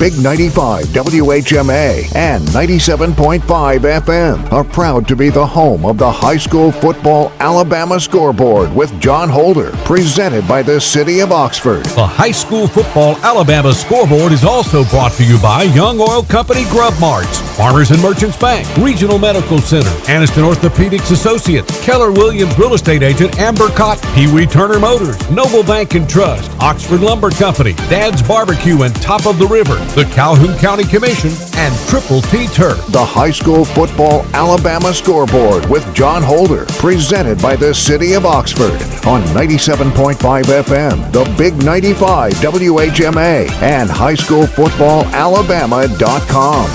Big 95 WHMA and 97.5 FM are proud to be the home of the High School Football Alabama Scoreboard with John Holder, presented by the City of Oxford. The High School Football Alabama Scoreboard is also brought to you by Young Oil Company Grub Marts, Farmers and Merchants Bank, Regional Medical Center, Aniston Orthopedics Associates, Keller Williams Real Estate Agent Amber Cotton, Pee Wee Turner Motors, Noble Bank and Trust, Oxford Lumber Company, Dad's Barbecue and Top of the River, the Calhoun County Commission, and Triple T Turf. The High School Football Alabama Scoreboard with John Holder, presented by the City of Oxford on 97.5 FM, the Big 95 WHMA, and highschoolfootballalabama.com.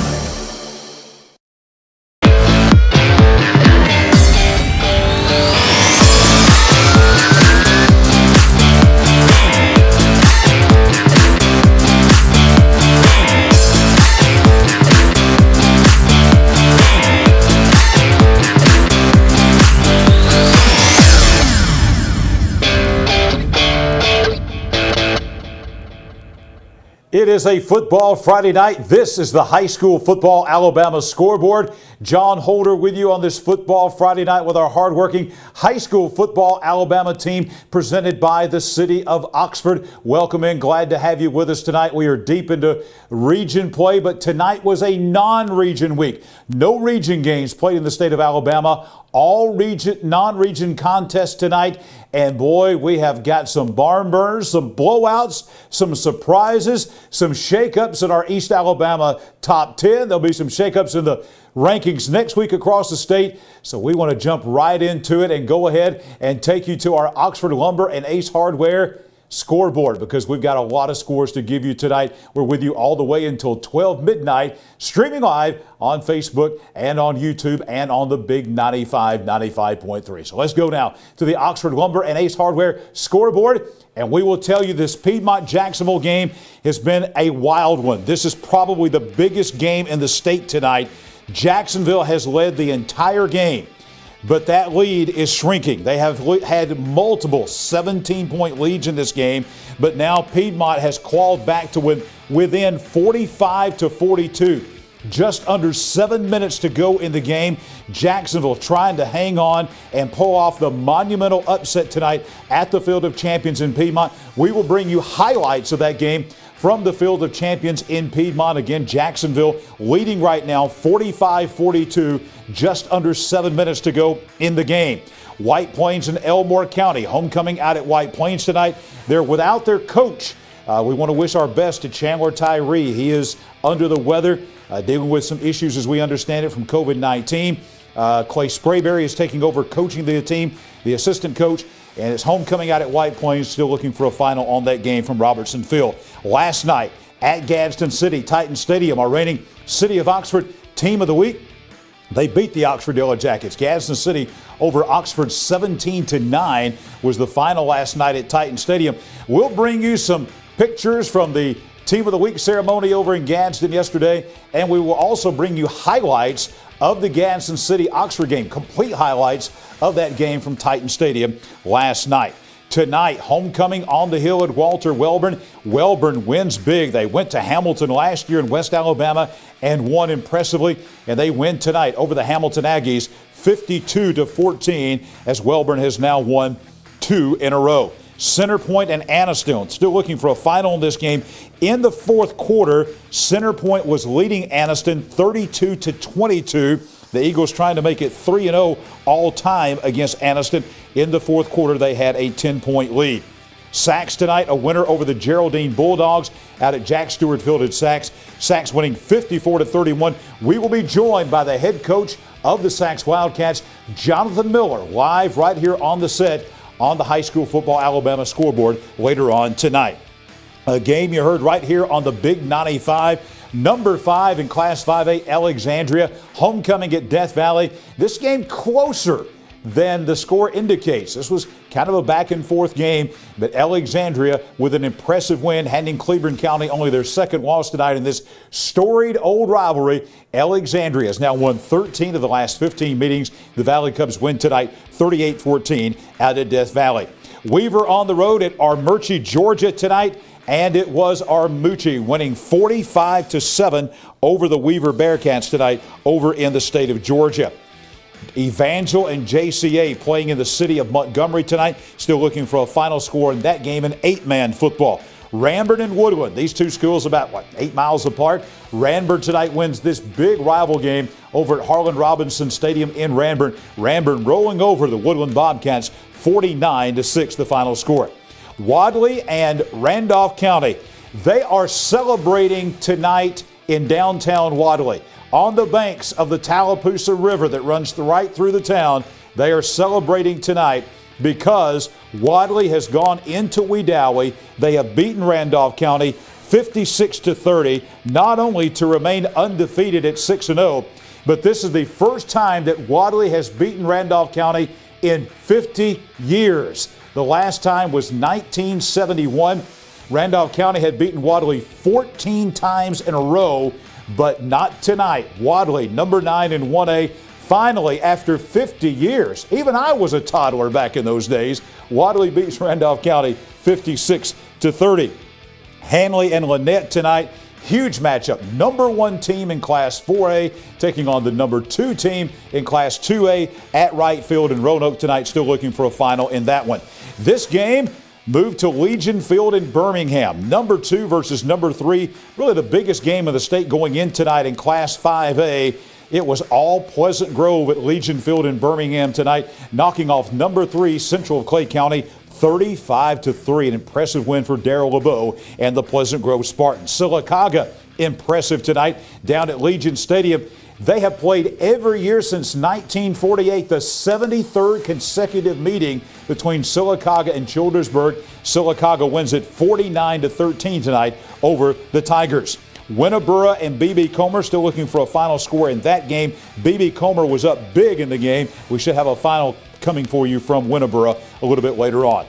It is a football Friday night. This is the High School Football Alabama Scoreboard. John Holder with you on this football Friday night with our hardworking High School Football Alabama team presented by the City of Oxford. Welcome in. Glad to have you with us tonight. We are deep into region play, but tonight was a non-region week. No region games played in the state of Alabama. All region, non-region contests tonight. And boy, we have got some barn burners, some blowouts, some surprises, some shakeups in our East Alabama top 10. There'll be some shakeups in the rankings next week across the state. So we want to jump right into it and go ahead and take you to our Oxford Lumber and Ace Hardware scoreboard, because we've got a lot of scores to give you tonight. We're with you all the way until 12 midnight, streaming live on Facebook and on YouTube and on the Big 95, 95.3. So let's go now to the Oxford Lumber and Ace Hardware scoreboard, and we will tell you this Piedmont-Jacksonville game has been a wild one. This is probably the biggest game in the state tonight. Jacksonville has led the entire game, but that lead is shrinking. They have had multiple 17-point leads in this game, but now Piedmont has clawed back to within 45-42. Just under 7 minutes to go in the game. Jacksonville trying to hang on and pull off the monumental upset tonight at the Field of Champions in Piedmont. We will bring you highlights of that game from the Field of Champions in Piedmont. Again, Jacksonville leading right now 45-42, just under 7 minutes to go in the game. White Plains and Elmore County, homecoming out at White Plains tonight. They're without their coach. We want to wish our best to Chandler Tyree. He is under the weather, dealing with some issues as we understand it from COVID-19. Clay Sprayberry is taking over coaching the team, the assistant coach, and it's homecoming out at White Plains, still looking for a final on that game from Robertson Field. Last night at Gadsden City, Titan Stadium, our reigning City of Oxford Team of the Week, they beat the Oxford Yellow Jackets. Gadsden City over Oxford 17-9 was the final last night at Titan Stadium. We'll bring you some pictures from the Team of the Week ceremony over in Gadsden yesterday, and we will also bring you highlights of the Gadsden City-Oxford game, complete highlights of that game from Titan Stadium last night. Tonight, homecoming on the hill at Walter Welborn. Welborn wins big. They went to Hamilton last year in West Alabama and won impressively, and they win tonight over the Hamilton Aggies 52-14, as Welborn has now won 2 in a row. Centerpoint and Aniston still looking for a final in this game. In the fourth quarter, Centerpoint was leading Aniston 32-22. The Eagles trying to make it 3-0 all time against Aniston. In the fourth quarter, they had a 10-point lead. Sacs tonight, a winner over the Geraldine Bulldogs out at Jack Stewart Field at Sacs. Sacs winning 54-31. We will be joined by the head coach of the Sacs Wildcats, Jonathan Miller, live right here on the set on the High School Football Alabama scoreboard later on tonight. A game you heard right here on the Big 95. Number 5 in Class 5A, Alexandria, homecoming at Death Valley. This game closer than the score indicates. This was kind of a back-and-forth game, but Alexandria with an impressive win, handing Cleburne County only their second loss tonight in this storied old rivalry. Alexandria has now won 13 of the last 15 meetings. The Valley Cubs win tonight 38-14 out at Death Valley. Weaver on the road at Armurchie, Georgia tonight. And it was Armucci winning 45-7 over the Weaver Bearcats tonight over in the state of Georgia. Evangel and JCA playing in the city of Montgomery tonight. Still looking for a final score in that game in 8-man football. Ranburne and Woodland, these two schools about, 8 miles apart. Ranburne tonight wins this big rival game over at Harlan Robinson Stadium in Ranburne. Ranburne rolling over the Woodland Bobcats 49-6 the final score. Wadley and Randolph County, they are celebrating tonight in downtown Wadley. On the banks of the Tallapoosa River that runs right through the town, they are celebrating tonight because Wadley has gone into Wedowee. They have beaten Randolph County 56-30, not only to remain undefeated at 6-0, but this is the first time that Wadley has beaten Randolph County in 50 years. The last time was 1971. Randolph County had beaten Wadley 14 times in a row, but not tonight. Wadley, number 9 in 1A. Finally, after 50 years, even I was a toddler back in those days, Wadley beats Randolph County 56-30. Hanley and Lynette tonight, huge matchup. Number 1 team in Class 4A taking on the number 2 team in Class 2A at Wright Field in Roanoke tonight. Still looking for a final in that one. This game moved to Legion Field in Birmingham. Number 2 versus number 3. Really the biggest game of the state going in tonight in Class 5A. It was all Pleasant Grove at Legion Field in Birmingham tonight, knocking off number 3 Central of Clay County 35-3. An impressive win for Darrell LeBeau and the Pleasant Grove Spartans. Sylacauga impressive tonight down at Legion Stadium. They have played every year since 1948, the 73rd consecutive meeting between Sylacauga and Childersburg. Sylacauga wins it 49-13 tonight over the Tigers. Winneboro and B.B. Comer still looking for a final score in that game. B.B. Comer was up big in the game. We should have a final coming for you from Winneboro a little bit later on.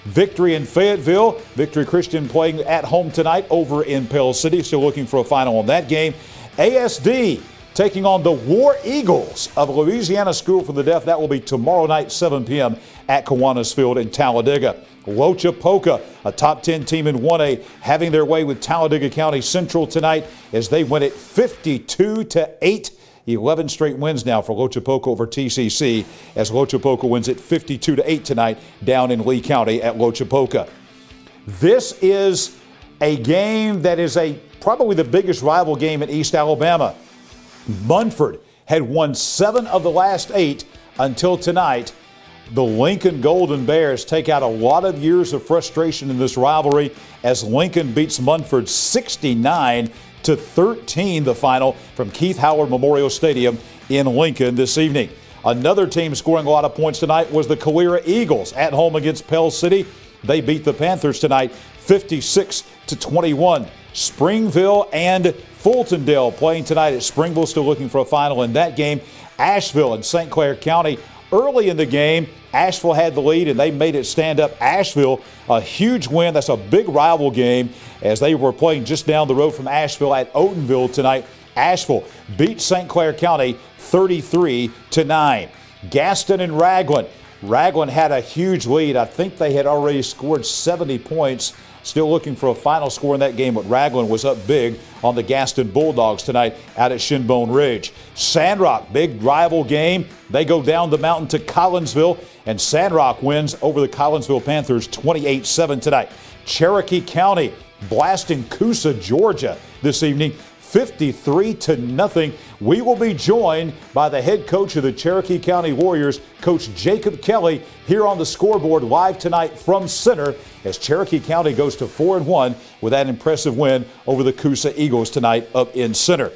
Victory in Fayetteville. Victory Christian playing at home tonight over in Pell City. Still looking for a final on that game. ASD taking on the War Eagles of Louisiana School for the Deaf. That will be tomorrow night, 7 p.m. at Kiwanis Field in Talladega. Lochapoka, a top 10 team in 1A, having their way with Talladega County Central tonight as they win it 52-8. 11 straight wins now for Lochapoka over TCC as Lochapoka wins it 52-8 tonight down in Lee County at Lochapoka. This is a game that is probably the biggest rival game in East Alabama. Munford had won 7 of the last 8 until tonight. The Lincoln Golden Bears take out a lot of years of frustration in this rivalry as Lincoln beats Munford 69-13, the final from Keith Howard Memorial Stadium in Lincoln this evening. Another team scoring a lot of points tonight was the Calera Eagles at home against Pell City. They beat the Panthers tonight 56-21. Springville and Fultondale playing tonight at Springville, still looking for a final in that game. Asheville and St. Clair County early in the game. Asheville had the lead and they made it stand up. Asheville, a huge win. That's a big rival game as they were playing just down the road from Asheville at Oatonville tonight. Asheville beat St. Clair County 33-9. Gaston and Raglan. Raglan had a huge lead. I think they had already scored 70 points. Still looking for a final score in that game, but Raglan was up big on the Gaston Bulldogs tonight out at Shinbone Ridge. Sandrock, big rival game. They go down the mountain to Collinsville, and Sandrock wins over the Collinsville Panthers 28-7 tonight. Cherokee County blasting Coosa, Georgia this evening 53-0. We will be joined by the head coach of the Cherokee County Warriors, Coach Jacob Kelly, here on the Scoreboard live tonight from Center as Cherokee County goes to 4-1 with that impressive win over the Coosa Eagles tonight up in Center.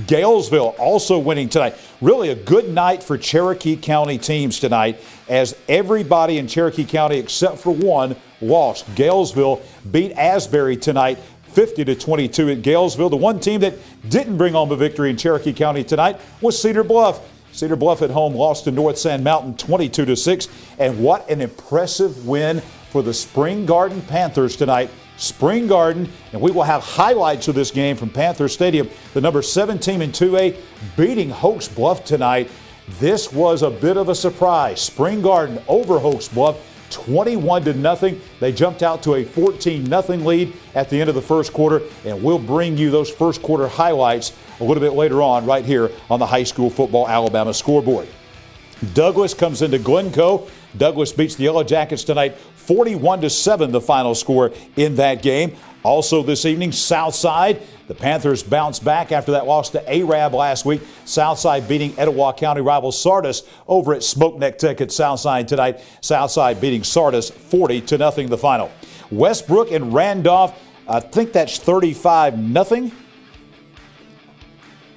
Galesville also winning tonight. Really a good night for Cherokee County teams tonight as everybody in Cherokee County except for one lost. Galesville beat Asbury tonight 50-22 at Galesville. The one team that didn't bring home a victory in Cherokee County tonight was Cedar Bluff. Cedar Bluff at home lost to North Sand Mountain 22-6. And what an impressive win for the Spring Garden Panthers tonight. Spring Garden, and we will have highlights of this game from Panther Stadium. The number 7 team in 2A beating Hoax Bluff tonight. This was a bit of a surprise. Spring Garden over Hoax Bluff 21-0. They jumped out to a 14-0 lead at the end of the first quarter, and we'll bring you those first quarter highlights a little bit later on right here on the High School Football Alabama Scoreboard. Douglas comes into Glencoe. Douglas beats the Yellow Jackets tonight, 41-7 the final score in that game. Also this evening, Southside. The Panthers bounced back after that loss to Arab last week. Southside beating Etowah County rival Sardis over at Smoke Neck Tech at Southside tonight. Southside beating Sardis 40-0 the final. Westbrook and Randolph, I think that's 35-0.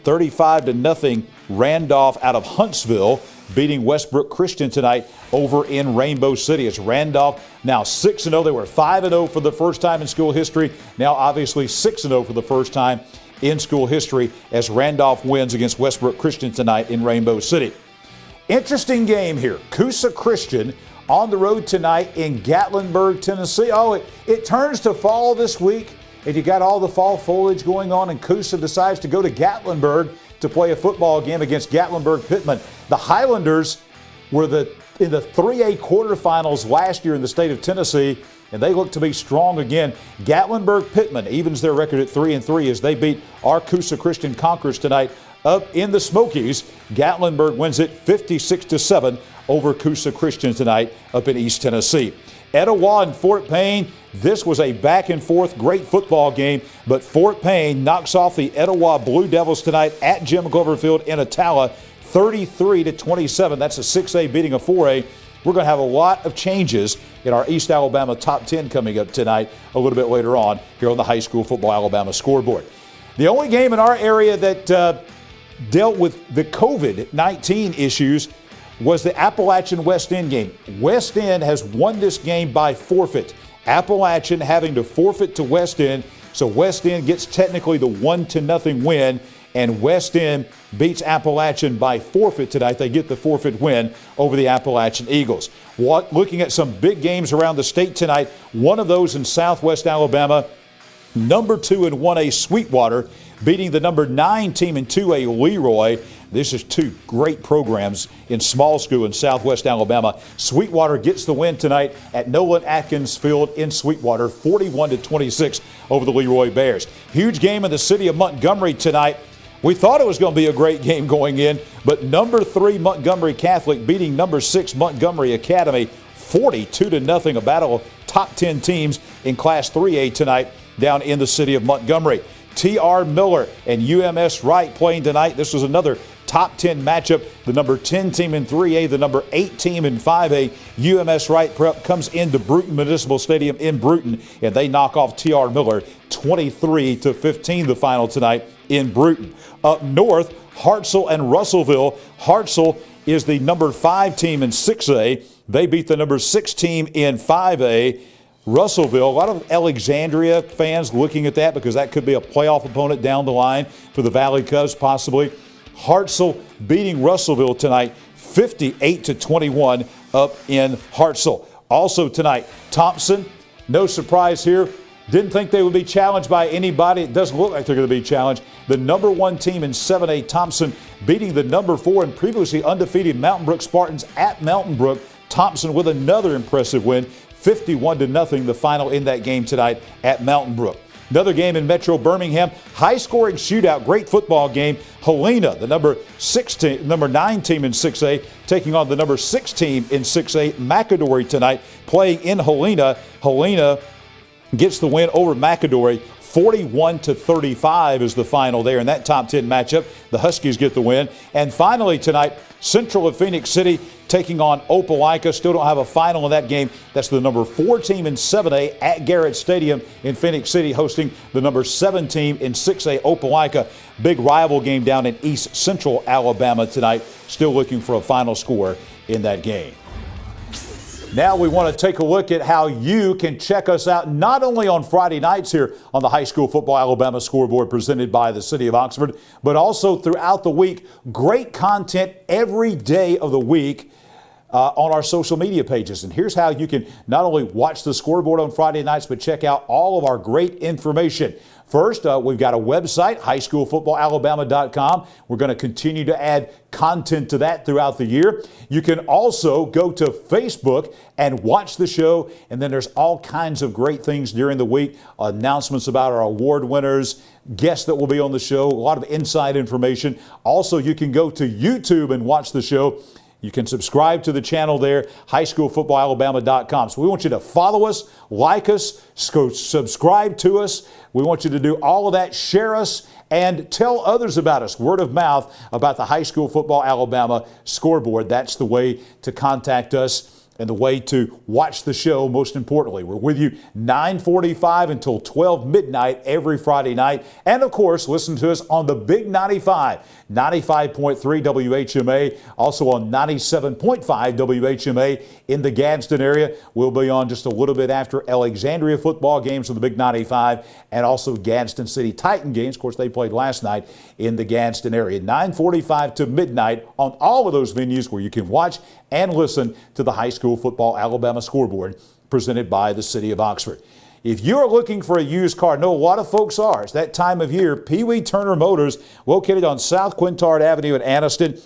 35-0 Randolph out of Huntsville beating Westbrook Christian tonight over in Rainbow City. It's Randolph now 6-0. They were 5-0 for the first time in school history. Now obviously 6-0 for the first time in school history as Randolph wins against Westbrook Christian tonight in Rainbow City. Interesting game here. Coosa Christian on the road tonight in Gatlinburg, Tennessee. It turns to fall this week, and you got all the fall foliage going on, and Coosa decides to go to Gatlinburg to play a football game against Gatlinburg-Pittman. The Highlanders were in the 3A quarterfinals last year in the state of Tennessee, and they look to be strong again. Gatlinburg-Pittman evens their record at 3-3 as they beat our Coosa Christian Conquerors tonight up in the Smokies. Gatlinburg wins it 56-7 over Coosa Christian tonight up in East Tennessee. Etowah and Fort Payne, this was a back-and-forth great football game, but Fort Payne knocks off the Etowah Blue Devils tonight at Jim Glover Field in Attala, 33-27. That's a 6A beating a 4A. We're going to have a lot of changes in our East Alabama top 10 coming up tonight a little bit later on here on the High School Football Alabama Scoreboard. The only game in our area that dealt with the COVID-19 issues was the Appalachian West End game. West End has won this game by forfeit. Appalachian having to forfeit to West End, so West End gets technically the 1-0 win, and West End beats Appalachian by forfeit tonight. They get the forfeit win over the Appalachian Eagles. Looking at some big games around the state tonight, one of those in Southwest Alabama, number 2 in 1A Sweetwater beating the number 9 team in 2A Leroy. This is two great programs in small school in Southwest Alabama. Sweetwater gets the win tonight at Nolan Atkins Field in Sweetwater, 41-26 over the Leroy Bears. Huge game in the city of Montgomery tonight. We thought it was going to be a great game going in, but number 3 Montgomery Catholic beating number 6 Montgomery Academy 42-0, a battle of top 10 teams in Class 3A tonight down in the city of Montgomery. T.R. Miller and UMS Wright playing tonight. This was another top 10 matchup. The number 10 team in 3A, the number 8 team in 5A. UMS Wright comes into Bruton Municipal Stadium in Bruton, and they knock off T.R. Miller 23-15 the final tonight in Bruton. Up north, Hartselle and Russellville. Hartselle is the number 5 team in 6A. They beat the number 6 team in 5A. Russellville, a lot of Alexandria fans looking at that because that could be a playoff opponent down the line for the Valley Cubs possibly. Hartselle beating Russellville tonight 58-21 up in Hartselle. Also tonight, Thompson, no surprise here. Didn't think they would be challenged by anybody. It doesn't look like they're going to be challenged. The number 1 team in 7A, Thompson, beating the number 4 and previously undefeated Mountain Brook Spartans at Mountain Brook. Thompson with another impressive win, 51-0 the final in that game tonight at Mountain Brook. Another game in Metro Birmingham, high-scoring shootout, great football game. Helena, the number 9 team in 6A, taking on the number 6 team in 6A, McAdory tonight, playing in Helena. Helena gets the win over McAdory. 41-35 is the final there in that top 10 matchup. The Huskies get the win. And finally tonight, Central of Phoenix City taking on Opelika. Still don't have a final in that game. That's the number 4 team in 7A at Garrett Stadium in Phoenix City hosting the number 7 team in 6A, Opelika. Big rival game down in East Central Alabama tonight. Still looking for a final score in that game. Now we want to take a look at how you can check us out not only on Friday nights here on the High School Football Alabama Scoreboard presented by the City of Oxford, but also throughout the week. Great content every day of the week. on our social media pages. And here's how you can not only watch the scoreboard on Friday nights, but check out all of our great information. First, we've got a website, highschoolfootballalabama.com. We're going to continue to add content to that throughout the year. You can also go to Facebook and watch the show. And then there's all kinds of great things during the week, announcements about our award winners, guests that will be on the show, a lot of inside information. Also, you can go to YouTube and watch the show. You can subscribe to the channel there, highschoolfootballalabama.com. So we want you to follow us, like us, subscribe to us. We want you to do all of that, share us, and tell others about us. Word of mouth about the High School Football Alabama scoreboard. That's the way to contact us and the way to watch the show, most importantly. We're with you 9:45 until 12 midnight every Friday night. And, of course, listen to us on the Big 95, 95.3 WHMA, also on 97.5 WHMA in the Gadsden area. We'll be on just a little bit after Alexandria football games on the Big 95 and also Gadsden City Titan games. Of course, they played last night in the Gadsden area. 9:45 to midnight on all of those venues where you can watch and listen to the High School Football Alabama scoreboard presented by the City of Oxford. If you're looking for a used car, I know a lot of folks are. It's that time of year. Pee Wee Turner Motors, located on South Quintard Avenue in Anniston.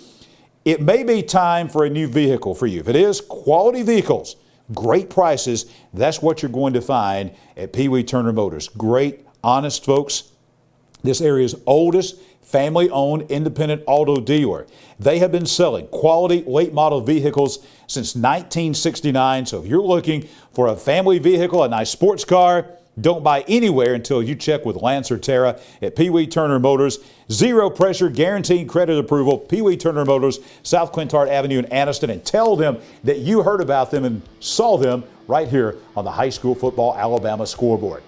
It may be time for a new vehicle for you. If it is, quality vehicles, great prices, that's what you're going to find at Pee Wee Turner Motors. Great, honest folks. This area's oldest family-owned independent auto dealer. They have been selling quality late model vehicles since 1969. So if you're looking for a family vehicle, a nice sports car, don't buy anywhere until you check with Lance or Tara at Pee Wee Turner Motors. Zero pressure, guaranteed credit approval. Pee Wee Turner Motors, South Quintard Avenue in Anniston, and tell them that you heard about them and saw them right here on the High School Football Alabama scoreboard.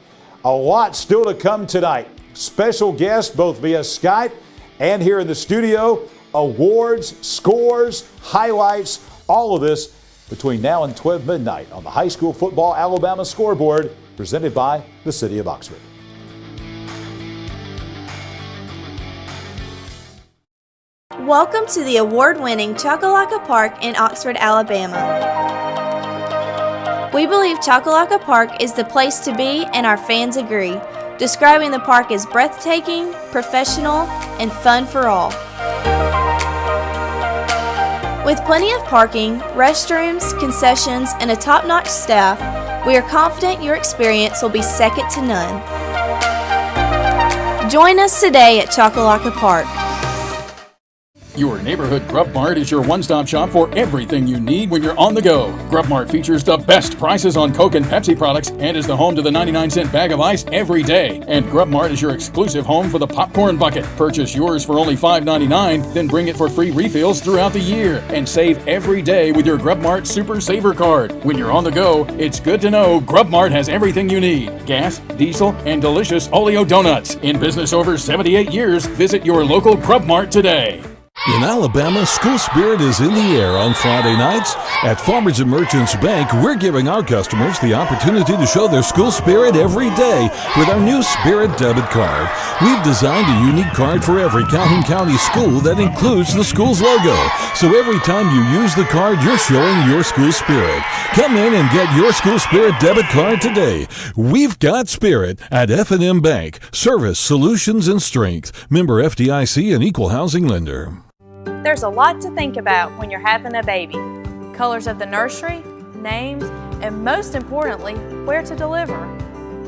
A lot still to come tonight. Special guests both via Skype and here in the studio. Awards, scores, highlights, all of this between now and 12 midnight on the High School Football Alabama scoreboard presented by the City of Oxford. Welcome to the award-winning Chocolaca Park in Oxford, Alabama. We believe Chocolaca Park is the place to be, and our fans agree, describing the park as breathtaking, professional, and fun for all. With plenty of parking, restrooms, concessions, and a top-notch staff, we are confident your experience will be second to none. Join us today at Chocolaca Park. Your neighborhood Grub Mart is your one-stop shop for everything you need when you're on the go. Grub Mart features the best prices on Coke and Pepsi products and is the home to the 99-cent bag of ice every day. And Grub Mart is your exclusive home for the popcorn bucket. Purchase yours for only $5.99, then bring it for free refills throughout the year. And save every day with your Grub Mart Super Saver card. When you're on the go, it's good to know Grub Mart has everything you need. Gas, diesel, and delicious Oleo donuts. In business over 78 years, visit your local Grub Mart today. In Alabama, school spirit is in the air on Friday nights. At Farmers and Merchants Bank, we're giving our customers the opportunity to show their school spirit every day with our new Spirit debit card. We've designed a unique card for every Calhoun County school that includes the school's logo. So every time you use the card, you're showing your school spirit. Come in and get your school spirit debit card today. We've got spirit at F&M Bank. Service, solutions, and strength. Member FDIC and equal housing lender. There's a lot to think about when you're having a baby. Colors of the nursery, names, and most importantly, where to deliver.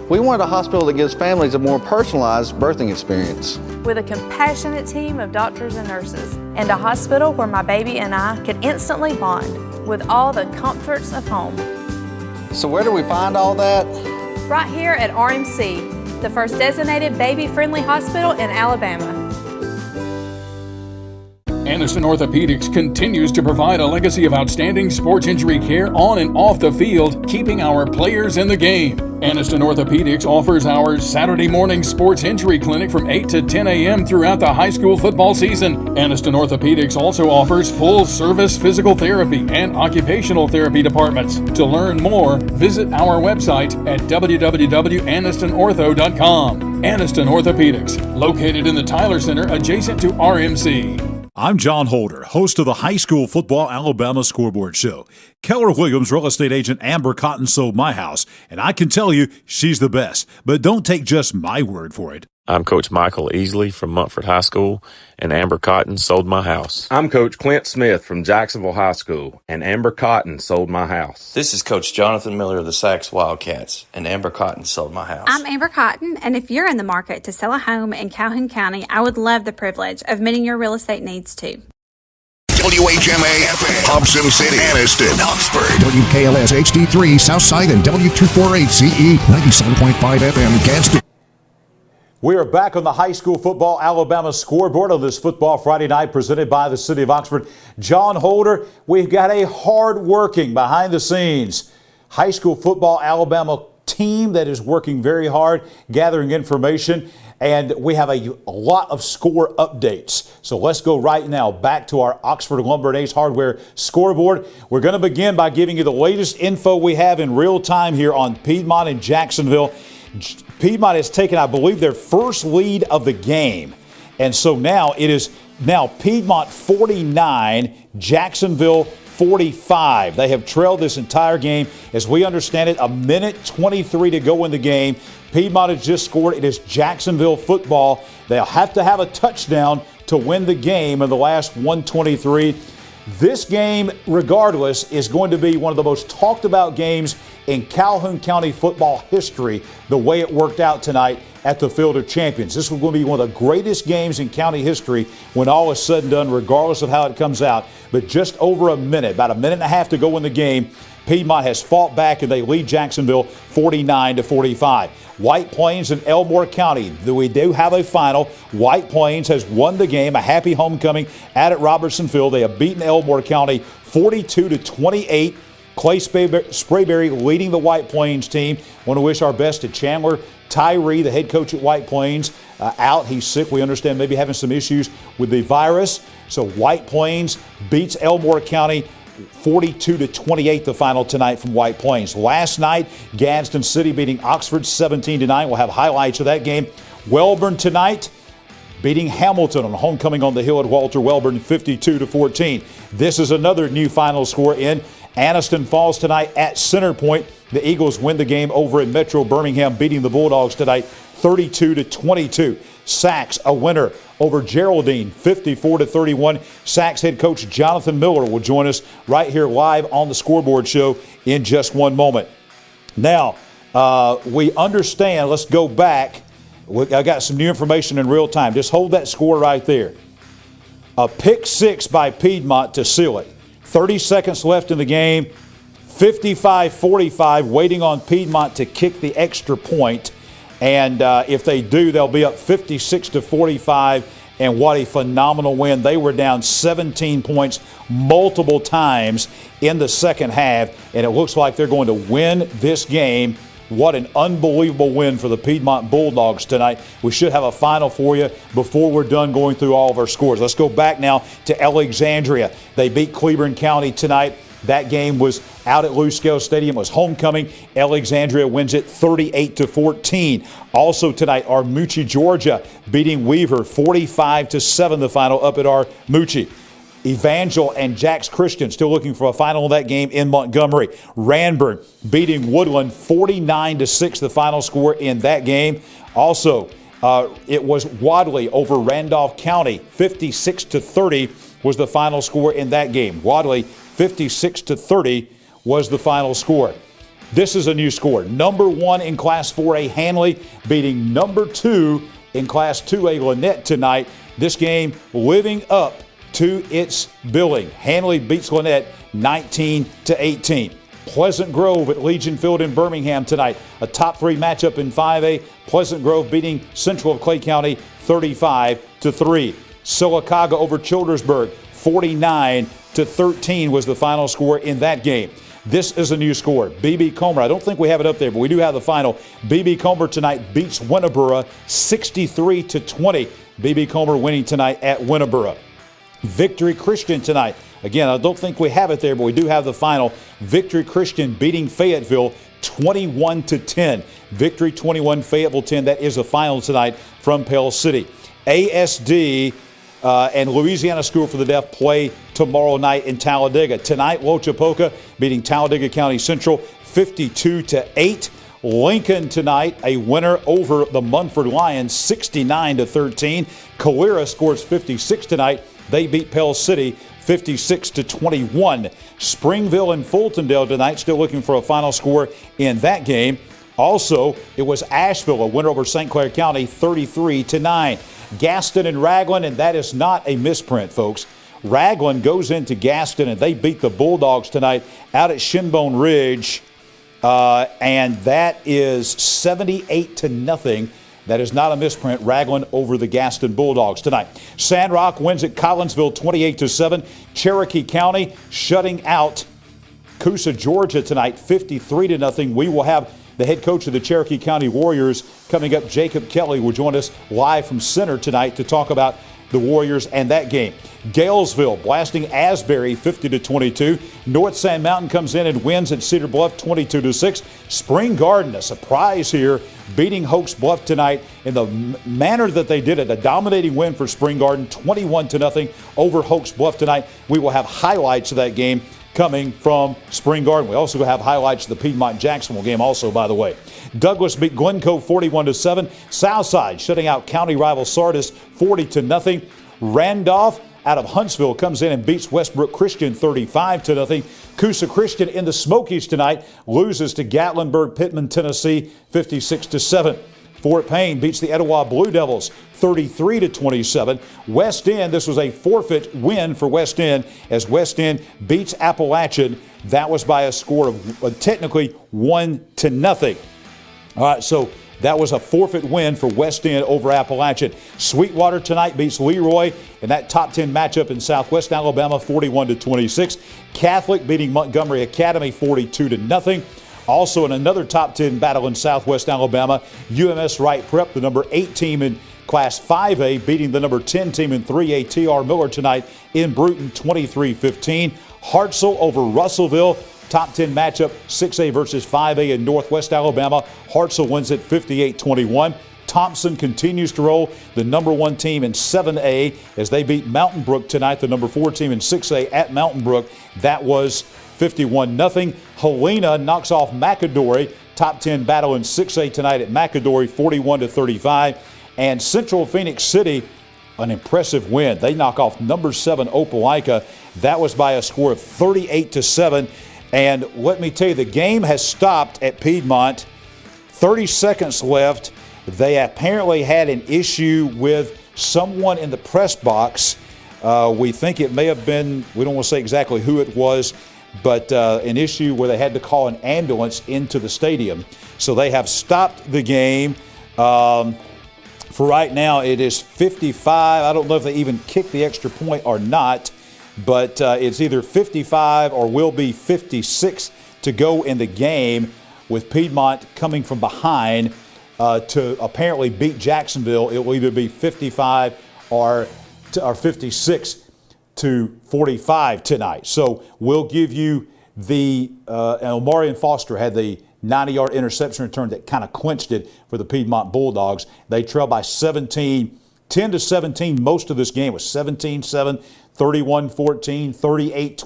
We want a hospital that gives families a more personalized birthing experience. With a compassionate team of doctors and nurses, and a hospital where my baby and I can instantly bond with all the comforts of home. So where do we find all that? Right here at RMC, the first designated baby-friendly hospital in Alabama. Anniston Orthopedics continues to provide a legacy of outstanding sports injury care on and off the field, keeping our players in the game. Anniston Orthopedics offers our Saturday morning sports injury clinic from 8 to 10 a.m. throughout the high school football season. Anniston Orthopedics also offers full-service physical therapy and occupational therapy departments. To learn more, visit our website at www.annistonortho.com. Anniston Orthopedics, located in the Tyler Center adjacent to RMC. I'm John Holder, host of the High School Football Alabama Scoreboard Show. Keller Williams real estate agent Amber Cotton sold my house, and I can tell you she's the best. But don't take just my word for it. I'm Coach Michael Easley from Mumford High School, and Amber Cotton sold my house. I'm Coach Clint Smith from Jacksonville High School, and Amber Cotton sold my house. This is Coach Jonathan Miller of the Sax Wildcats, and Amber Cotton sold my house. I'm Amber Cotton, and if you're in the market to sell a home in Calhoun County, I would love the privilege of meeting your real estate needs too. WHMA FM, Hobson City, Anniston, Oxford, WKLS HD3, Southside, and W248CE, 97.5 FM, Gadsden. We are back on the High School Football Alabama Scoreboard on this Football Friday night presented by the City of Oxford. John Holder, we've got a hard-working, behind-the-scenes High School Football Alabama team that is working very hard, gathering information, and we have a lot of score updates. So let's go right now back to our Oxford Lumber and Ace Hardware scoreboard. We're going to begin by giving you the latest info we have in real time here on Piedmont and Jacksonville. Piedmont has taken, I believe, their first lead of the game. And so now it is Piedmont 49, Jacksonville 45. They have trailed this entire game. As we understand it, 1:23 to go in the game. Piedmont has just scored. It is Jacksonville football. They'll have to have a touchdown to win the game in the last 1:23. This game, regardless, is going to be one of the most talked about games in Calhoun County football history, the way it worked out tonight at the Field of Champions. This was going to be one of the greatest games in county history when all is said and done, regardless of how it comes out. But just over a minute, about a minute and a half to go in the game, Piedmont has fought back and they lead Jacksonville 49-45. White Plains and Elmore County, we do have a final. White Plains has won the game, a happy homecoming out at Robertson Field. They have beaten Elmore County 42-28. Clay Sprayberry leading the White Plains team. Want to wish our best to Chandler Tyree, the head coach at White Plains, out. He's sick. We understand maybe having some issues with the virus. So White Plains beats Elmore County 42-28, the final tonight from White Plains. Last night, Gadsden City beating Oxford 17-9. We'll have highlights of that game. Welborn tonight beating Hamilton on homecoming on the hill at Walter Welborn 52-14. This is another new final score in Anniston Falls tonight at Center Point. The Eagles win the game over in Metro Birmingham, beating the Bulldogs tonight 32-22. Sax, a winner over Geraldine, 54-31. Sax head coach Jonathan Miller will join us right here live on the Scoreboard Show in just one moment. Now, we understand, let's go back. I got some new information in real time. Just hold that score right there. A pick six by Piedmont to seal it. 30 seconds left in the game. 55-45, waiting on Piedmont to kick the extra point. And if they do, they'll be up 56-45. And what a phenomenal win. They were down 17 points multiple times in the second half. And it looks like they're going to win this game. What an unbelievable win for the Piedmont Bulldogs tonight. We should have a final for you before we're done going through all of our scores. Let's go back now to Alexandria. They beat Cleburne County tonight. That game was out at Lou Scale Stadium. It was homecoming. Alexandria wins it 38-14. Also tonight, Armucci, Georgia, beating Weaver 45-7, the final up at Armucci. Evangel and Jax Christian still looking for a final of that game in Montgomery. Ranburn beating Woodland 49-6, the final score in that game. Also, it was Wadley over Randolph County, 56-30 was the final score in that game. Wadley 56-30 was the final score. This is a new score. Number 1 in Class 4A, Hanley beating number 2 in Class 2A, Lynette tonight. This game living up to its billing. Hanley beats Lynette 19-18. Pleasant Grove at Legion Field in Birmingham tonight. A top 3 matchup in 5A. Pleasant Grove beating Central of Clay County 35-3. Sylacauga over Childersburg 49-13 was the final score in that game. This is a new score. B.B. Comer, I don't think we have it up there, but we do have the final. B.B. Comer tonight beats Winterboro 63-20. B.B. Comer winning tonight at Winterboro. Victory Christian tonight. Again, I don't think we have it there, but we do have the final. Victory Christian beating Fayetteville 21-10. Victory 21, Fayetteville 10. That is the final tonight from Pell City. ASD and Louisiana School for the Deaf play tomorrow night in Talladega. Tonight, Lochapoka beating Talladega County Central 52-8. Lincoln tonight, a winner over the Munford Lions 69-13. Calera scores 56 tonight. They beat Pell City 56-21. Springville and Fultondale tonight, still looking for a final score in that game. Also, it was Asheville, a winner over St. Clair County 33-9. Gaston and Raglan, and that is not a misprint, folks. Raglan goes into Gaston, and they beat the Bulldogs tonight out at Shinbone Ridge. And that is 78-0. That is not a misprint. Raglan over the Gaston Bulldogs tonight. Sandrock wins at Collinsville 28-7. Cherokee County shutting out Coosa, Georgia tonight 53-0. We will have the head coach of the Cherokee County Warriors coming up. Jacob Kelly will join us live from center tonight to talk about the Warriors and that game. Galesville blasting Asbury 50-22. North Sand Mountain comes in and wins at Cedar Bluff 22-6. Spring Garden, a surprise here, beating Hoax Bluff tonight in the manner that they did it. A dominating win for Spring Garden, 21-0 over Hoax Bluff tonight. We will have highlights of that game coming from Spring Garden. We also have highlights of the Piedmont-Jacksonville game also, by the way. Douglas beat Glencoe 41-7. Southside shutting out county rival Sardis 40-0. Randolph out of Huntsville comes in and beats Westbrook Christian 35-0. Coosa Christian in the Smokies tonight loses to Gatlinburg Pittman, Tennessee 56-7. Fort Payne beats the Etowah Blue Devils 33-27. West End, this was a forfeit win for West End as West End beats Appalachian. That was by a score of technically 1-0. All right, so that was a forfeit win for West End over Appalachian. Sweetwater tonight beats Leroy in that top 10 matchup in Southwest Alabama 41-26. Catholic beating Montgomery Academy 42-0. Also in another top 10 battle in Southwest Alabama, UMS Wright Prep, the number 8 team in Class 5A, beating the number 10 team in 3A, TR Miller tonight in Bruton 23-15. Hartselle over Russellville. Top 10 matchup, 6A versus 5A in Northwest Alabama. Hartselle wins it 58-21. Thompson continues to roll, the number 1 team in 7A as they beat Mountain Brook tonight, the number 4 team in 6A at Mountain Brook. That was 51-0. Helena knocks off McAdory. Top 10 battle in 6A tonight at McAdory, 41-35. And Central Phoenix City, an impressive win. They knock off number 7 Opelika. That was by a score of 38-7. And let me tell you, the game has stopped at Piedmont. 30 seconds left. They apparently had an issue with someone in the press box. We think it may have been, we don't want to say exactly who it was, but an issue where they had to call an ambulance into the stadium. So they have stopped the game. For right now, it is 55. I don't know if they even kicked the extra point or not. But it's either 55 or will be 56 to go in the game, with Piedmont coming from behind to apparently beat Jacksonville. It will either be 55 or 56 to 45 tonight. So we'll give you the Omarion Foster had the 90-yard interception return that kind of clinched it for the Piedmont Bulldogs. They trail by 17, 10-17 most of this game. It was 17-7. 31-14, 38-21,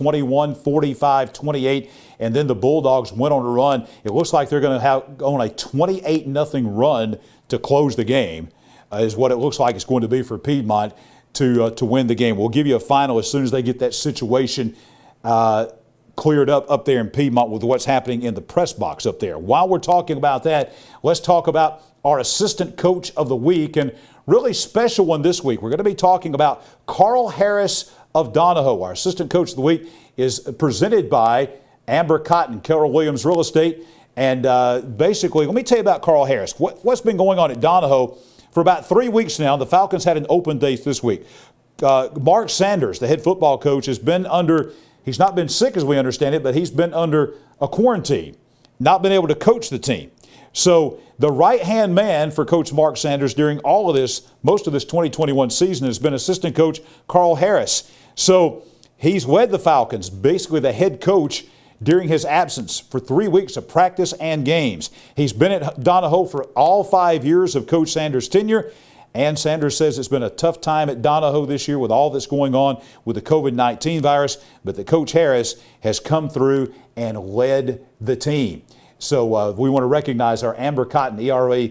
45-28, and then the Bulldogs went on a run. It looks like they're going to have on a 28-0 run to close the game, is what it looks like it's going to be for Piedmont to win the game. We'll give you a final as soon as they get that situation cleared up there in Piedmont with what's happening in the press box up there. While we're talking about that, let's talk about our assistant coach of the week, and really special one this week. We're going to be talking about Carl Harris of Donahoe. Our assistant coach of the week is presented by Amber Cotton, Keller Williams Real Estate. And basically, let me tell you about Carl Harris. What's been going on at Donahoe for about 3 weeks now? The Falcons had an open day this week. Mark Sanders, the head football coach, has been under, he's not been sick as we understand it, but he's been under a quarantine, not been able to coach the team. So the right-hand man for Coach Mark Sanders during all of this, most of this 2021 season, has been assistant coach Carl Harris. So he's led the Falcons, basically the head coach, during his absence for 3 weeks of practice and games. He's been at Donahoe for all 5 years of Coach Sanders' tenure, Ann Sanders says it's been a tough time at Donahoe this year with all that's going on with the COVID-19 virus, but that Coach Harris has come through and led the team. So we want to recognize our Amber Cotton, ERA,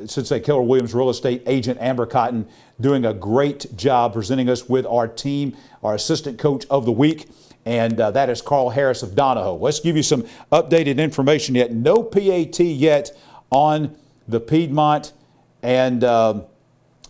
should say Keller Williams real estate agent Amber Cotton, doing a great job presenting us with our team, our assistant coach of the week, and that is Carl Harris of Donahoe. Let's give you some updated information yet. No PAT yet on the Piedmont and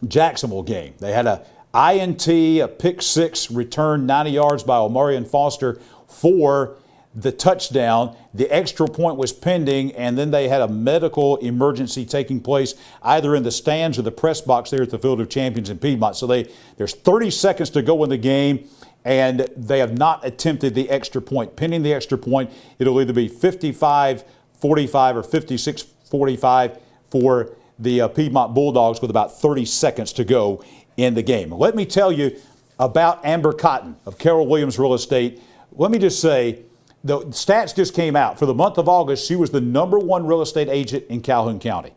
Jacksonville game. They had a INT, a pick six return, 90 yards by Omarion Foster for the touchdown. The extra point was pending, and then they had a medical emergency taking place either in the stands or the press box there at the Field of Champions in Piedmont. So there's 30 seconds to go in the game, and they have not attempted the extra point. Pending the extra point, it'll either be 55-45 or 56-45 for the Piedmont Bulldogs with about 30 seconds to go in the game. Let me tell you about Amber Cotton of Keller Williams Real Estate. Let me just say, the stats just came out. For the month of August, she was the #1 real estate agent in Calhoun County.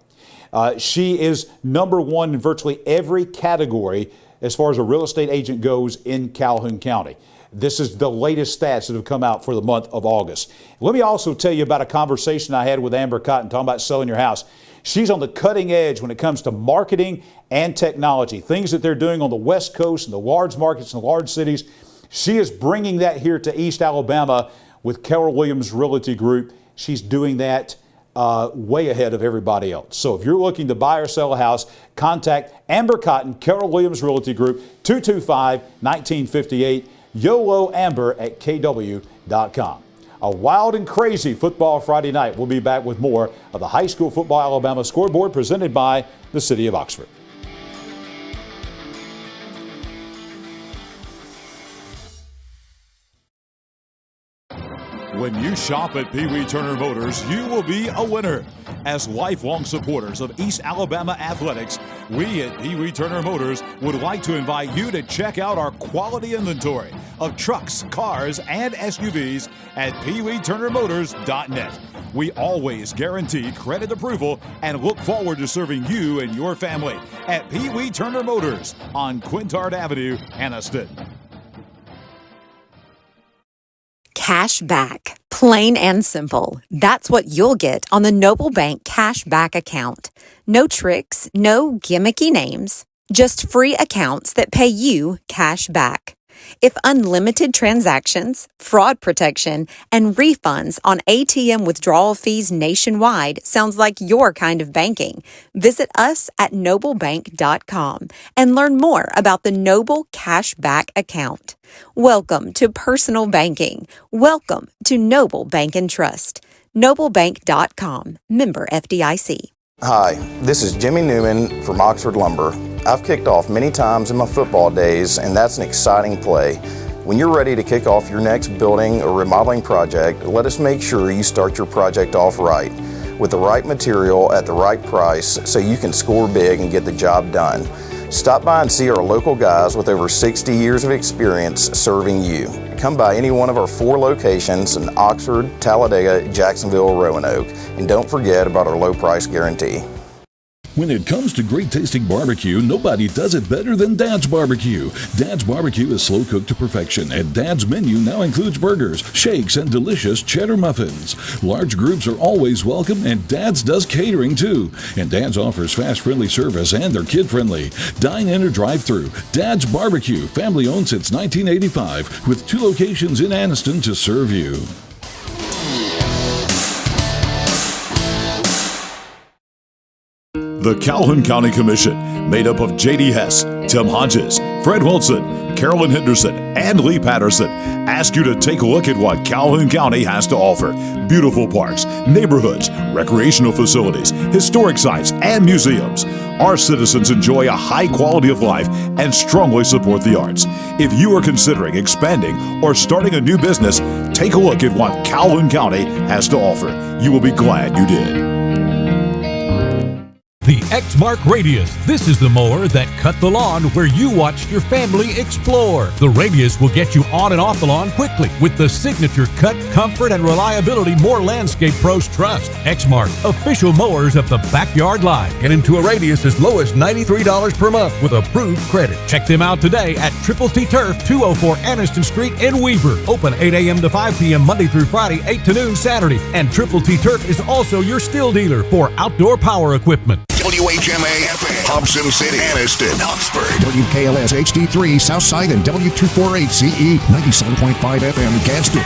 She is #1 in virtually every category as far as a real estate agent goes in Calhoun County. This is the latest stats that have come out for the month of August. Let me also tell you about a conversation I had with Amber Cotton talking about selling your house. She's on the cutting edge when it comes to marketing and technology, things that they're doing on the West Coast and the large markets and the large cities. She is bringing that here to East Alabama with Keller Williams Realty Group. She's doing that way ahead of everybody else. So if you're looking to buy or sell a house, contact Amber Cotton, Keller Williams Realty Group, 225-1958, YOLOAmber@kw.com. A wild and crazy football Friday night. We'll be back with more of the High School Football Alabama Scoreboard presented by the City of Oxford. When you shop at Pee Wee Turner Motors, you will be a winner. As lifelong supporters of East Alabama athletics, we at Pee Wee Turner Motors would like to invite you to check out our quality inventory of trucks, cars, and SUVs at peeweeturnermotors.net. We always guarantee credit approval and look forward to serving you and your family at Pee Wee Turner Motors on Quintard Avenue, Anniston. Cash back. Plain and simple. That's what you'll get on the Noble Bank Cash Back account. No tricks, no gimmicky names, just free accounts that pay you cash back. If unlimited transactions, fraud protection, and refunds on ATM withdrawal fees nationwide sounds like your kind of banking, visit us at noblebank.com and learn more about the Noble Cashback account. Welcome to personal banking. Welcome to Noble Bank and Trust. noblebank.com, member FDIC. Hi, this is Jimmy Newman from Oxford Lumber. I've kicked off many times in my football days, and that's an exciting play. When you're ready to kick off your next building or remodeling project, let us make sure you start your project off right, with the right material at the right price so you can score big and get the job done. Stop by and see our local guys with over 60 years of experience serving you. Come by any one of our 4 locations in Oxford, Talladega, Jacksonville, Roanoke, and don't forget about our low price guarantee. When it comes to great tasting barbecue, nobody does it better than Dad's Barbecue. Dad's Barbecue is slow cooked to perfection, and Dad's menu now includes burgers, shakes, and delicious cheddar muffins. Large groups are always welcome, and Dad's does catering too. And Dad's offers fast, friendly service, and they're kid friendly. Dine in or drive through. Dad's Barbecue, family owned since 1985, with 2 locations in Anniston to serve you. The Calhoun County Commission, made up of J.D. Hess, Tim Hodges, Fred Wilson, Carolyn Henderson, and Lee Patterson, ask you to take a look at what Calhoun County has to offer. Beautiful parks, neighborhoods, recreational facilities, historic sites, and museums. Our citizens enjoy a high quality of life and strongly support the arts. If you are considering expanding or starting a new business, take a look at what Calhoun County has to offer. You will be glad you did. The X-Mark Radius. This is the mower that cut the lawn where you watched your family explore. The Radius will get you on and off the lawn quickly with the signature cut, comfort, and reliability more landscape pros trust. X-Mark, official mowers of the backyard line. Get into a Radius as low as $93 per month with approved credit. Check them out today at Triple T Turf, 204 Anniston Street in Weaver. Open 8 a.m. to 5 p.m. Monday through Friday, 8 to noon Saturday. And Triple T Turf is also your still dealer for outdoor power equipment. WHMA FM, Hobson City, Anniston, Oxford, WKLS HD3, Southside, and W248CE, 97.5 FM, Gadsden.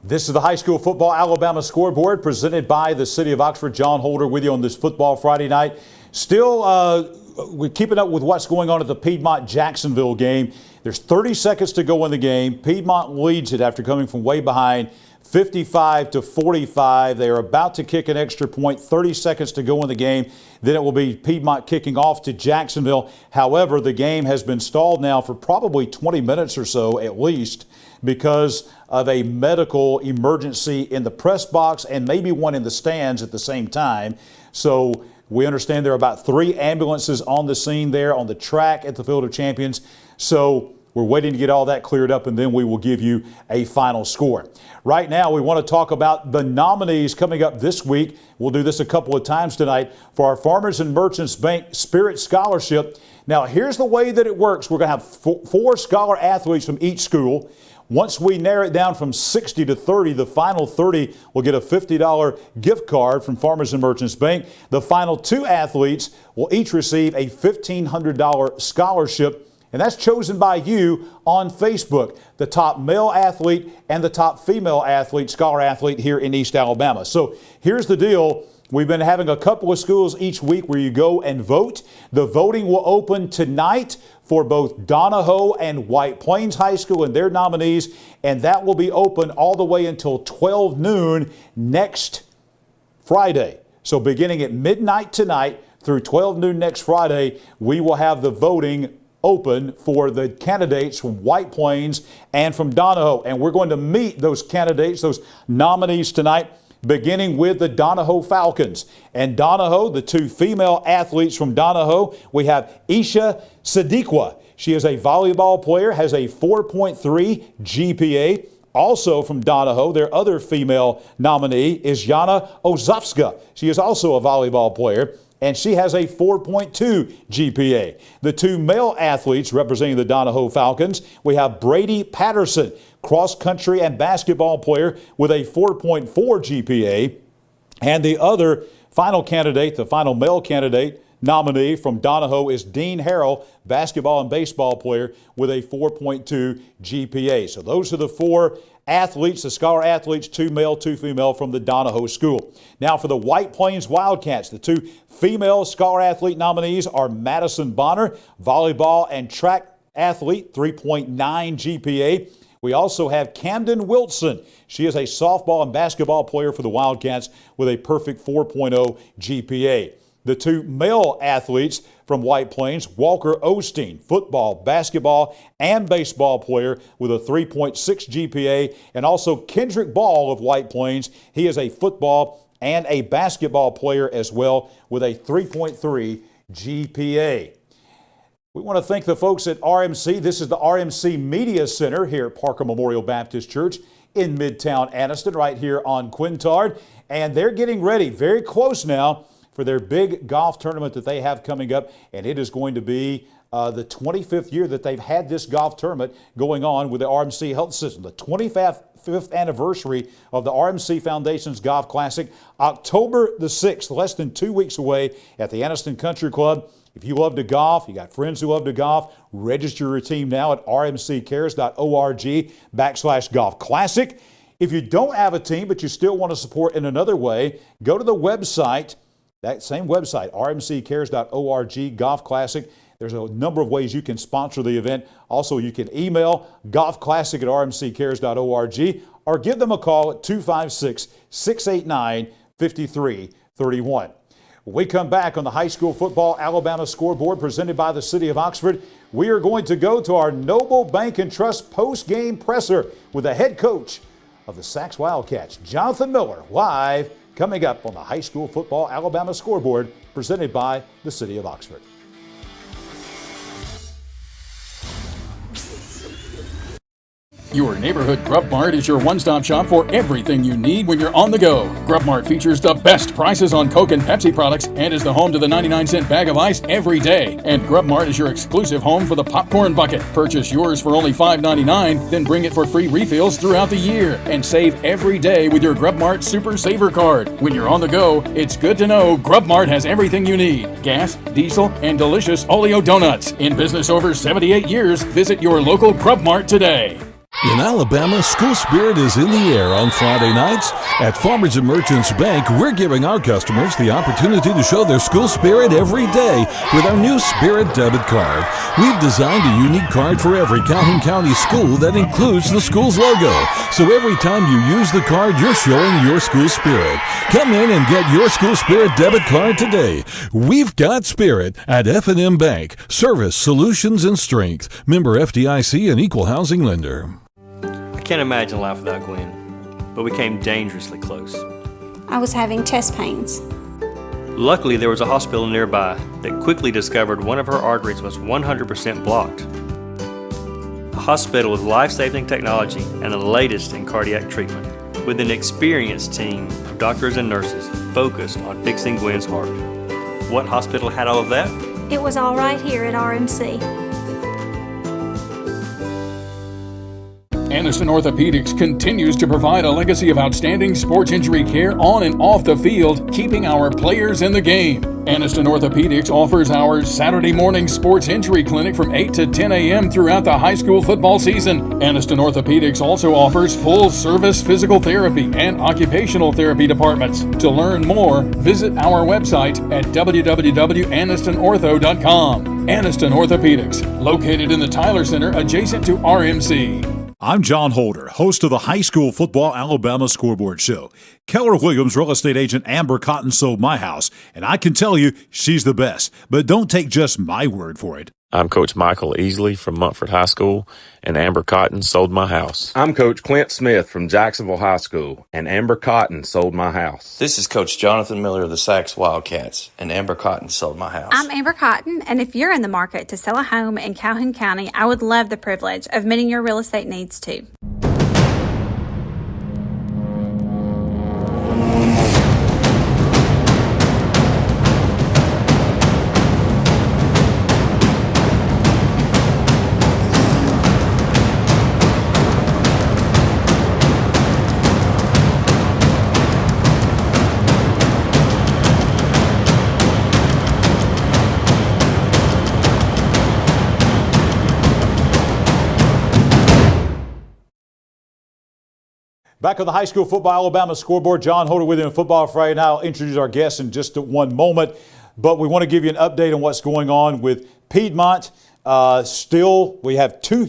This is the High School Football Alabama Scoreboard presented by the City of Oxford. John Holder with you on this football Friday night. Still, we're keeping up with what's going on at the Piedmont-Jacksonville game. There's 30 seconds to go in the game. Piedmont leads it after coming from way behind, 55-45. They are about to kick an extra point, 30 seconds to go in the game. Then it will be Piedmont kicking off to Jacksonville. However, the game has been stalled now for probably 20 minutes or so at least because of a medical emergency in the press box and maybe one in the stands at the same time. So we understand there are about 3 ambulances on the scene there on the track at the Field of Champions. So we're waiting to get all that cleared up, and then we will give you a final score. Right now, we want to talk about the nominees coming up this week. We'll do this a couple of times tonight for our Farmers and Merchants Bank Spirit Scholarship. Now, here's the way that it works. We're going to have 4 scholar athletes from each school. Once we narrow it down from 60 to 30, the final 30 will get a $50 gift card from Farmers and Merchants Bank. The final 2 athletes will each receive a $1,500 scholarship. And that's chosen by you on Facebook, the top male athlete and the top female athlete, scholar athlete here in East Alabama. So here's the deal. We've been having a couple of schools each week where you go and vote. The voting will open tonight for both Donahoe and White Plains High School and their nominees, and that will be open all the way until 12 noon next Friday. So beginning at midnight tonight through 12 noon next Friday, we will have the voting open for the candidates from White Plains and from Donahoe. And we're going to meet those candidates, those nominees tonight, beginning with the Donahoe Falcons. And Donahoe, the 2 female athletes from Donahoe, we have Isha Sadiqua. She is a volleyball player, has a 4.3 GPA. Also from Donahoe, their other female nominee is Yana Ozovska. She is also a volleyball player, and she has a 4.2 GPA. The 2 male athletes representing the Donahoe Falcons, we have Brady Patterson, cross-country and basketball player with a 4.4 GPA. And the other final candidate, the final male candidate nominee from Donahoe is Dean Harrell, basketball and baseball player with a 4.2 GPA. So those are the 4 athletes, the scholar athletes, 2 male, 2 female from the Donahoe school. Now for the White Plains Wildcats, the 2 female scholar athlete nominees are Madison Bonner, volleyball and track athlete, 3.9 GPA. We also have Camden Wilson. She is a softball and basketball player for the Wildcats with a perfect 4.0 GPA. The 2 male athletes from White Plains, Walker Osteen, football, basketball, and baseball player with a 3.6 GPA, and also Kendrick Ball of White Plains. He is a football and a basketball player as well with a 3.3 GPA. We want to thank the folks at RMC. This is the RMC Media Center here at Parker Memorial Baptist Church in Midtown Anniston, right here on Quintard. And they're getting ready, very close now, for their big golf tournament that they have coming up. And it is going to be the 25th year that they've had this golf tournament going on with the RMC Health System. The 25th anniversary of the RMC Foundation's Golf Classic, October the 6th, less than 2 weeks away at the Anniston Country Club. If you love to golf, you got friends who love to golf, register your team now at rmccares.org/golf classic. If you don't have a team but you still want to support in another way, go to the website, that same website, rmccares.org golf classic. There's a number of ways you can sponsor the event. Also, you can email golfclassic@rmccares.org or give them a call at 256-689-5331. When we come back on the High School Football Alabama Scoreboard presented by the City of Oxford, we are going to go to our Noble Bank and Trust post-game presser with the head coach of the Sacs Wildcats, Jonathan Miller, live coming up on the High School Football Alabama Scoreboard, presented by the City of Oxford. Your neighborhood Grub Mart is your one-stop shop for everything you need when you're on the go. Grub Mart features the best prices on Coke and Pepsi products and is the home to the 99-cent bag of ice every day. And Grub Mart is your exclusive home for the popcorn bucket. Purchase yours for only $5.99, then bring it for free refills throughout the year. And save every day with your Grub Mart Super Saver card. When you're on the go, it's good to know Grub Mart has everything you need. Gas, diesel, and delicious Oleo donuts. In business over 78 years, visit your local Grub Mart today. In Alabama, school spirit is in the air on Friday nights. At Farmers and Merchants Bank, we're giving our customers the opportunity to show their school spirit every day with our new Spirit debit card. We've designed a unique card for every Calhoun County school that includes the school's logo. So every time you use the card, you're showing your school spirit. Come in and get your school spirit debit card today. We've got spirit at F&M Bank. Service, solutions, and strength. Member FDIC and equal housing lender. I can't imagine life without Gwen, but we came dangerously close. I was having chest pains. Luckily, there was a hospital nearby that quickly discovered one of her arteries was 100% blocked. A hospital with life-saving technology and the latest in cardiac treatment, with an experienced team of doctors and nurses focused on fixing Gwen's heart. What hospital had all of that? It was all right here at RMC. Aniston Orthopedics continues to provide a legacy of outstanding sports injury care on and off the field, keeping our players in the game. Aniston Orthopedics offers our Saturday morning sports injury clinic from 8 to 10 a.m. throughout the high school football season. Aniston Orthopedics also offers full-service physical therapy and occupational therapy departments. To learn more, visit our website at www.anistonortho.com. Aniston Orthopedics, located in the Tyler Center adjacent to RMC. I'm John Holder, host of the High School Football Alabama Scoreboard Show. Keller Williams real estate agent Amber Cotton sold my house, and I can tell you she's the best. But don't take just my word for it. I'm Coach Michael Easley from Montford High School, and Amber Cotton sold my house. I'm Coach Clint Smith from Jacksonville High School, and Amber Cotton sold my house. This is Coach Jonathan Miller of the Sachs Wildcats, and Amber Cotton sold my house. I'm Amber Cotton, and if you're in the market to sell a home in Calhoun County, I would love the privilege of meeting your real estate needs too. Back on the High School Football Alabama Scoreboard, John Holder with you on Football Friday. Now I'll introduce our guests in just one moment, but we want to give you an update on what's going on with Piedmont. Still, we have two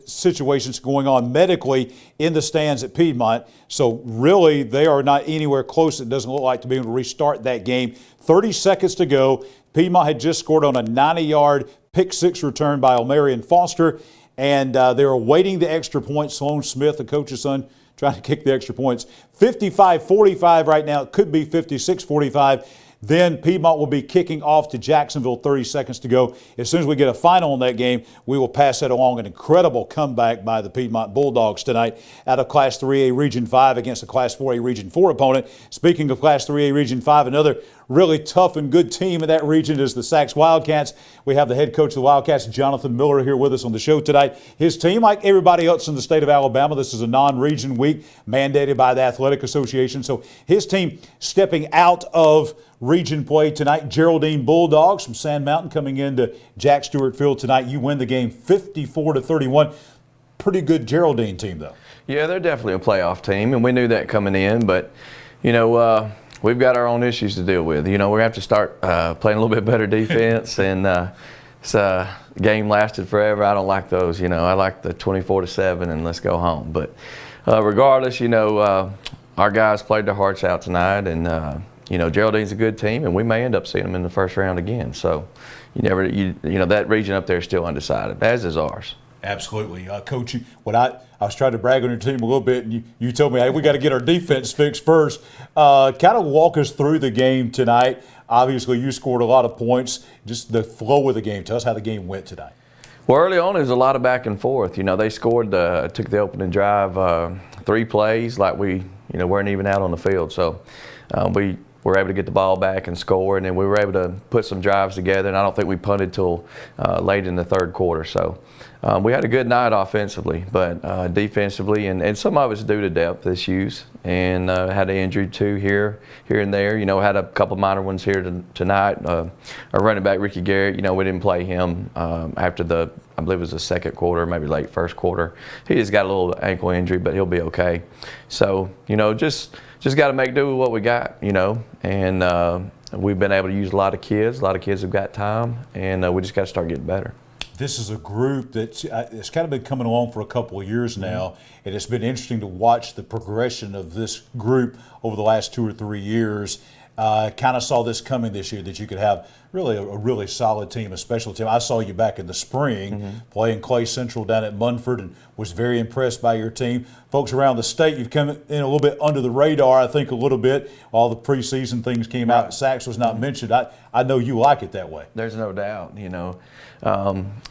situations going on medically in the stands at Piedmont. So really, they are not anywhere close. It doesn't look like to be able to restart that game. 30 seconds to go. Piedmont had just scored on a 90-yard pick-six return by Omarion Foster, and they're awaiting the extra point. Sloan Smith, the coach's son, trying to kick the extra points. 55-45 right now. It could be 56-45. Then Piedmont will be kicking off to Jacksonville, 30 seconds to go. As soon as we get a final on that game, we will pass that along. An incredible comeback by the Piedmont Bulldogs tonight out of Class 3A Region 5 against a Class 4A Region 4 opponent. Speaking of Class 3A Region 5, another really tough and good team in that region is the Sachs Wildcats. We have the head coach of the Wildcats, Jonathan Miller, here with us on the show tonight. His team, like everybody else in the state of Alabama, this is a non-region week mandated by the Athletic Association. So his team stepping out of region play tonight. Geraldine Bulldogs from Sand Mountain coming into Jack Stewart Field tonight. You win the game 54-31. Pretty good Geraldine team, though. Yeah, they're definitely a playoff team, and we knew that coming in. But, you know, we've got our own issues to deal with. You know, we're going to have to start playing a little bit better defense, and this game lasted forever. I don't like those. You know, I like the 24-7 and let's go home. But regardless, you know, our guys played their hearts out tonight, and you know, Geraldine's a good team, and we may end up seeing them in the first round again. So, you know, that region up there is still undecided, as is ours. Absolutely. Coach, when I was trying to brag on your team a little bit, and you told me, hey, we got to get our defense fixed first. Kind of walk us through the game tonight. Obviously, you scored a lot of points. Just the flow of the game. Tell us how the game went tonight. Well, early on, there was a lot of back and forth. They scored, took the opening drive 3 plays like we, weren't even out on the field. So we were able to get the ball back and score, and then we were able to put some drives together, and I don't think we punted till late in the third quarter. So we had a good night offensively, but defensively, and some of it's due to depth issues, and had an injury too here and there. Had a couple minor ones here tonight. Our running back, Ricky Garrett, we didn't play him after I believe it was the second quarter, maybe late first quarter. He just got a little ankle injury, but he'll be okay. So, just got to make do with what we got, and we've been able to use a lot of kids. A lot of kids have got time, and we just got to start getting better. This is a group that's it's kind of been coming along for a couple of years now, and it's been interesting to watch the progression of this group over the last 2 or 3 years. Kind of saw this coming this year, that you could have really a really solid team, a special team. I saw you back in the spring playing Clay Central down at Munford, and was very impressed by your team. Folks around the state, you've come in a little bit under the radar, I think, a little bit. All the preseason things came out. Sacks was not mentioned. I know you like it that way. There's no doubt,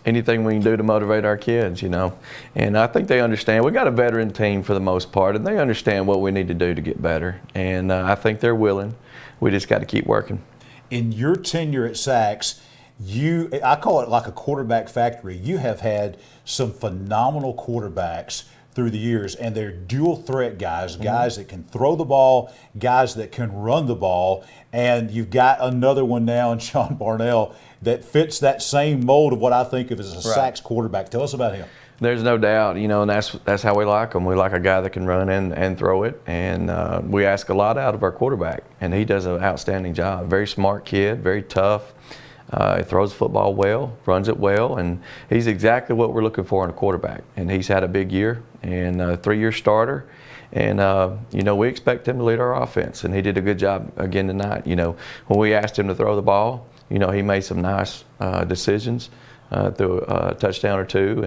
anything we can do to motivate our kids, And I think they understand. We got a veteran team for the most part, and they understand what we need to do to get better. And I think they're willing. We just got to keep working. In your tenure at Sachs, I call it like a quarterback factory. You have had some phenomenal quarterbacks through the years, and they're dual threat guys, guys that can throw the ball, guys that can run the ball, and you've got another one now in Sean Barnell that fits that same mold of what I think of as a Sachs quarterback. Tell us about him. There's no doubt, and that's how we like him. We like a guy that can run and throw it, and we ask a lot out of our quarterback, and he does an outstanding job. Very smart kid, very tough. He throws the football well, runs it well, and he's exactly what we're looking for in a quarterback. And he's had a big year, and a 3-year starter. And, we expect him to lead our offense, and he did a good job again tonight. When we asked him to throw the ball, he made some nice decisions. Through a touchdown or two,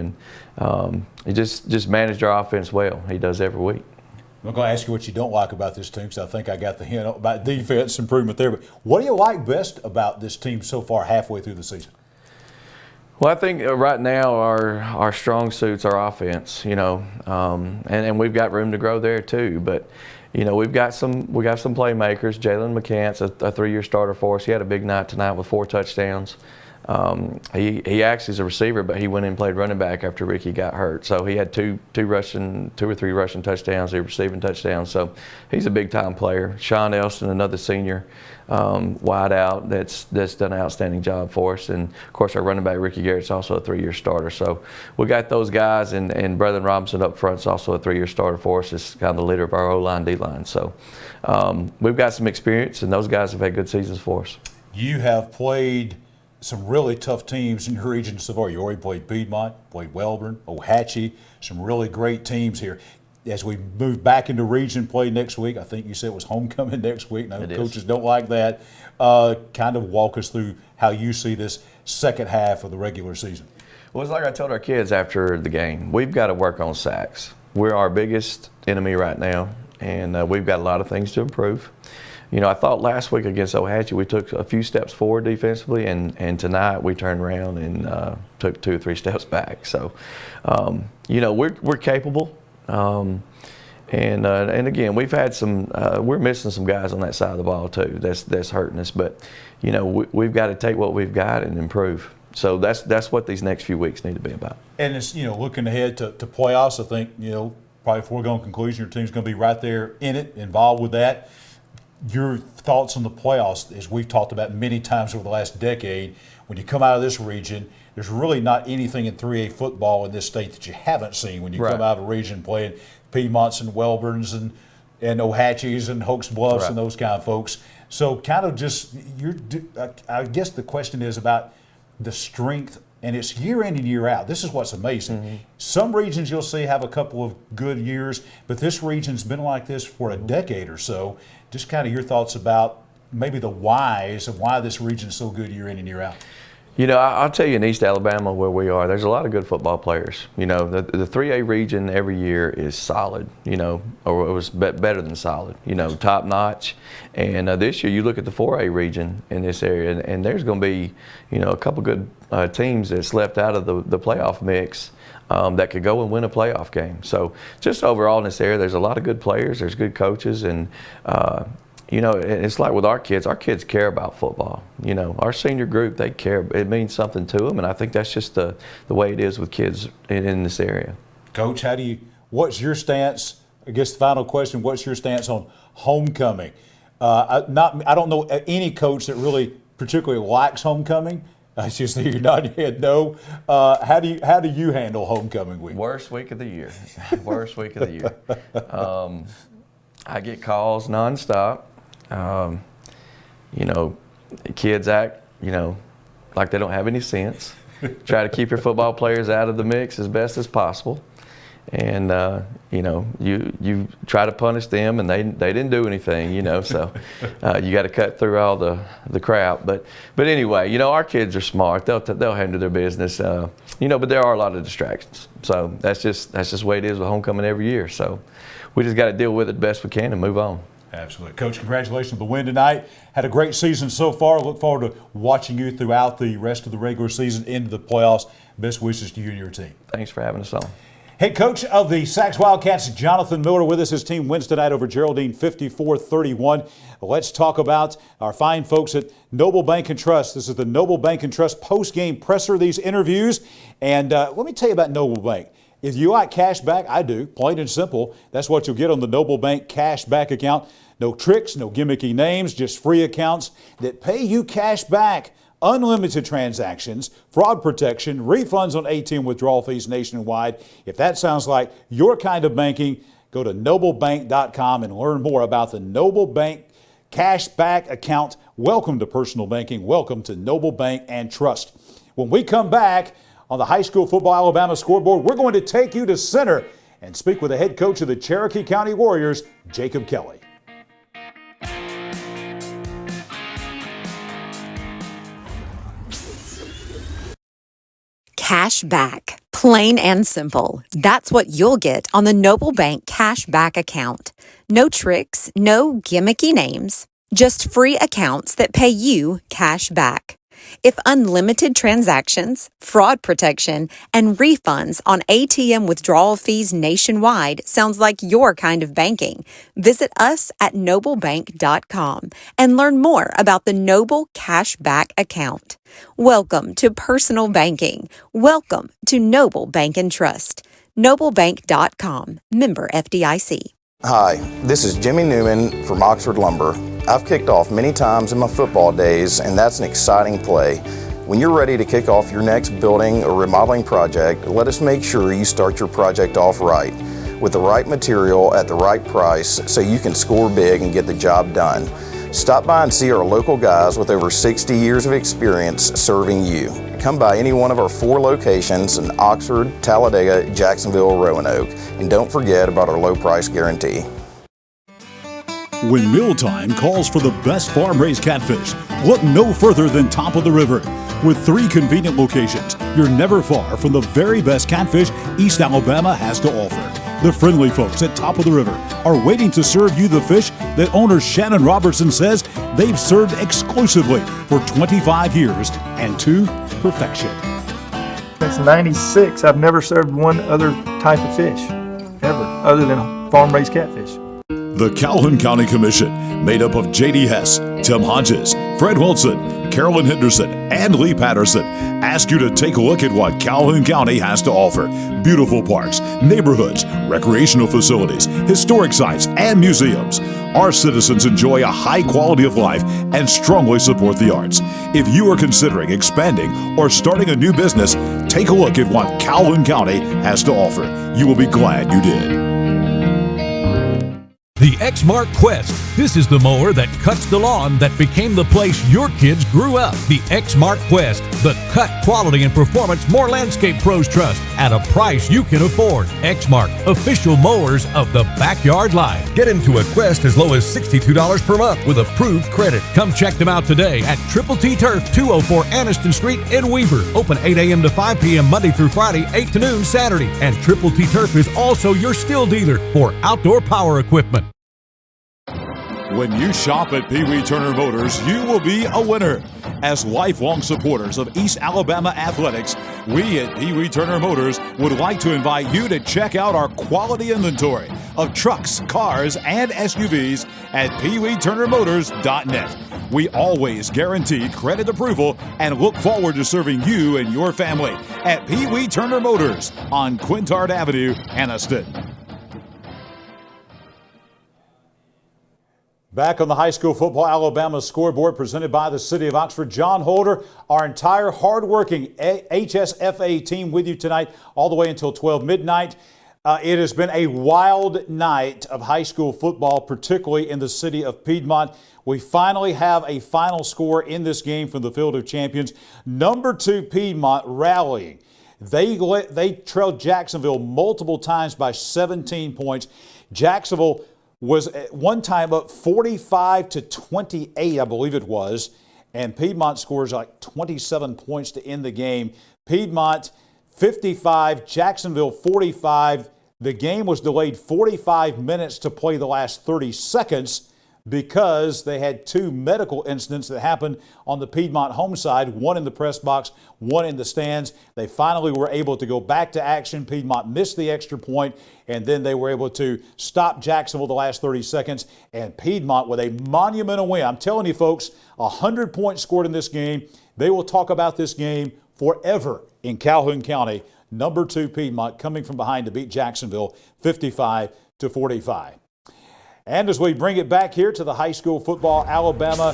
and he just managed our offense well. He does every week. I'm going to ask you what you don't like about this team, because I think I got the hint about defense improvement there. But what do you like best about this team so far halfway through the season? Well, I think right now our strong suits are offense, and we've got room to grow there too. But we've got some playmakers. Jalen McCants, a 3-year starter for us. He had a big night tonight with 4 touchdowns. He actually is a receiver, but he went in and played running back after Ricky got hurt. So he had 2 or 3 rushing touchdowns, 2 receiving touchdowns. So he's a big time player. Sean Elston, another senior wide out that's done an outstanding job for us. And of course our running back Ricky Garrett's also a 3-year starter. So we got those guys, and Brethren Robinson up front's also a 3-year starter for us. It's kind of the leader of our O-line, D-line. So we've got some experience, and those guys have had good seasons for us. You have played some really tough teams in your region so far. You already played Piedmont, played Welborn, Ohatchee, some really great teams here. As we move back into region play next week, I think you said it was homecoming next week. Now, coaches don't like that. Kind of walk us through how you see this second half of the regular season. Well, it's like I told our kids after the game, we've got to work on sacks. We're our biggest enemy right now, and we've got a lot of things to improve. I thought last week against Ohatchee we took a few steps forward defensively, and tonight we turned around and took 2 or 3 steps back. So, we're capable, and again we've had some. We're missing some guys on that side of the ball too. That's hurting us, but we've got to take what we've got and improve. So that's what these next few weeks need to be about. And it's looking ahead to playoffs. I think probably foregone conclusion your team's going to be right there in it, involved with that. Your thoughts on the playoffs, as we've talked about many times over the last decade, when you come out of this region, there's really not anything in 3A football in this state that you haven't seen when you come out of a region playing Piedmonts and Welborns and Ohatchees and Hoax Bluffs and those kind of folks. So kind of just, I guess the question is about the strength, and it's year in and year out. This is what's amazing. Some regions you'll see have a couple of good years, but this region's been like this for a decade or so. Just kind of your thoughts about maybe the whys of why this region is so good year in and year out. You know, I'll tell you, in East Alabama where we are, there's a lot of good football players. You know, the 3A region every year is solid, you know, or it was better than solid, you know, top notch. And this year you look at the 4A region in this area, and there's going to be, you know, a couple good teams that's left out of the playoff mix that could go and win a playoff game. So just overall in this area, there's a lot of good players, there's good coaches, and you know, it's like with our kids care about football. You know, our senior group, they care. It means something to them, and I think that's just the way it is with kids in this area. Coach, what's your stance? I guess the final question, what's your stance on homecoming? I don't know any coach that really particularly likes homecoming. I just think you're nodding your head no. How do you handle homecoming week? Worst week of the year. Worst week of the year. I get calls nonstop. You know, kids act, you know, like they don't have any sense. Try to keep your football players out of the mix as best as possible. And, you know, you try to punish them, and they didn't do anything, you know, so you got to cut through all the crap. But anyway, you know, our kids are smart. They'll handle their business, you know, but there are a lot of distractions. So that's just the way it is with homecoming every year. So we just got to deal with it best we can and move on. Absolutely. Coach, congratulations on the win tonight. Had a great season so far. Look forward to watching you throughout the rest of the regular season into the playoffs. Best wishes to you and your team. Thanks for having us on. Head coach of the Sacs Wildcats, Jonathan Miller, with us. His team wins tonight over Geraldine 54-31. Let's talk about our fine folks at Noble Bank and Trust. This is the Noble Bank and Trust post-game presser, these interviews. And let me tell you about Noble Bank. If you like cash back, I do, plain and simple. That's what you'll get on the Noble Bank cash back account. No tricks, no gimmicky names, just free accounts that pay you cash back. Unlimited transactions, fraud protection, refunds on ATM withdrawal fees nationwide. If that sounds like your kind of banking, go to noblebank.com and learn more about the Noble Bank cash back account. Welcome to personal banking. Welcome to Noble Bank and Trust. When we come back on the High School Football Alabama Scoreboard, we're going to take you to center and speak with the head coach of the Cherokee County Warriors, Jacob Kelly. Cash back. Plain and simple. That's what you'll get on the Noble Bank cash back account. No tricks, no gimmicky names, just free accounts that pay you cash back. If unlimited transactions, fraud protection, and refunds on ATM withdrawal fees nationwide sounds like your kind of banking, visit us at noblebank.com and learn more about the Noble Cashback account. Welcome to personal banking. Welcome to Noble Bank and Trust. Noblebank.com. Member FDIC. Hi, this is Jimmy Newman from Oxford Lumber. I've kicked off many times in my football days, and that's an exciting play. When you're ready to kick off your next building or remodeling project, let us make sure you start your project off right, with the right material at the right price so you can score big and get the job done. Stop by and see our local guys with over 60 years of experience serving you. Come by any one of our 4 locations in Oxford, Talladega, Jacksonville, Roanoke, and don't forget about our low price guarantee. When mealtime calls for the best farm-raised catfish, look no further than Top of the River. With 3 convenient locations, you're never far from the very best catfish East Alabama has to offer. The friendly folks at Top of the River are waiting to serve you the fish that owner Shannon Robertson says they've served exclusively for 25 years and to perfection. Since '96, I've never served one other type of fish, ever, other than farm-raised catfish. The Calhoun County Commission, made up of J.D. Hess, Tim Hodges, Fred Wilson, Carolyn Henderson, and Lee Patterson, ask you to take a look at what Calhoun County has to offer. Beautiful parks, neighborhoods, recreational facilities, historic sites, and museums. Our citizens enjoy a high quality of life and strongly support the arts. If you are considering expanding or starting a new business, take a look at what Calhoun County has to offer. You will be glad you did. The Exmark Quest. This is the mower that cuts the lawn that became the place your kids grew up. The Exmark Quest. The cut, quality, and performance more landscape pros trust at a price you can afford. Exmark. Official mowers of the backyard life. Get into a Quest as low as $62 per month with approved credit. Come check them out today at Triple T Turf, 204 Anniston Street in Weaver. Open 8 a.m. to 5 p.m. Monday through Friday, 8 to noon Saturday. And Triple T Turf is also your still dealer for outdoor power equipment. When you shop at Pee Wee Turner Motors, you will be a winner. As lifelong supporters of East Alabama athletics, we at Pee Wee Turner Motors would like to invite you to check out our quality inventory of trucks, cars, and SUVs at peeweeturnermotors.net. We always guarantee credit approval and look forward to serving you and your family at Pee Wee Turner Motors on Quintard Avenue, Anniston. Back on the High School Football Alabama Scoreboard presented by the City of Oxford. John Holder, our entire hardworking HSFA team with you tonight all the way until 12 midnight. It has been a wild night of high school football, particularly in the city of Piedmont. We finally have a final score in this game from the Field of Champions. Number 2 Piedmont rallying. They trailed Jacksonville multiple times by 17 points. Jacksonville was at one time up 45-28, I believe it was, and Piedmont scores like 27 points to end the game. Piedmont 55, Jacksonville 45. The game was delayed 45 minutes to play the last 30 seconds because they had 2 medical incidents that happened on the Piedmont home side, one in the press box, one in the stands. They finally were able to go back to action. Piedmont missed the extra point, and then they were able to stop Jacksonville the last 30 seconds, and Piedmont with a monumental win. I'm telling you, folks, 100 points scored in this game. They will talk about this game forever in Calhoun County. Number 2 Piedmont coming from behind to beat Jacksonville 55-45. And as we bring it back here to the High School Football Alabama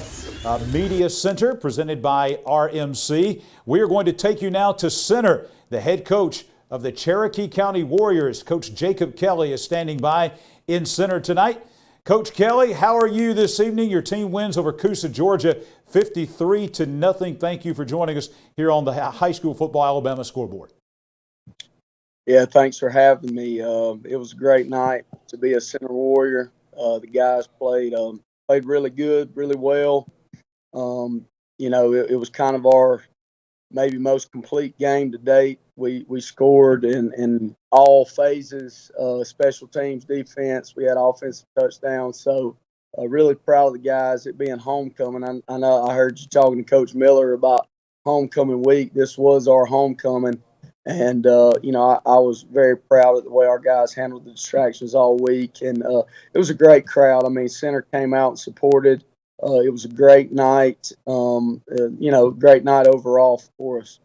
Media Center presented by RMC, we are going to take you now to center. The head coach of the Cherokee County Warriors, Coach Jacob Kelly, is standing by in center tonight. Coach Kelly, how are you this evening? Your team wins over Coosa, Georgia, 53-0. Thank you for joining us here on the High School Football Alabama Scoreboard. Yeah, thanks for having me. It was a great night to be a center warrior. The guys played really good, really well. It was kind of our maybe most complete game to date. We scored in all phases, special teams, defense. We had offensive touchdowns. So really proud of the guys. It being homecoming. I know I heard you talking to Coach Miller about homecoming week. This was our homecoming. And, I was very proud of the way our guys handled the distractions all week. And it was a great crowd. I mean, center came out and supported. It was a great night, great night overall for us.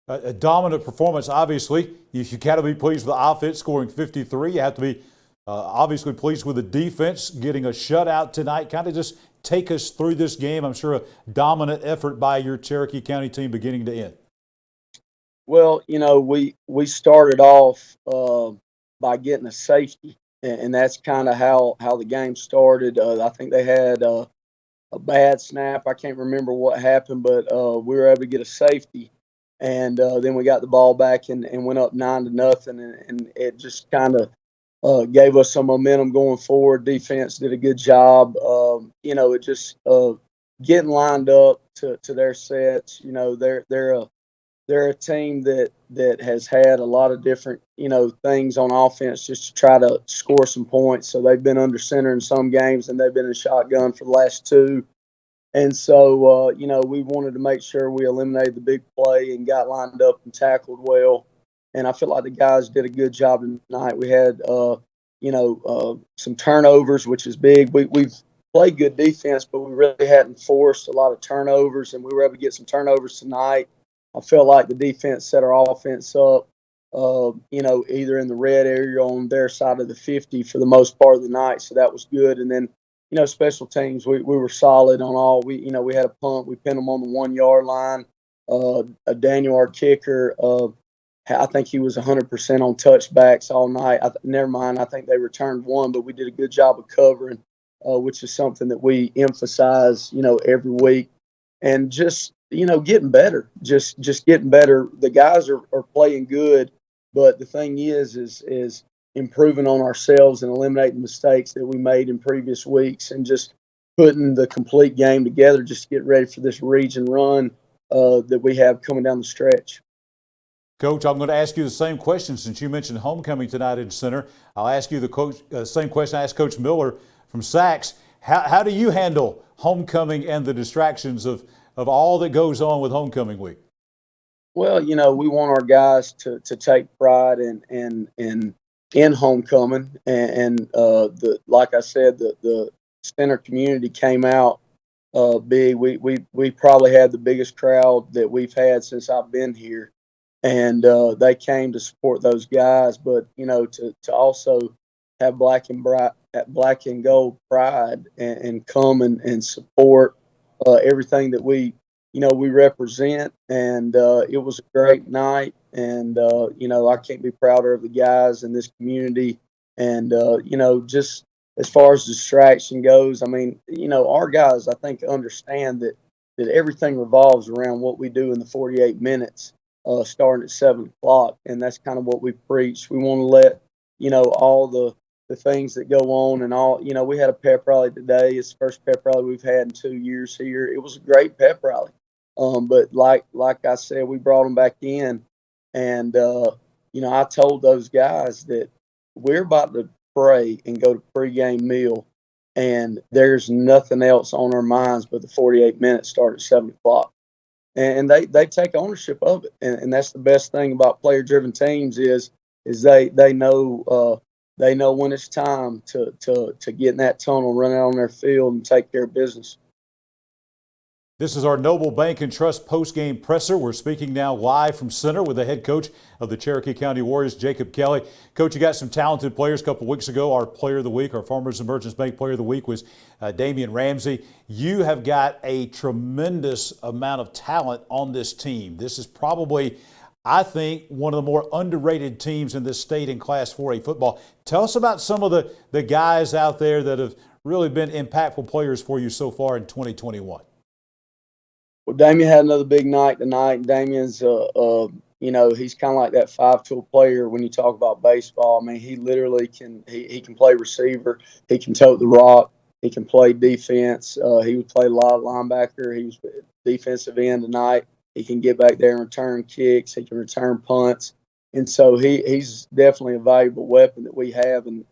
A dominant performance, obviously. You got to be pleased with the offense scoring 53. You have to be obviously pleased with the defense getting a shutout tonight. Kind of just take us through this game. I'm sure a dominant effort by your Cherokee County team beginning to end. Well, we started off by getting a safety, and that's kind of how the game started. I think they had a bad snap. I can't remember what happened, but we were able to get a safety, and then we got the ball back and went up 9-0, and it just kind of gave us some momentum going forward. Defense did a good job. It just getting lined up to their sets. They're a team that has had a lot of different, things on offense just to try to score some points. So they've been under center in some games, and they've been in shotgun for the last 2. And so, we wanted to make sure we eliminated the big play and got lined up and tackled well. And I feel like the guys did a good job tonight. We had, some turnovers, which is big. We've played good defense, but we really hadn't forced a lot of turnovers, and we were able to get some turnovers tonight. I felt like the defense set our offense up, either in the red area or on their side of the 50 for the most part of the night. So that was good. And then, special teams, we were solid on all. We had a punt. We pinned them on the 1-yard line. Daniel, our kicker, I think he was 100% on touchbacks all night. Never mind, I think they returned one, but we did a good job of covering, which is something that we emphasize, every week. And just, getting better, just getting better. The guys are playing good, but the thing is improving on ourselves and eliminating mistakes that we made in previous weeks and just putting the complete game together just to get ready for this region run that we have coming down the stretch. Coach, I'm going to ask you the same question since you mentioned homecoming tonight in center. I'll ask you the same question I asked Coach Miller from Sachs. How do you handle homecoming and the distractions of all that goes on with homecoming week? Well, we want our guys to take pride in homecoming, and like I said, the center community came out big. We probably had the biggest crowd that we've had since I've been here. And they came to support those guys, but to also have black and gold pride and come and support everything that we represent. And it was a great night, and I can't be prouder of the guys in this community. And just as far as distraction goes, I mean, our guys I think understand that everything revolves around what we do in the 48 minutes. Starting at 7 o'clock, and that's kind of what we preach. We want to let all the things that go on, and all we had a pep rally today. It's the first pep rally we've had in 2 years here. It was a great pep rally, but like I said, we brought them back in, and I told those guys that we're about to pray and go to pregame meal, and there's nothing else on our minds but the 48 minutes start at 7 o'clock. And they take ownership of it, and that's the best thing about player-driven teams is they know when it's time to get in that tunnel, run out on their field, and take care of business. This is our Noble Bank and Trust post-game presser. We're speaking now live from center with the head coach of the Cherokee County Warriors, Jacob Kelly. Coach, you got some talented players. A couple weeks ago, our player of the week, our Farmers and Merchants Bank player of the week was Damian Ramsey. You have got a tremendous amount of talent on this team. This is probably, I think, one of the more underrated teams in this state in Class 4A football. Tell us about some of the guys out there that have really been impactful players for you so far in 2021. Well, Damian had another big night tonight. Damian's, he's kind of like that 5-tool player when you talk about baseball. I mean, he literally can play receiver. He can tote the rock. He can play defense. He would play a lot of linebacker. He was defensive end tonight. He can get back there and return kicks. He can return punts. And so he's definitely a valuable weapon that we have. And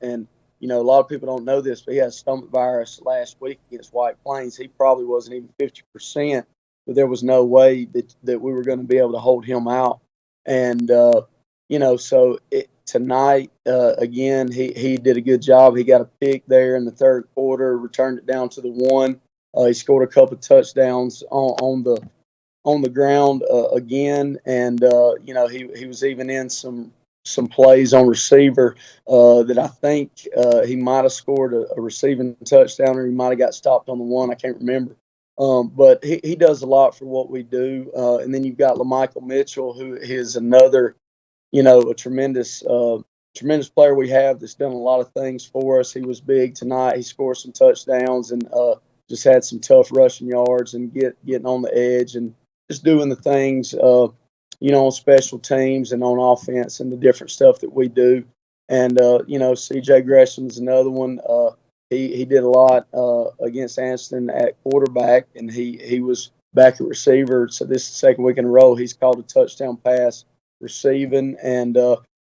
a lot of people don't know this, but he had stomach virus last week against White Plains. He probably wasn't even 50%. But there was no way that we were going to be able to hold him out. And, so tonight, again, he did a good job. He got a pick there in the third quarter, returned it down to the 1. He scored a couple of touchdowns on the ground again. And, he was even in some plays on receiver that I think he might have scored a receiving touchdown, or he might have got stopped on the 1. I can't remember. But he does a lot for what we do. And then you've got LaMichael Mitchell, who is another, a tremendous player we have that's done a lot of things for us. He was big tonight. He scored some touchdowns and just had some tough rushing yards and getting on the edge and just doing the things, on special teams and on offense and the different stuff that we do. And, C.J. Gresham's another one. He did a lot against Anston at quarterback, and he was back at receiver. So this is the second week in a row he's called a touchdown pass receiving. And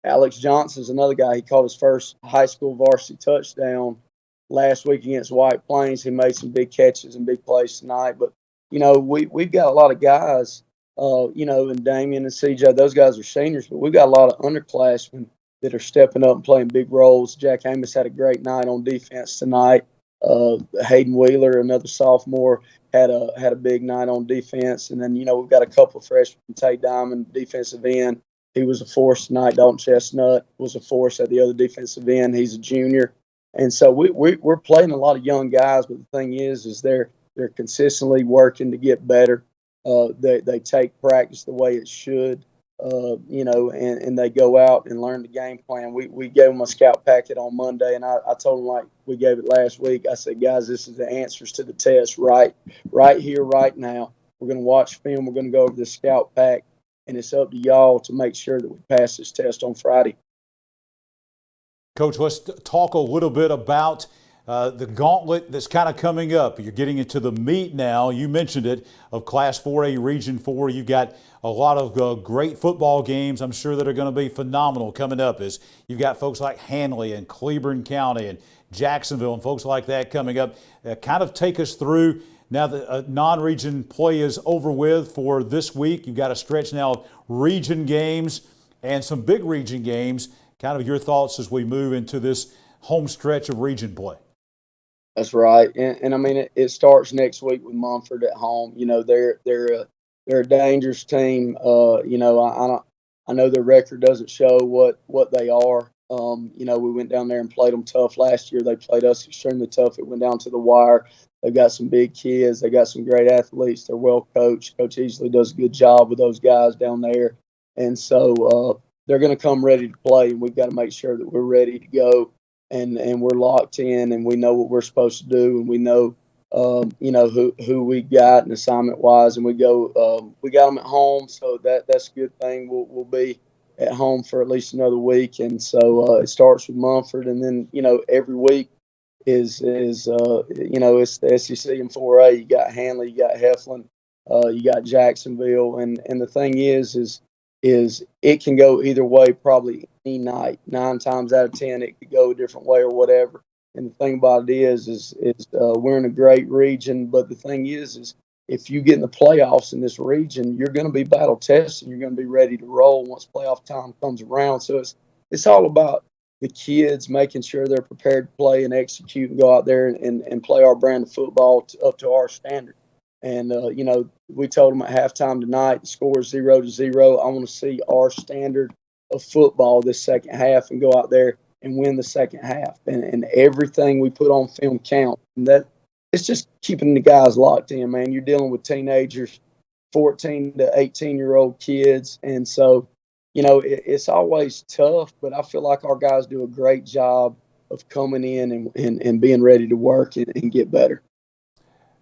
Alex Johnson's another guy. He caught his first high school varsity touchdown last week against White Plains. He made some big catches and big plays tonight. But, we've got a lot of guys, and Damian and CJ, those guys are seniors, but we've got a lot of underclassmen that are stepping up and playing big roles. Jack Amos had a great night on defense tonight. Hayden Wheeler, another sophomore, had a big night on defense. And then, we've got a couple of freshmen. Tate Diamond, defensive end. He was a force tonight. Dalton Chestnut was a force at the other defensive end. He's a junior. And so we're playing a lot of young guys, but the thing is they're consistently working to get better. They take practice the way it should. and they go out and learn the game plan. We gave them a scout packet on Monday, and I told them like we gave it last week. I said, guys, this is the answers to the test right here, right now. We're going to watch film. We're going to go over the scout pack, and it's up to y'all to make sure that we pass this test on Friday. Coach, let's talk a little bit about the gauntlet that's kind of coming up. You're getting into the meat now. You mentioned it, of Class 4A Region 4. You've got a lot of great football games, I'm sure, that are going to be phenomenal coming up. As you've got folks like Handley and Cleburne County and Jacksonville and folks like that coming up. Kind of take us through now that non-region play is over with for this week. You've got a stretch now of region games and some big region games. Kind of your thoughts as we move into this home stretch of region play. That's right, and I mean it starts next week with Mumford at home. You know they're a dangerous team. I know their record doesn't show what they are. We went down there and played them tough last year. They played us extremely tough. It went down to the wire. They've got some big kids. They got some great athletes. They're well coached. Coach Easley does a good job with those guys down there, and so they're going to come ready to play, and we've got to make sure that we're ready to go and we're locked in and we know what we're supposed to do, and we know who we got and assignment wise, and we got them at home, so that's a good thing. We'll be at home for at least another week, and so it starts with Mumford, and then every week is it's the SEC and 4A. You got Handley, you got Heflin, you got Jacksonville, and the thing is it can go either way probably any night. 9 times out of 10 it could go a different way or whatever. And the thing about it is we're in a great region, but the thing is if you get in the playoffs in this region, you're going to be battle tested. You're going to be ready to roll once playoff time comes around. So it's all about the kids making sure they're prepared to play and execute and go out there and play our brand of football up to our standard. And, we told them at halftime tonight, the score is 0-0. I want to see our standard of football this second half and go out there and win the second half. And everything we put on film count. And that it's just keeping the guys locked in, man. You're dealing with teenagers, 14 to 18-year-old kids. And so, it's always tough, but I feel like our guys do a great job of coming in and being ready to work and get better.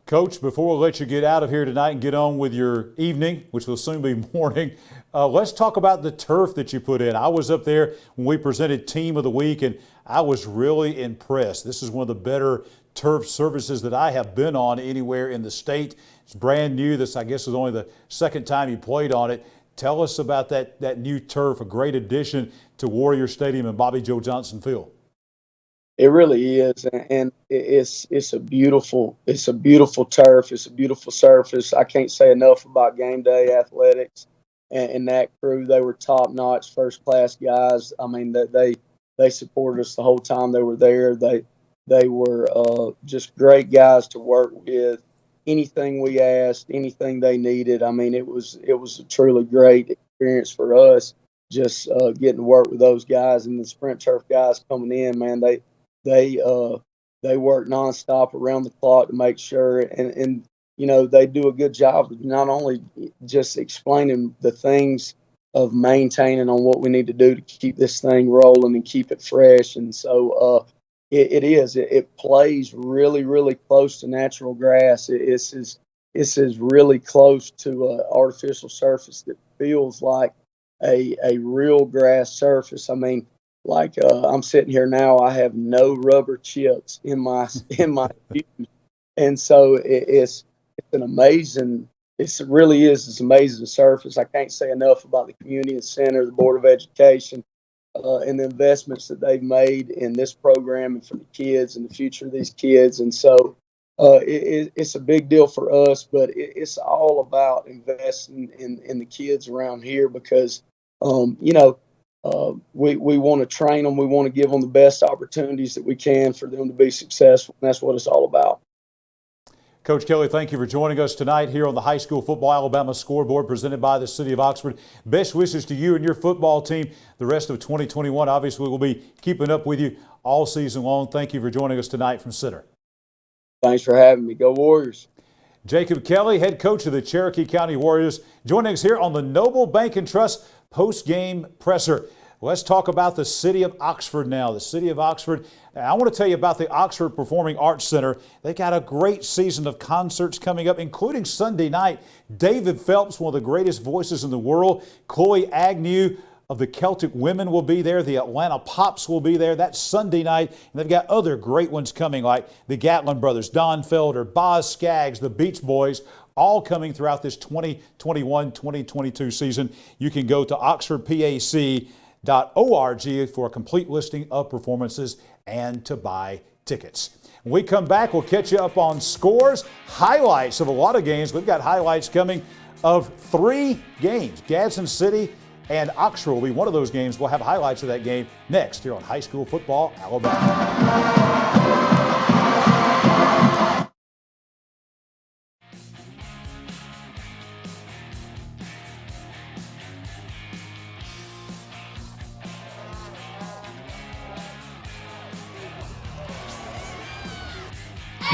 Coach, before we let you get out of here tonight and get on with your evening, which will soon be morning, let's talk about the turf that you put in. I was up there when we presented Team of the Week, and I was really impressed. This is one of the better turf services that I have been on anywhere in the state. It's brand new. This, I guess, is only the second time you played on it. Tell us about that new turf, a great addition to Warrior Stadium and Bobby Joe Johnson Field. It really is, and it's a beautiful turf. It's a beautiful surface. I can't say enough about Game Day Athletics and that crew. They were top notch, first class guys. I mean, they supported us the whole time they were there. They were just great guys to work with. Anything we asked, anything they needed. I mean, it was a truly great experience for us. Just getting to work with those guys and the Sprint Turf guys coming in, man. They work nonstop around the clock to make sure, and they do a good job of not only just explaining the things of maintaining on what we need to do to keep this thing rolling and keep it fresh. And so it plays really, really close to natural grass. It's really close to an artificial surface that feels like a real grass surface. I mean, like I'm sitting here now, I have no rubber chips in my shoes, and so it's an amazing. It really is. It's an amazing surface. I can't say enough about the community center, the Board of Education, and the investments that they've made in this program and for the kids and the future of these kids. And so it's a big deal for us, but it's all about investing in the kids around here because we want to train them. We want to give them the best opportunities that we can for them to be successful. And that's what it's all about. Coach Kelly, thank you for joining us tonight here on the High School Football Alabama Scoreboard presented by the City of Oxford. Best wishes to you and your football team the rest of 2021. Obviously, we'll be keeping up with you all season long. Thank you for joining us tonight from Center. Thanks for having me. Go Warriors. Jacob Kelly, head coach of the Cherokee County Warriors, joining us here on the Noble Bank and Trust post-game presser. Let's talk about the city of Oxford now. The city of Oxford. I want to tell you about the Oxford Performing Arts Center. They got a great season of concerts coming up, including Sunday night. David Phelps, one of the greatest voices in the world. Chloe Agnew of the Celtic Women will be there. The Atlanta Pops will be there. That's Sunday night. And they've got other great ones coming like the Gatlin Brothers, Don Felder, Boz Scaggs, the Beach Boys, all coming throughout this 2021-2022 season. You can go to oxfordpac.org for a complete listing of performances and to buy tickets. When we come back, we'll catch you up on scores, highlights of a lot of games. We've got highlights coming of 3 games. Gadsden City and Oxford will be one of those games. We'll have highlights of that game next here on High School Football Alabama.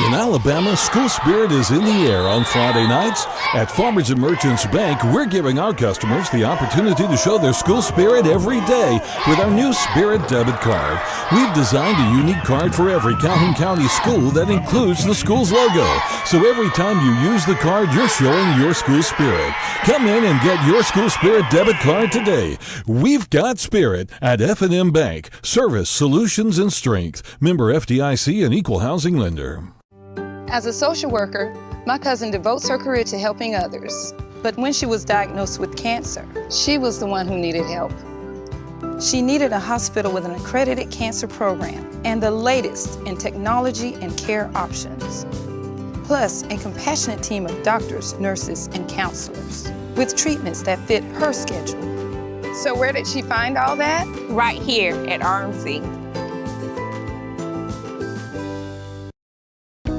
In Alabama, school spirit is in the air on Friday nights. At Farmers and Merchants Bank, we're giving our customers the opportunity to show their school spirit every day with our new Spirit debit card. We've designed a unique card for every Calhoun County school that includes the school's logo. So every time you use the card, you're showing your school spirit. Come in and get your school spirit debit card today. We've got spirit at F&M Bank. Service, solutions, and strength. Member FDIC and equal housing lender. As a social worker, my cousin devotes her career to helping others. But when she was diagnosed with cancer, she was the one who needed help. She needed a hospital with an accredited cancer program and the latest in technology and care options. Plus, a compassionate team of doctors, nurses, and counselors with treatments that fit her schedule. So where did she find all that? Right here at RMC.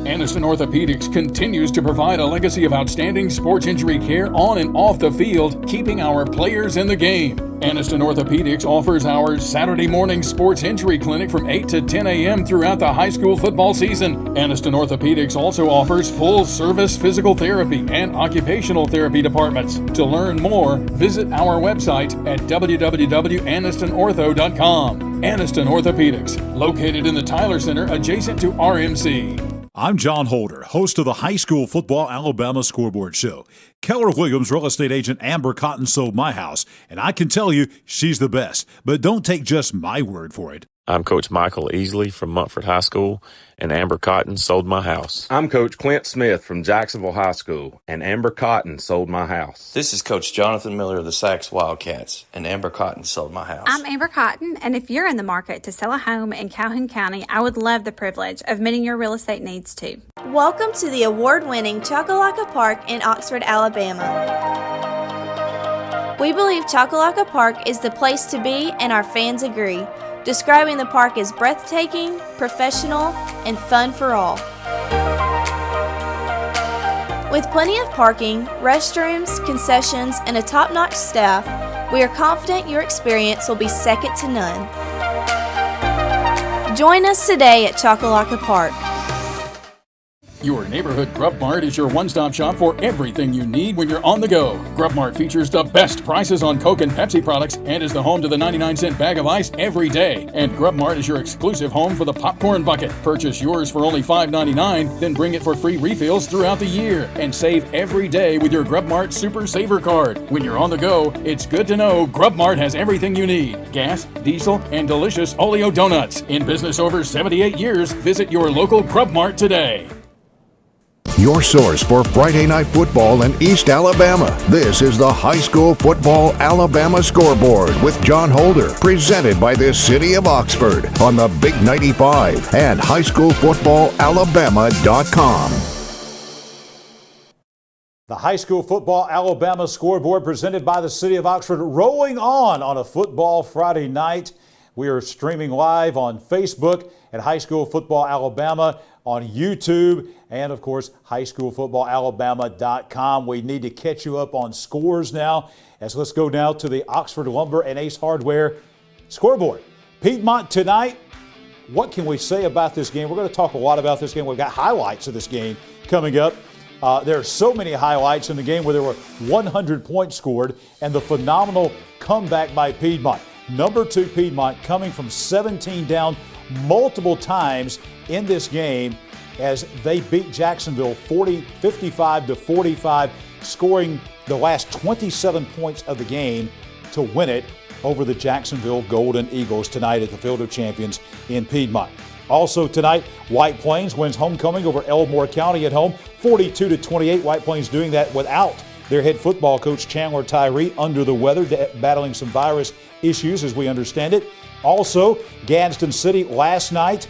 Aniston Orthopedics continues to provide a legacy of outstanding sports injury care on and off the field, keeping our players in the game. Aniston Orthopedics offers our Saturday morning sports injury clinic from 8 to 10 a.m. throughout the high school football season. Aniston Orthopedics also offers full-service physical therapy and occupational therapy departments. To learn more, visit our website at www.anistonortho.com. Aniston Orthopedics, located in the Tyler Center adjacent to RMC. I'm John Holder, host of the High School Football Alabama Scoreboard Show. Keller Williams real estate agent Amber Cotton sold my house, and I can tell you she's the best. But don't take just my word for it. I'm Coach Michael Easley from Montford High School, and Amber Cotton sold my house. I'm Coach Clint Smith from Jacksonville High School, and Amber Cotton sold my house. This is Coach Jonathan Miller of the Sachs Wildcats, and Amber Cotton sold my house. I'm Amber Cotton, and if you're in the market to sell a home in Calhoun County, I would love the privilege of meeting your real estate needs too. Welcome to the award-winning Chocolaca Park in Oxford, Alabama. We believe Chocolaca Park is the place to be, and our fans agree, describing the park as breathtaking, professional, and fun for all. With plenty of parking, restrooms, concessions, and a top-notch staff, we are confident your experience will be second to none. Join us today at Chocolaca Park. Your neighborhood Grub Mart is your one-stop shop for everything you need when you're on the go. Grub Mart features the best prices on Coke and Pepsi products and is the home to the 99-cent bag of ice every day. And Grub Mart is your exclusive home for the popcorn bucket. Purchase yours for only $5.99, then bring it for free refills throughout the year. And save every day with your Grub Mart Super Saver card. When you're on the go, it's good to know Grub Mart has everything you need. Gas, diesel, and delicious Oleo donuts. In business over 78 years, visit your local Grub Mart today. Your source for Friday Night Football in East Alabama. This is the High School Football Alabama Scoreboard with John Holder, presented by the City of Oxford on the Big 95 and highschoolfootballalabama.com. The High School Football Alabama Scoreboard presented by the City of Oxford, rolling on a football Friday night. We are streaming live on Facebook at High School Football Alabama, on YouTube, and of course, highschoolfootballalabama.com. We need to catch you up on scores now, as let's go now to the Oxford Lumber and Ace Hardware Scoreboard. Piedmont tonight, what can we say about this game? We're going to talk a lot about this game. We've got highlights of this game coming up. There are so many highlights in the game where there were 100 points scored and the phenomenal comeback by Piedmont. Number 2 Piedmont coming from 17 down multiple times in this game as they beat Jacksonville 55-45, scoring the last 27 points of the game to win it over the Jacksonville Golden Eagles tonight at the Field of Champions in Piedmont. Also tonight, White Plains wins homecoming over Elmore County at home, 42-28. White Plains doing that without their head football coach Chandler Tyree, under the weather, battling some virus issues as we understand it. Also, Gadsden City last night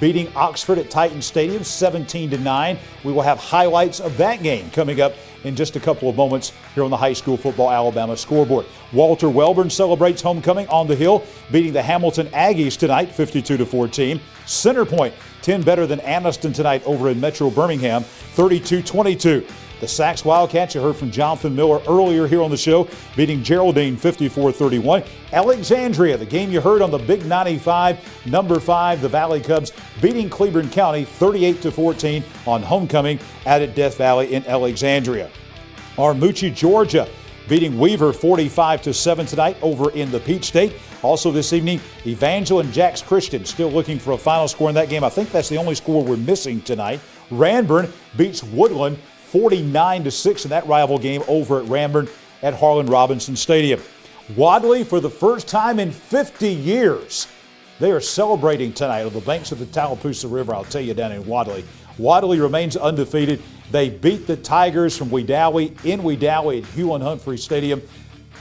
beating Oxford at Titan Stadium 17-9. We will have highlights of that game coming up in just a couple of moments here on the High School Football Alabama Scoreboard. Walter Welborn celebrates homecoming on the Hill, beating the Hamilton Aggies tonight 52-14. Centerpoint 10 better than Anniston tonight over in Metro Birmingham 32-22. The Sacs Wildcats, you heard from Jonathan Miller earlier here on the show, beating Geraldine 54-31. Alexandria, the game you heard on the Big 95, number 5, the Valley Cubs beating Cleburne County 38-14 on homecoming out at Death Valley in Alexandria. Armucci, Georgia, beating Weaver 45-7 tonight over in the Peach State. Also this evening, Evangel and Jax Christian still looking for a final score in that game. I think that's the only score we're missing tonight. Ranburn beats Woodland 49-6 in that rival game over at Ranburn at Harlan Robinson Stadium. Wadley, for the first time in 50 years, they are celebrating tonight on the banks of the Tallapoosa River, I'll tell you, down in Wadley. Wadley remains undefeated. They beat the Tigers from Wedowee in Wedowee at Hewlin Humphrey Stadium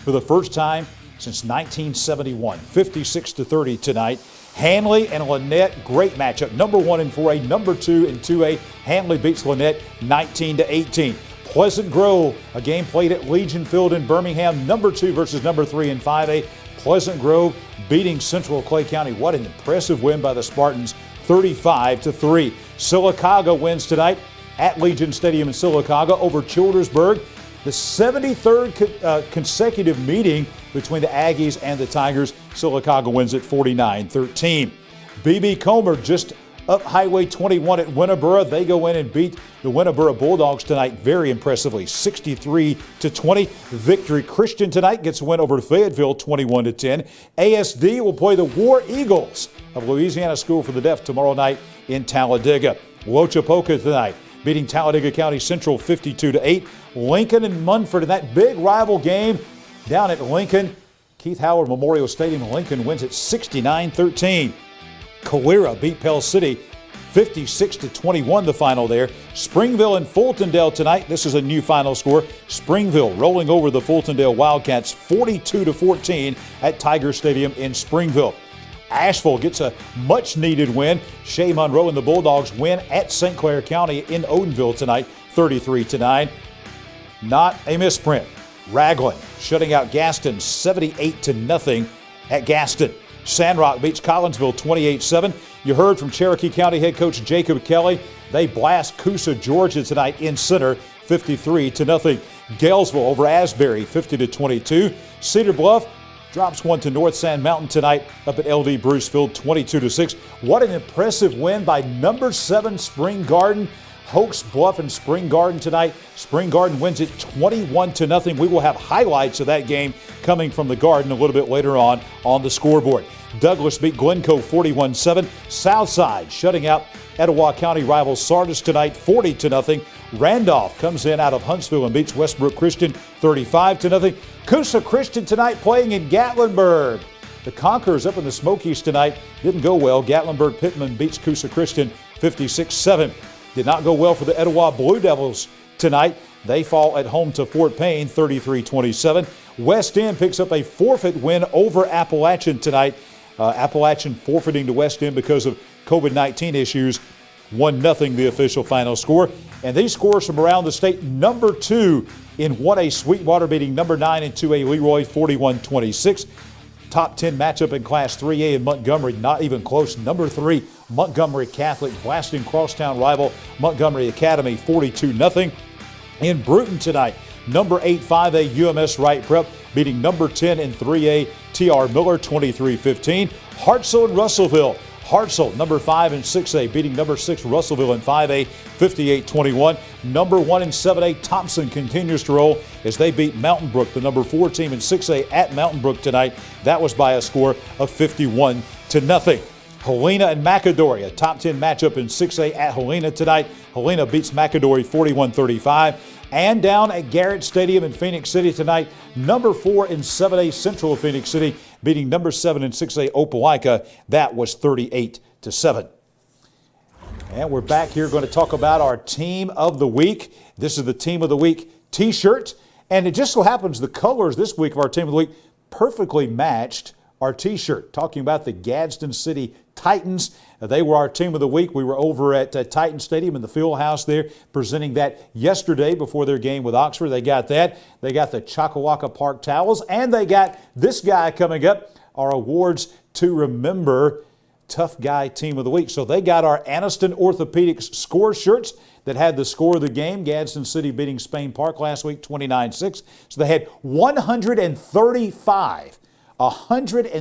for the first time since 1971, 56-30 tonight. Hanley and Lynette, great matchup. Number 1 in 4A, number 2 in 2A. Hanley beats Lynette 19-18. Pleasant Grove, a game played at Legion Field in Birmingham, number 2 versus number 3 in 5A. Pleasant Grove beating Central Clay County. What an impressive win by the Spartans, 35-3. Sylacauga wins tonight at Legion Stadium in Sylacauga over Childersburg. The 73rd consecutive meeting between the Aggies and the Tigers. Sylacauga wins at 49-13. BB Comer just up Highway 21 at Winterboro. They go in and beat the Winterboro Bulldogs tonight very impressively, 63-20. Victory Christian tonight gets a win over Fayetteville, 21-10. ASD will play the War Eagles of Louisiana School for the Deaf tomorrow night in Talladega. Lochapoka tonight beating Talladega County Central 52-8. Lincoln and Munford in that big rival game down at Lincoln. Keith Howard Memorial Stadium. Lincoln wins at 69-13. Calera beat Pell City 56-21 the final there. Springville and Fultondale tonight. This is a new final score. Springville rolling over the Fultondale Wildcats 42-14 at Tiger Stadium in Springville. Asheville gets a much-needed win. Shea Monroe and the Bulldogs win at St. Clair County in Odenville tonight, 33-9. Not a misprint. Raglan shutting out Gaston 78-0 at Gaston. Sandrock beats Collinsville 28-7. You heard from Cherokee County head coach Jacob Kelly. They blast Coosa, Georgia tonight in Center 53-0. Galesville over Asbury 50-22. Cedar Bluff drops one to North Sand Mountain tonight up at LD Brucefield 22-6. What an impressive win by number 7 Spring Garden. Hoax Bluff and Spring Garden tonight. Spring Garden wins it 21-0. We will have highlights of that game coming from the Garden a little bit later on the scoreboard. Douglas beat Glencoe 41-7. Southside shutting out Etowah County rival Sardis tonight 40-0. Randolph comes in out of Huntsville and beats Westbrook Christian 35-0. Coosa Christian tonight playing in Gatlinburg. The Conquerors up in the Smokies tonight didn't go well. Gatlinburg Pittman beats Coosa Christian 56-7. Did not go well for the Etowah Blue Devils tonight. They fall at home to Fort Payne 33-27. West End picks up a forfeit win over Appalachian tonight. Appalachian forfeiting to West End because of COVID-19 issues. 1-0 the official final score. And these scores from around the state. Number 2 in 1A Sweetwater beating number 9 in 2A Leroy 41-26. Top 10 matchup in Class 3A in Montgomery, not even close. Number 3, Montgomery Catholic blasting crosstown rival Montgomery Academy 42-0. In Bruton tonight, number 8 5A UMS Wright Prep beating number 10 in 3A TR Miller 23-15. Hartselle and Russellville. Hartselle, number 5 in 6A, beating number 6 Russellville in 5A, 58-21. Number 1 in 7A, Thompson continues to roll as they beat Mountain Brook, the number 4 team in 6A at Mountain Brook tonight. That was by a score of 51-0. Helena and McAdory, a top 10 matchup in 6A at Helena tonight. Helena beats McAdory 41-35. And down at Garrett Stadium in Phoenix City tonight, number 4 in 7A Central of Phoenix City beating number 7 in 6A Opelika. That was 38-7. And we're back here going to talk about our Team of the Week. This is the Team of the Week t-shirt. And it just so happens the colors this week of our Team of the Week perfectly matched our t-shirt. Talking about the Gadsden City Titans. They were our Team of the Week. We were over at Titan Stadium in the field house there presenting that yesterday before their game with Oxford. They got that. They got the Choccolocco Park towels, and they got this guy coming up, our awards to remember Tough Guy Team of the Week. So they got our Anniston Orthopedics score shirts that had the score of the game, Gadsden City beating Spain Park last week 29-6. So they had 135 Anniston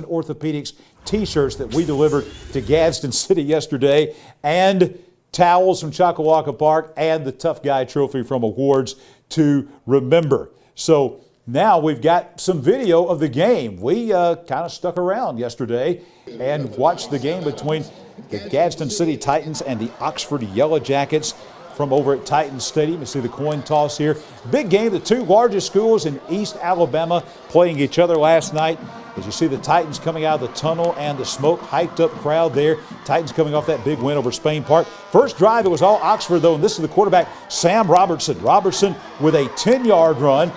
Orthopedics t-shirts that we delivered to Gadsden City yesterday, and towels from Choccolocco Park, and the Tough Guy trophy from Awards to Remember. So now we've got some video of the game. We kind of stuck around yesterday and watched the game between the Gadsden City Titans and the Oxford Yellow Jackets from over at Titan Stadium. You see the coin toss here. Big game, the two largest schools in East Alabama playing each other last night. As you see the Titans coming out of the tunnel and the smoke, hyped up crowd there. Titans coming off that big win over Spain Park. First drive, it was all Oxford though, and this is the quarterback, Sam Robertson. Robertson with a 10-yard run. You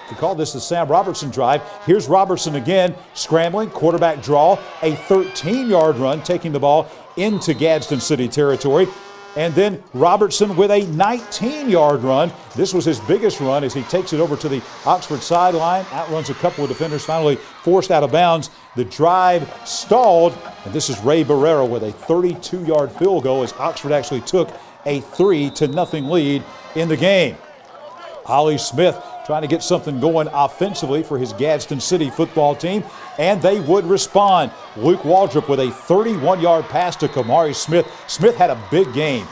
could call this the Sam Robertson drive. Here's Robertson again, scrambling, quarterback draw, a 13-yard run, taking the ball into Gadsden City territory. And then Robertson with a 19-yard run. This was his biggest run as he takes it over to the Oxford sideline, outruns a couple of defenders, finally forced out of bounds. The drive stalled, and this is Ray Barrera with a 32-yard field goal as Oxford actually took a 3-0 lead in the game. Ollie Smith trying to get something going offensively for his Gadsden City football team, and they would respond. Luke Waldrop with a 31-yard pass to Kamari Smith. Smith had a big game,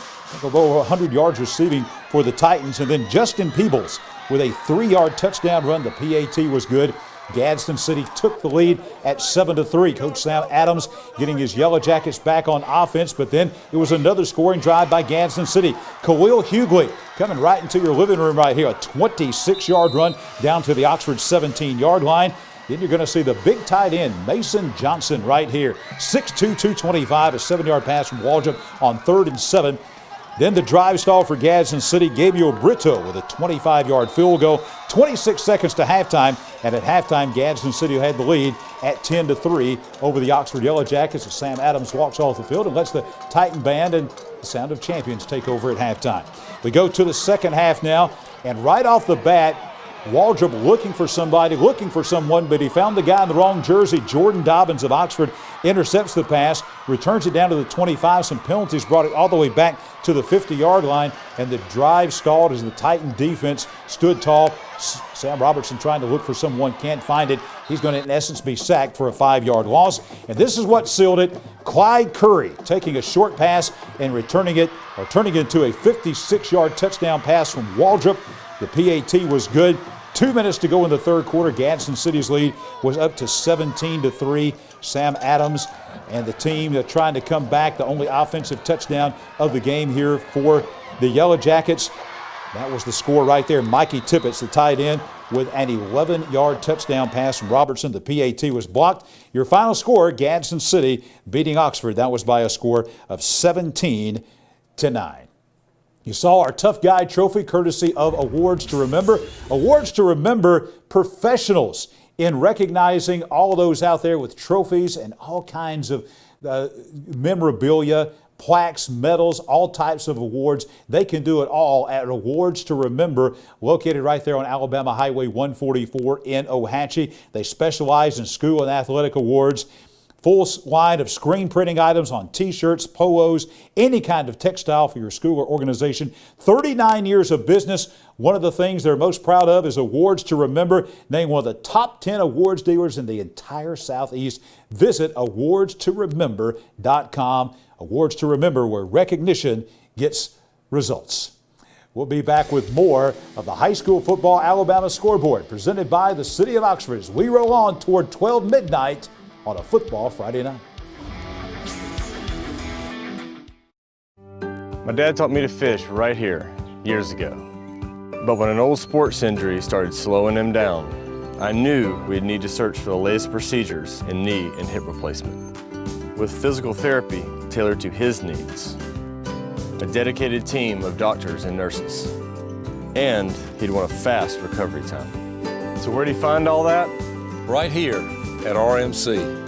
over 100 yards receiving for the Titans, and then Justin Peebles with a 3-yard touchdown run. The PAT was good. Gadsden City took the lead at 7-3. Coach Sam Adams getting his Yellow Jackets back on offense, but then it was another scoring drive by Gadsden City. Khalil Hughley coming right into your living room right here. A 26-yard run down to the Oxford 17-yard line. Then you're going to see the big tight end, Mason Johnson, right here. 6'2", 225, a 7-yard pass from Waldrop on 3rd and 7. Then the drive stall for Gadsden City. Gabriel Brito with a 25-yard field goal. 26 seconds to halftime. And at halftime, Gadsden City had the lead at 10-3 over the Oxford Yellow Jackets as Sam Adams walks off the field and lets the Titan Band and the Sound of Champions take over at halftime. We go to the second half now, and right off the bat, Waldrop looking for somebody, looking for someone, but he found the guy in the wrong jersey. Jordan Dobbins of Oxford intercepts the pass, returns it down to the 25. Some penalties brought it all the way back to the 50-yard line, and the drive stalled as the Titan defense stood tall. Sam Robertson trying to look for someone, can't find it. He's going to, in essence, be sacked for a 5-yard loss. And this is what sealed it. Clyde Curry taking a short pass and returning it, or turning it into a 56-yard touchdown pass from Waldrop. The PAT was good. 2 minutes to go in the third quarter. Gadsden City's lead was up to 17-3. Sam Adams and the team trying to come back. The only offensive touchdown of the game here for the Yellow Jackets. That was the score right there. Mikey Tippett, the tight end, with an 11-yard touchdown pass from Robertson. The PAT was blocked. Your final score, Gadsden City beating Oxford. That was by a score of 17-9. You saw our Tough Guy trophy courtesy of Awards to Remember. Awards to Remember professionals in recognizing all of those out there with trophies and all kinds of memorabilia, plaques, medals, all types of awards. They can do it all at Awards to Remember, located right there on Alabama Highway 144 in Ohatchee. They specialize in school and athletic awards Full line of screen printing items on t-shirts, polos, any kind of textile for your school or organization. 39 years of business. One of the things they're most proud of is Awards to Remember, named one of the top 10 awards dealers in the entire Southeast. Visit awardstoremember.com. Awards to Remember, where recognition gets results. We'll be back with more of the High School Football Alabama Scoreboard, presented by the City of Oxford, as we roll on toward 12 midnight on a football Friday night. My dad taught me to fish right here years ago. But when an old sports injury started slowing him down, I knew we'd need to search for the latest procedures in knee and hip replacement, with physical therapy tailored to his needs, a dedicated team of doctors and nurses, and he'd want a fast recovery time. So where'd he find all that? Right here at RMC.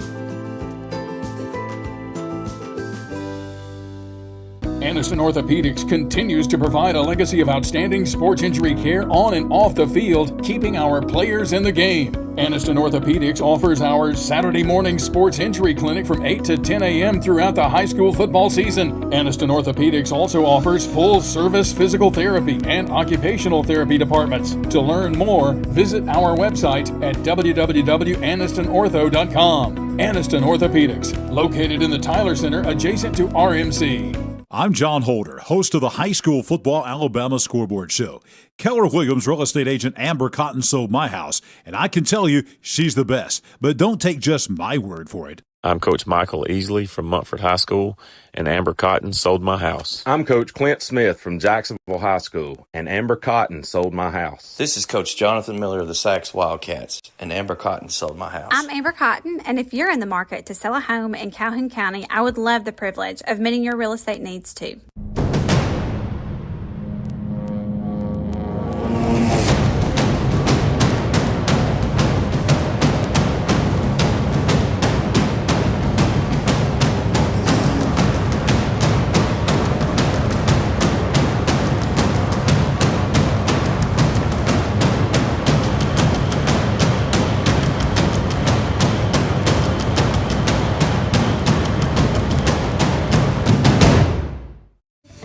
Aniston Orthopedics continues to provide a legacy of outstanding sports injury care on and off the field, keeping our players in the game. Aniston Orthopedics offers our Saturday morning sports injury clinic from 8 to 10 a.m. throughout the high school football season. Aniston Orthopedics also offers full-service physical therapy and occupational therapy departments. To learn more, visit our website at www.anistonortho.com. Aniston Orthopedics, located in the Tyler Center adjacent to RMC. I'm John Holder, host of the High School Football Alabama Scoreboard Show. Keller Williams real estate agent Amber Cotton sold my house, and I can tell you she's the best. But don't take just my word for it. I'm Coach Michael Easley from Montford High School, and Amber Cotton sold my house. I'm Coach Clint Smith from Jacksonville High School, and Amber Cotton sold my house. This is Coach Jonathan Miller of the Sachs Wildcats, and Amber Cotton sold my house. I'm Amber Cotton, and if you're in the market to sell a home in Calhoun County, I would love the privilege of meeting your real estate needs too.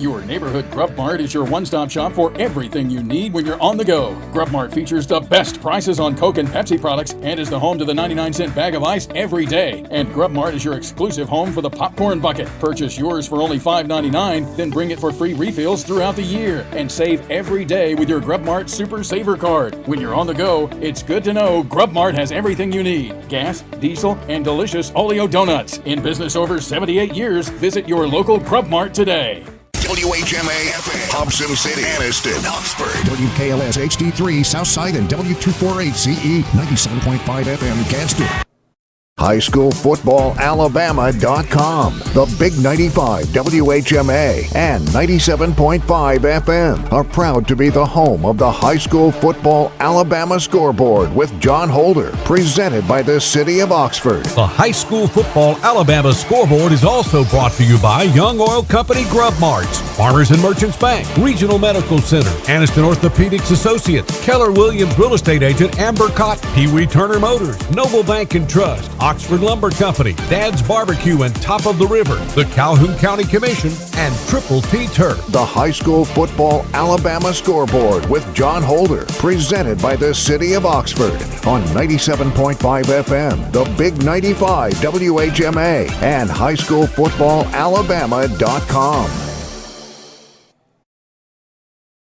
Your neighborhood Grub Mart is your one-stop shop for everything you need when you're on the go. Grub Mart features the best prices on Coke and Pepsi products and is the home to the 99-cent bag of ice every day. And Grub Mart is your exclusive home for the popcorn bucket. Purchase yours for only $5.99, then bring it for free refills throughout the year. And save every day with your Grub Mart Super Saver card. When you're on the go, it's good to know Grub Mart has everything you need. Gas, diesel, and delicious Oleo donuts. In business over 78 years, visit your local Grub Mart today. WHMA FM, Hobson City, Aniston, Oxford. WKLS HD3, Southside, and W248CE, 97.5 FM, Gadsden. HighSchoolFootballAlabama.com, the Big 95 WHMA and 97.5 FM are proud to be the home of the High School Football Alabama Scoreboard with John Holder, presented by the City of Oxford. The High School Football Alabama Scoreboard is also brought to you by Young Oil Company Grub Marts, Farmers and Merchants Bank, Regional Medical Center, Aniston Orthopedics Associates, Keller Williams Real Estate Agent Amber Cotton, Pee Wee Turner Motors, Noble Bank and Trust, Oxford Lumber Company, Dad's Barbecue and Top of the River, the Calhoun County Commission, and Triple T Turf. The High School Football Alabama Scoreboard with John Holder, presented by the City of Oxford on 97.5 FM, the Big 95 WHMA, and HighSchoolFootballAlabama.com.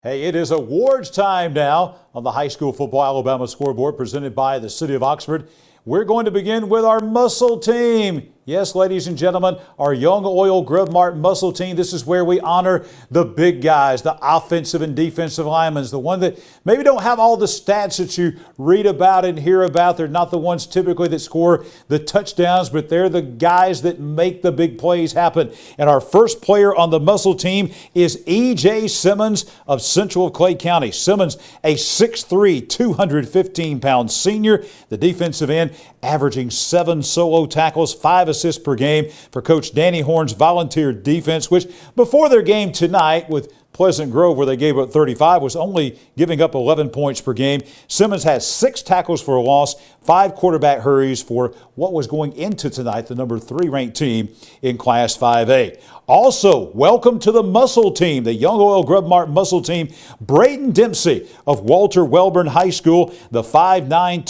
Hey, it is awards time now on the High School Football Alabama Scoreboard, presented by the City of Oxford. We're going to begin with our muscle team. Yes, ladies and gentlemen, our Young Oil Grub Mart muscle team. This is where we honor the big guys, the offensive and defensive linemen, the one that maybe don't have all the stats that you read about and hear about. They're not the ones typically that score the touchdowns, but they're the guys that make the big plays happen. And our first player on the muscle team is E.J. Simmons of Central Clay County. Simmons, a 6'3", 215-pound senior, the defensive end, averaging 7 solo tackles, 5 assists per game for Coach Danny Horn's volunteer defense, which before their game tonight with Pleasant Grove, where they gave up 35, was only giving up 11 points per game. Simmons has 6 tackles for a loss, 5 quarterback hurries for what was going into tonight, the number 3 ranked team in Class 5A. Also, welcome to the muscle team, the Young Oil Grub Mart muscle team. Braden Dempsey of Walter Welborn High School, the 5'9",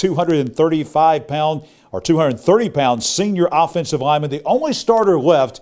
230-pound senior offensive lineman, the only starter left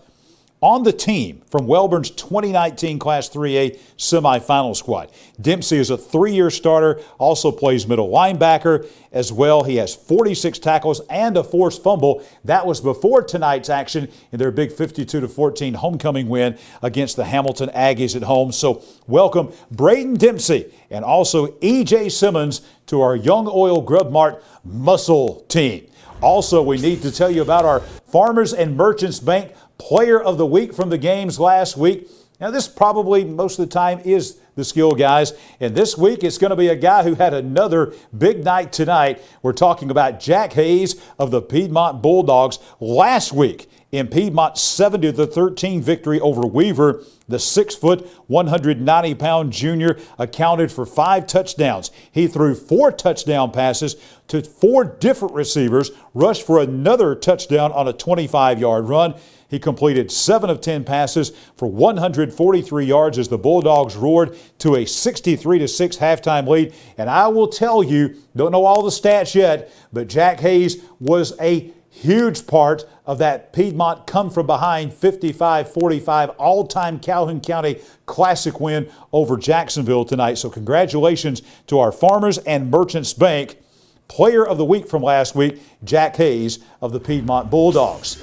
on the team from Welborn's 2019 Class 3A semifinal squad. Dempsey is a 3-year starter, also plays middle linebacker as well. He has 46 tackles and a forced fumble. That was before tonight's action in their big 52-14 homecoming win against the Hamilton Aggies at home. So welcome Braden Dempsey and also E.J. Simmons to our Young Oil Grub Mart muscle team. Also, we need to tell you about our Farmers and Merchants Bank Player of the Week from the games last week. Now, this probably most of the time is the skill guys. And this week, it's going to be a guy who had another big night tonight. We're talking about Jack Hayes of the Piedmont Bulldogs. Last week in Piedmont's 70-13 victory over Weaver, the 6-foot, 190-pound junior accounted for 5 touchdowns. He threw 4 touchdown passes to 4 different receivers, rushed for another touchdown on a 25-yard run. He completed 7 of 10 passes for 143 yards as the Bulldogs roared to a 63-6 halftime lead. And I will tell you, don't know all the stats yet, but Jack Hayes was a huge part of that Piedmont come-from-behind 55-45 all-time Calhoun County Classic win over Jacksonville tonight. So congratulations to our Farmers and Merchants Bank Player of the Week from last week, Jack Hayes of the Piedmont Bulldogs.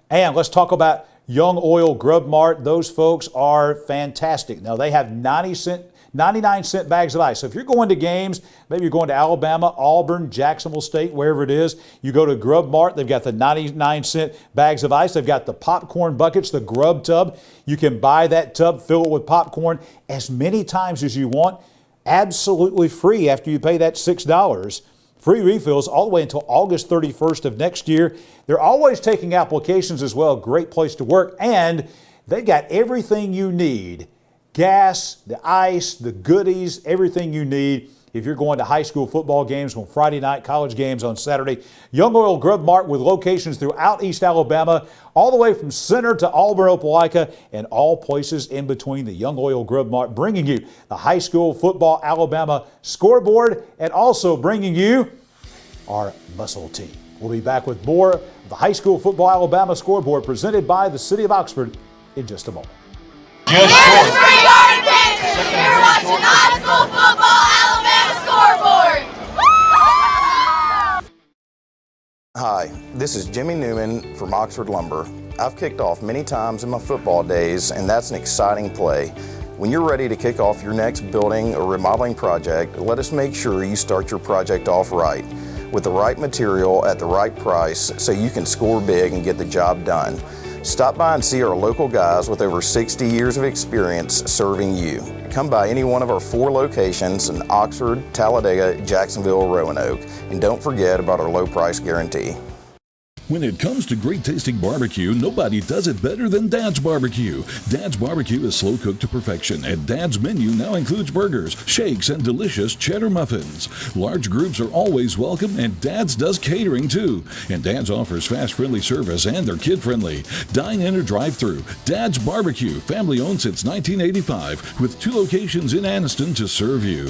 And let's talk about Young Oil Grub Mart. Those folks are fantastic. Now, they have 99-cent bags of ice. So if you're going to games, maybe you're going to Alabama, Auburn, Jacksonville State, wherever it is, you go to Grub Mart. They've got the 99-cent bags of ice. They've got the popcorn buckets, the Grub tub. You can buy that tub, fill it with popcorn as many times as you want, absolutely free after you pay that $6. Free refills all the way until August 31st of next year. They're always taking applications as well. Great place to work. And they've got everything you need. Gas, the ice, the goodies, everything you need if you're going to high school football games on Friday night, college games on Saturday. Young Oil Grub Mart with locations throughout East Alabama, all the way from Center to Auburn, Opelika, and all places in between. The Young Oil Grub Mart bringing you the high school football Alabama scoreboard and also bringing you our muscle team. We'll be back with more of the high school football Alabama scoreboard presented by the City of Oxford in just a moment. You're watching high school football Alabama scoreboard. Hi, this is Jimmy Newman from Oxford Lumber. I've kicked off many times in my football days, and that's an exciting play. When you're ready to kick off your next building or remodeling project, let us make sure you start your project off right, with the right material at the right price so you can score big and get the job done. Stop by and see our local guys with over 60 years of experience serving you. Come by any one of our 4 locations in Oxford, Talladega, Jacksonville, Roanoke, and don't forget about our low price guarantee. When it comes to great tasting barbecue, nobody does it better than Dad's Barbecue. Dad's Barbecue is slow cooked to perfection, and Dad's menu now includes burgers, shakes, and delicious cheddar muffins. Large groups are always welcome, and Dad's does catering too. And Dad's offers fast, friendly service, and they're kid friendly. Dine in or drive through. Dad's Barbecue, family owned since 1985, with 2 locations in Anniston to serve you.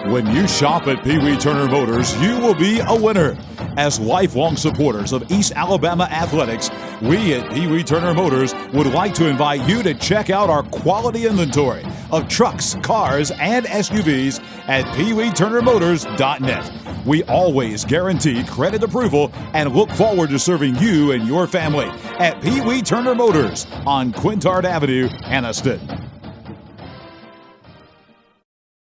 When you shop at Pee Wee Turner Motors, you will be a winner. As lifelong supporters of East Alabama athletics, we at Pee Wee Turner Motors would like to invite you to check out our quality inventory of trucks, cars, and SUVs at peeweeturnermotors.net. We always guarantee credit approval and look forward to serving you and your family at Pee Wee Turner Motors on Quintard Avenue, Anniston.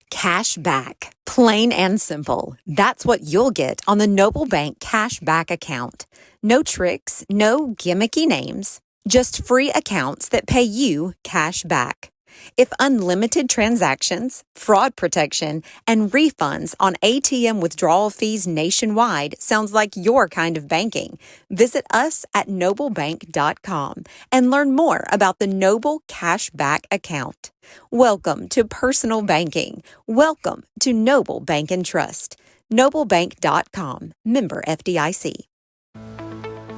Cash back. Plain and simple. That's what you'll get on the Noble Bank Cash Back account. No tricks, no gimmicky names. Just free accounts that pay you cash back. If unlimited transactions, fraud protection, and refunds on ATM withdrawal fees nationwide sounds like your kind of banking, visit us at noblebank.com and learn more about the Noble Cashback account. Welcome to personal banking. Welcome to Noble Bank and Trust. noblebank.com, member FDIC.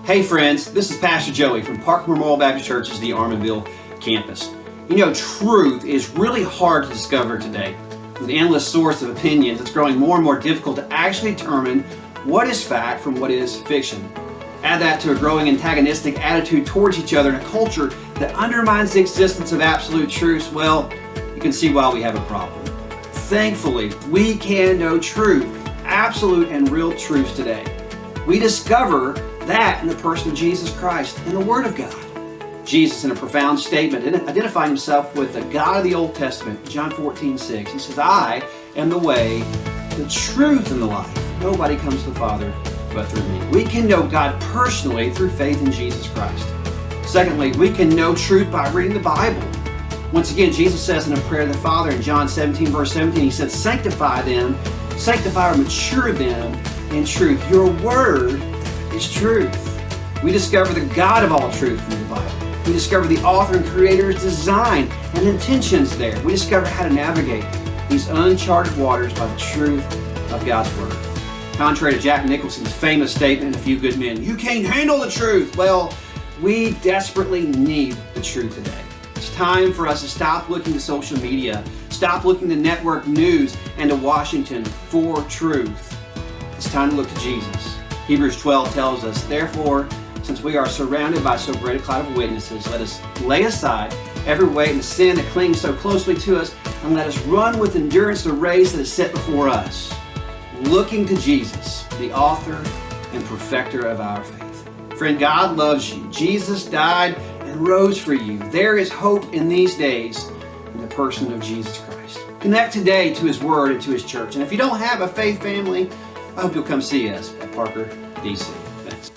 Hey friends, this is Pastor Joey from Park Memorial Baptist Church's the Arminville campus. You know, truth is really hard to discover today. With an endless source of opinions, it's growing more and more difficult to actually determine what is fact from what is fiction. Add that to a growing antagonistic attitude towards each other in a culture that undermines the existence of absolute truths, well, you can see why we have a problem. Thankfully, we can know truth, absolute and real truths today. We discover that in the person of Jesus Christ and the Word of God. Jesus, in a profound statement, identified himself with the God of the Old Testament, John 14:6. He says, I am the way, the truth, and the life. Nobody comes to the Father but through me. We can know God personally through faith in Jesus Christ. Secondly, we can know truth by reading the Bible. Once again, Jesus says in a prayer to the Father in John 17, verse 17, he says, sanctify or mature them in truth. Your word is truth. We discover the God of all truth from the Bible. We discover the author and creator's design and intentions there. We discover how to navigate these uncharted waters by the truth of God's Word. Contrary to Jack Nicholson's famous statement in A Few Good Men, you can't handle the truth. Well, we desperately need the truth today. It's time for us to stop looking to social media, stop looking to network news and to Washington for truth. It's time to look to Jesus. Hebrews 12 tells us, therefore, since we are surrounded by so great a cloud of witnesses, let us lay aside every weight and sin that clings so closely to us, and let us run with endurance the race that is set before us, looking to Jesus, the author and perfecter of our faith. Friend, God loves you. Jesus died and rose for you. There is hope in these days in the person of Jesus Christ. Connect today to His Word and to His church. And if you don't have a faith family, I hope you'll come see us at Parker, D.C. Thanks.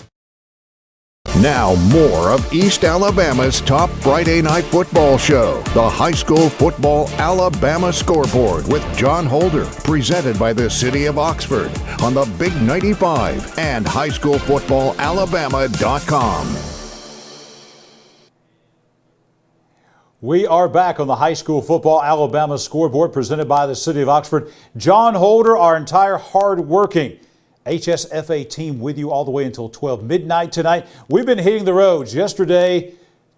Now more of East Alabama's top Friday night football show, the High School Football Alabama Scoreboard with John Holder, presented by the City of Oxford on the Big 95 and highschoolfootballalabama.com. We are back on the High School Football Alabama Scoreboard presented by the City of Oxford. John Holder, our entire hard-working HSFA team with you all the way until 12 midnight tonight. We've been hitting the roads. Yesterday,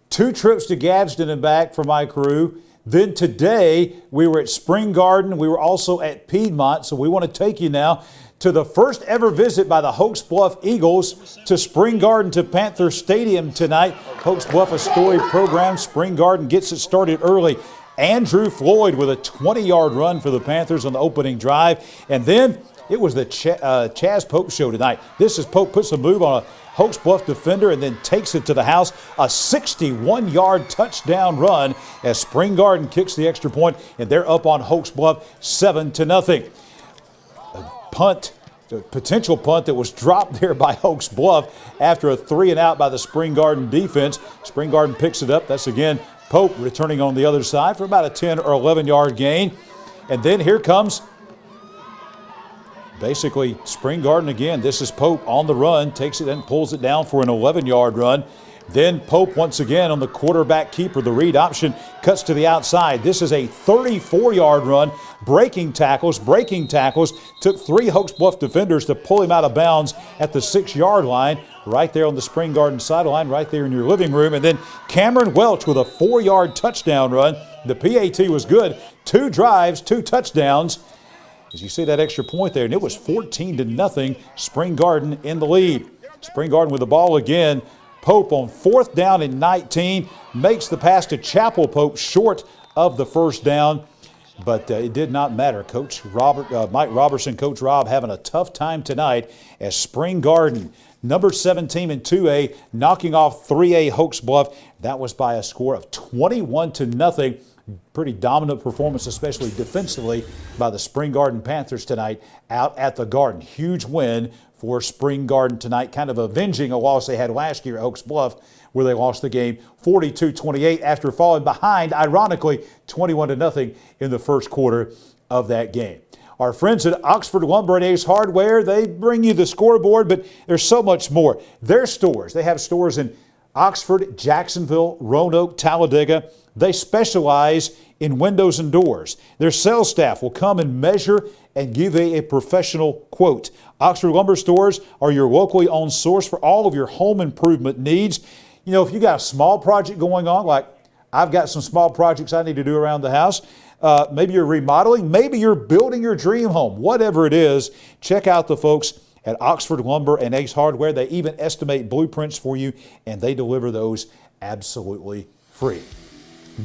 2 trips to Gadsden and back for my crew. Then today, we were at Spring Garden. We were also at Piedmont. So we want to take you now to the first ever visit by the Hoax Bluff Eagles to Spring Garden to Panther Stadium tonight. Hoax Bluff, a storied program. Spring Garden gets it started early. Andrew Floyd with a 20-yard run for the Panthers on the opening drive. And then it was the Chaz Pope show tonight. This is Pope puts a move on a Hoax Bluff defender and then takes it to the house. A 61-yard touchdown run as Spring Garden kicks the extra point, and they're up on Hoax Bluff 7-0. A punt, a potential punt that was dropped there by Hoax Bluff after a 3-and-out by the Spring Garden defense. Spring Garden picks it up. That's again Pope returning on the other side for about a 10 or 11-yard gain. And then here comes basically Spring Garden again. This is Pope on the run, takes it and pulls it down for an 11-yard run. Then Pope once again on the quarterback keeper, the read option, cuts to the outside. This is a 34-yard run, breaking tackles, took 3 Hoax Bluff defenders to pull him out of bounds at the 6-yard line, right there on the Spring Garden sideline, right there in your living room. And then Cameron Welch with a 4-yard touchdown run. The PAT was good. 2 drives, 2 touchdowns. As you see that extra point there, and it was 14-0, Spring Garden in the lead. Spring Garden with the ball again. Pope on 4th down and 19 makes the pass to Chapel. Pope short of the first down, but it did not matter. Coach Mike Robertson, Coach Rob having a tough time tonight as Spring Garden, number 7 team in 2A, knocking off 3A Hoax Bluff. That was by a score of 21-0. Pretty dominant performance, especially defensively, by the Spring Garden Panthers tonight out at the Garden. Huge win for Spring Garden tonight, kind of avenging a loss they had last year at Hoax Bluff where they lost the game 42-28 after falling behind, ironically, 21-0 in the first quarter of that game. Our friends at Oxford Lumber and Ace Hardware, they bring you the scoreboard, but there's so much more. Their stores, they have stores in Oxford, Jacksonville, Roanoke, Talladega. They specialize in windows and doors. Their sales staff will come and measure and give a professional quote. Oxford Lumber stores are your locally owned source for all of your home improvement needs. You know, if you got a small project going on, like I've got some small projects I need to do around the house, maybe you're remodeling, maybe you're building your dream home, whatever it is, check out the folks at Oxford Lumber and Ace Hardware. They even estimate blueprints for you, and they deliver those absolutely free.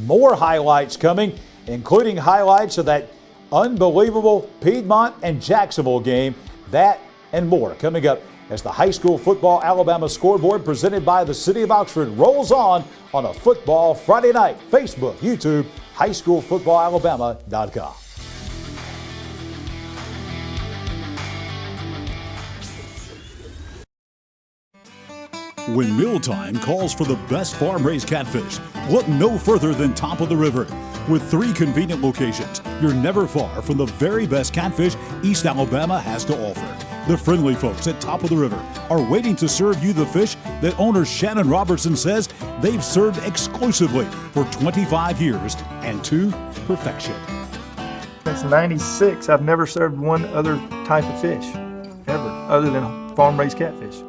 More highlights coming, including highlights of that unbelievable Piedmont and Jacksonville game. That and more coming up as the High School Football Alabama Scoreboard, presented by the City of Oxford, rolls on a Football Friday night. Facebook, YouTube, highschoolfootballalabama.com. When mealtime calls for the best farm-raised catfish, look no further than Top of the River. With 3 convenient locations, you're never far from the very best catfish East Alabama has to offer. The friendly folks at Top of the River are waiting to serve you the fish that owner Shannon Robertson says they've served exclusively for 25 years and to perfection. Since '96, I've never served one other type of fish, ever, other than farm-raised catfish.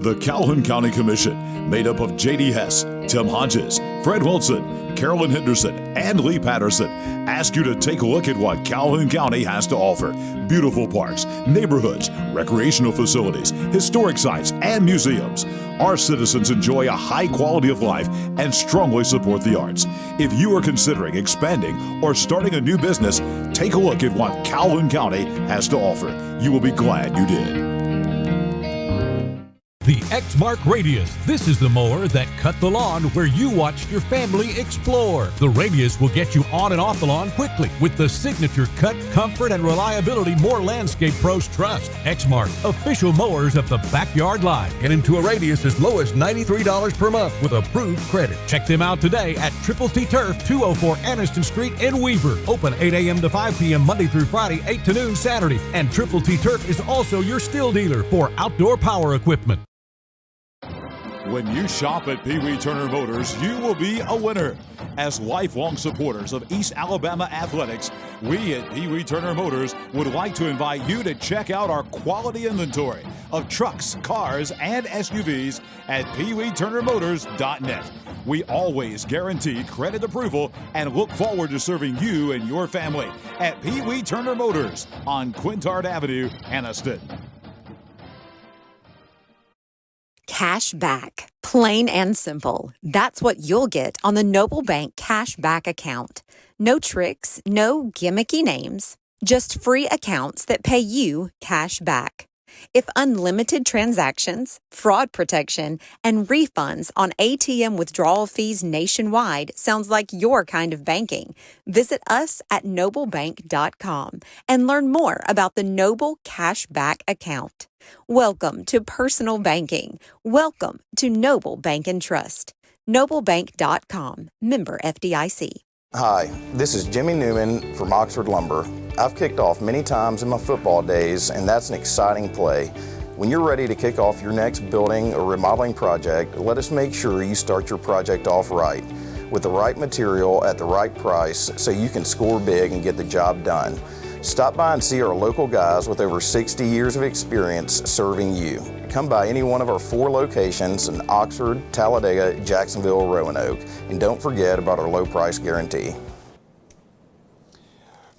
The Calhoun County Commission, made up of J.D. Hess, Tim Hodges, Fred Wilson, Carolyn Henderson, and Lee Patterson, ask you to take a look at what Calhoun County has to offer. Beautiful parks, neighborhoods, recreational facilities, historic sites, and museums. Our citizens enjoy a high quality of life and strongly support the arts. If you are considering expanding or starting a new business, take a look at what Calhoun County has to offer. You will be glad you did. The Exmark Radius. This is the mower that cut the lawn where you watched your family explore. The Radius will get you on and off the lawn quickly with the signature cut, comfort, and reliability more landscape pros trust. Exmark, official mowers of the backyard line. Get into a Radius as low as $93 per month with approved credit. Check them out today at Triple T Turf, 204 Aniston Street in Weaver. Open 8 a.m. to 5 p.m. Monday through Friday, 8 to noon Saturday. And Triple T Turf is also your still dealer for outdoor power equipment. When you shop at Pee Wee Turner Motors, you will be a winner. As lifelong supporters of East Alabama athletics, we at Pee Wee Turner Motors would like to invite you to check out our quality inventory of trucks, cars, and SUVs at peeweeturnermotors.net. We always guarantee credit approval and look forward to serving you and your family at Pee Wee Turner Motors on Quintard Avenue, Anniston. Cash back. Plain and simple. That's what you'll get on the Noble Bank Cash Back account. No tricks, no gimmicky names, just free accounts that pay you cash back. If unlimited transactions, fraud protection, and refunds on ATM withdrawal fees nationwide sounds like your kind of banking, visit us at noblebank.com and learn more about the Noble Cash Back account. Welcome to personal banking. Welcome to Noble Bank and Trust. noblebank.com. Member FDIC. Hi, this is Jimmy Newman from Oxford Lumber. I've kicked off many times in my football days, and that's an exciting play. When you're ready to kick off your next building or remodeling project, let us make sure you start your project off right, with the right material at the right price so you can score big and get the job done. Stop by and see our local guys with over 60 years of experience serving you. Come by any one of our 4 locations in Oxford, Talladega, Jacksonville, Roanoke, and don't forget about our low price guarantee.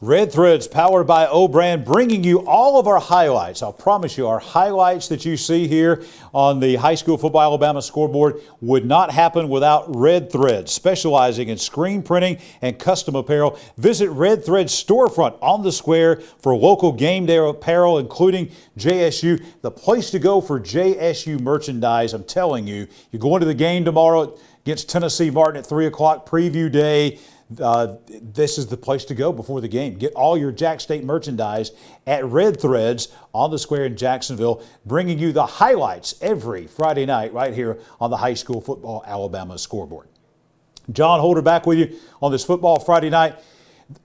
Red Threads, powered by O-Brand, bringing you all of our highlights. I'll promise you, our highlights that you see here on the High School Football Alabama Scoreboard would not happen without Red Threads, specializing in screen printing and custom apparel. Visit Red Threads storefront on the square for local game day apparel, including JSU, the place to go for JSU merchandise. I'm telling you, you're going to the game tomorrow against Tennessee Martin at 3 o'clock, preview day. this is the place to go before the game. Get all your Jack State merchandise at Red Threads on the square in Jacksonville, bringing you the highlights every Friday night right here on the High School Football Alabama Scoreboard. John Holder back with you on this Football Friday night.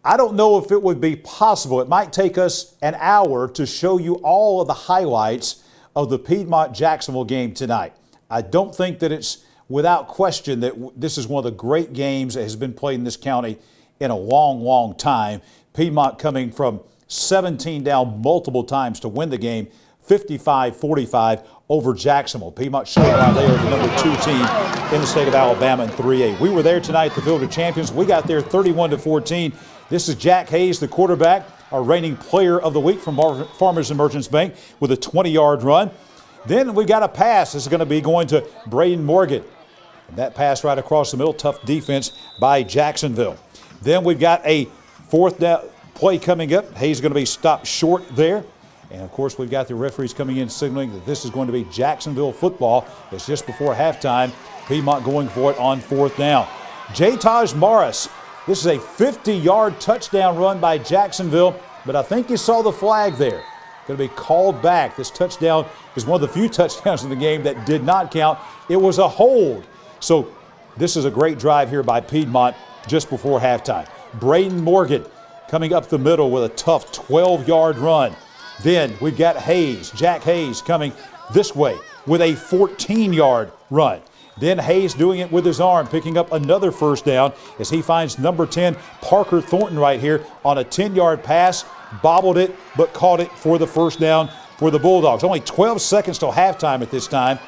I don't know if it would be possible. It might take us an hour to show you all of the highlights of the Piedmont-Jacksonville game tonight. I don't think that it's without question that this is one of the great games that has been played in this county in a long, long time. Piedmont coming from 17 down multiple times to win the game, 55-45 over Jacksonville. Piedmont showing why they are the number 2 team in the state of Alabama in 3A. We were there tonight at the Field of Champions. We got there 31-14. This is Jack Hayes, the quarterback, our reigning player of the week from Farmers and Merchants Bank with a 20-yard run. Then we got a pass. This is going to be going to Braden Morgan. And that pass right across the middle, tough defense by Jacksonville. Then we've got a 4th down play coming up. Hayes is going to be stopped short there. And, of course, we've got the referees coming in signaling that this is going to be Jacksonville football. It's just before halftime. Piedmont going for it on 4th down. J. Taj Morris. This is a 50-yard touchdown run by Jacksonville, but I think you saw the flag there. Going to be called back. This touchdown is one of the few touchdowns in the game that did not count. It was a hold. So this is a great drive here by Piedmont just before halftime. Braden Morgan coming up the middle with a tough 12-yard run. Then we've got Hayes, Jack Hayes, coming this way with a 14-yard run. Then Hayes doing it with his arm, picking up another 1st down as he finds number 10, Parker Thornton, right here on a 10-yard pass. Bobbled it, but caught it for the 1st down for the Bulldogs. Only 12 seconds till halftime at this time.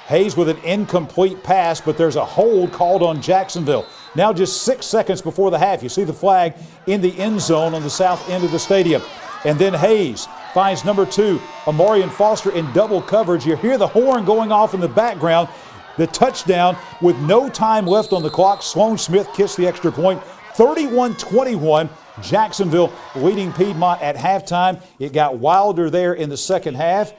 Hayes with an incomplete pass, but there's a hold called on Jacksonville. Now just 6 seconds before the half. You see the flag in the end zone on the south end of the stadium. And then Hayes finds number 2, Amarian Foster, in double coverage. You hear the horn going off in the background. The touchdown with no time left on the clock. Sloan Smith kissed the extra point. 31-21. Jacksonville leading Piedmont at halftime. It got wilder there in the second half.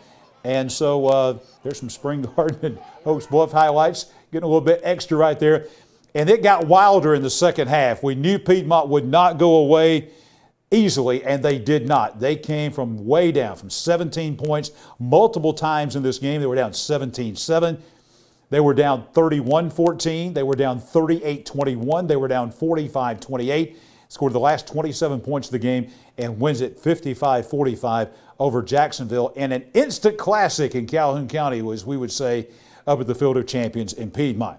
And so there's some Spring Garden and Oaks Bluff highlights. Getting a little bit extra right there. And it got wilder in the second half. We knew Piedmont would not go away easily, and they did not. They came from way down, from 17 points multiple times in this game. They were down 17-7. They were down 31-14. They were down 38-21. They were down 45-28. Scored the last 27 points of the game and wins it 55-45 over Jacksonville. And an instant classic in Calhoun County, as we would say, up at the Field of Champions in Piedmont.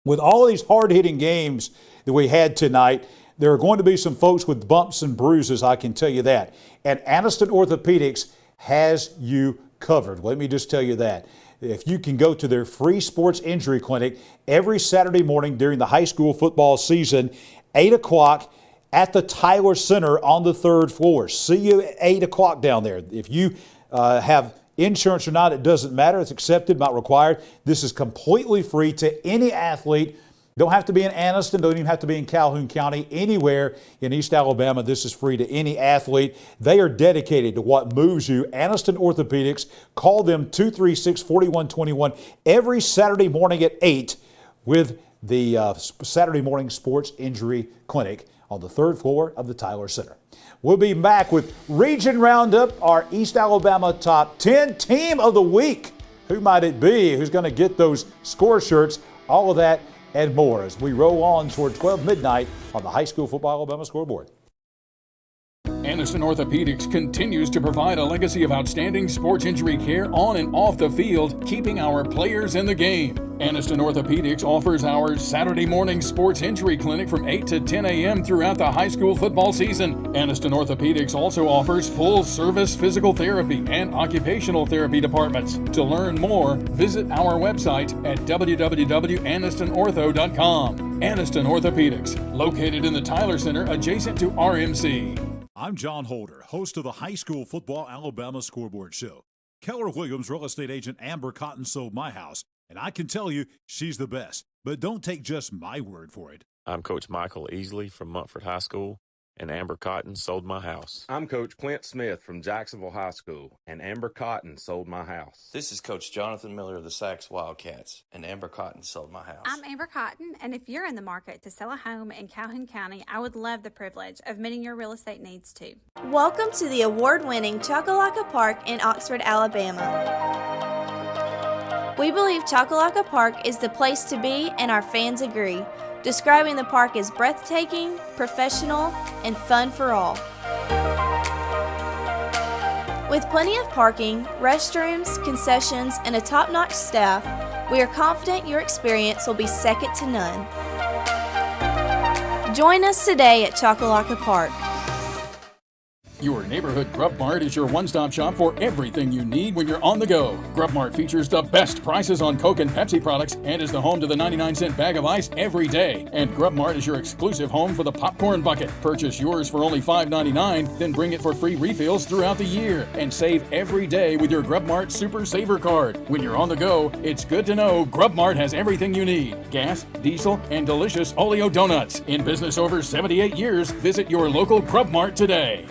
With all these hard-hitting games that we had tonight, there are going to be some folks with bumps and bruises, I can tell you that. And Anniston Orthopedics has you covered. Let me just tell you that. If you can go to their free sports injury clinic every Saturday morning during the high school football season, 8 o'clock at the Tyler Center on the 3rd floor. See you at 8 o'clock down there. If you have insurance or not, it doesn't matter. It's accepted, not required. This is completely free to any athlete. Don't have to be in Anniston, don't even have to be in Calhoun County. Anywhere in East Alabama, this is free to any athlete. They are dedicated to what moves you. Anniston Orthopedics. Call them 236-4121 every Saturday morning at 8 with the Saturday Morning Sports Injury Clinic on the 3rd floor of the Tyler Center. We'll be back with Region Roundup, our East Alabama Top 10 Team of the Week. Who might it be? Who's going to get those score shirts? All of that and more as we roll on toward 12 midnight on the High School Football Alabama Scoreboard. Anniston Orthopedics continues to provide a legacy of outstanding sports injury care on and off the field, keeping our players in the game. Anniston Orthopedics offers our Saturday morning sports injury clinic from 8 to 10 a.m. throughout the high school football season. Anniston Orthopedics also offers full-service physical therapy and occupational therapy departments. To learn more, visit our website at www.annistonortho.com. Anniston Orthopedics, located in the Tyler Center adjacent to RMC. I'm John Holder, host of the High School Football Alabama Scoreboard Show. Keller Williams real estate agent Amber Cotton sold my house, and I can tell you she's the best. But don't take just my word for it. I'm Coach Michael Easley from Montford High School, and Amber Cotton sold my house. I'm Coach Clint Smith from Jacksonville High School, and Amber Cotton sold my house. This is Coach Jonathan Miller of the Sachs Wildcats, and Amber Cotton sold my house. I'm Amber Cotton, and if you're in the market to sell a home in Calhoun County, I would love the privilege of meeting your real estate needs too. Welcome to the award-winning Chocolaca Park in Oxford, Alabama. We believe Chocolaca Park is the place to be, and our fans agree, describing the park as breathtaking, professional, and fun for all. With plenty of parking, restrooms, concessions, and a top-notch staff, we are confident your experience will be second to none. Join us today at Chocolaca Park. Your neighborhood Grub Mart is your one-stop shop for everything you need when you're on the go. Grub Mart features the best prices on Coke and Pepsi products and is the home to the 99-cent bag of ice every day. And Grub Mart is your exclusive home for the popcorn bucket. Purchase yours for only $5.99, then bring it for free refills throughout the year. And save every day with your Grub Mart Super Saver card. When you're on the go, it's good to know Grub Mart has everything you need. Gas, diesel, and delicious Oleo donuts. In business over 78 years, visit your local Grub Mart today.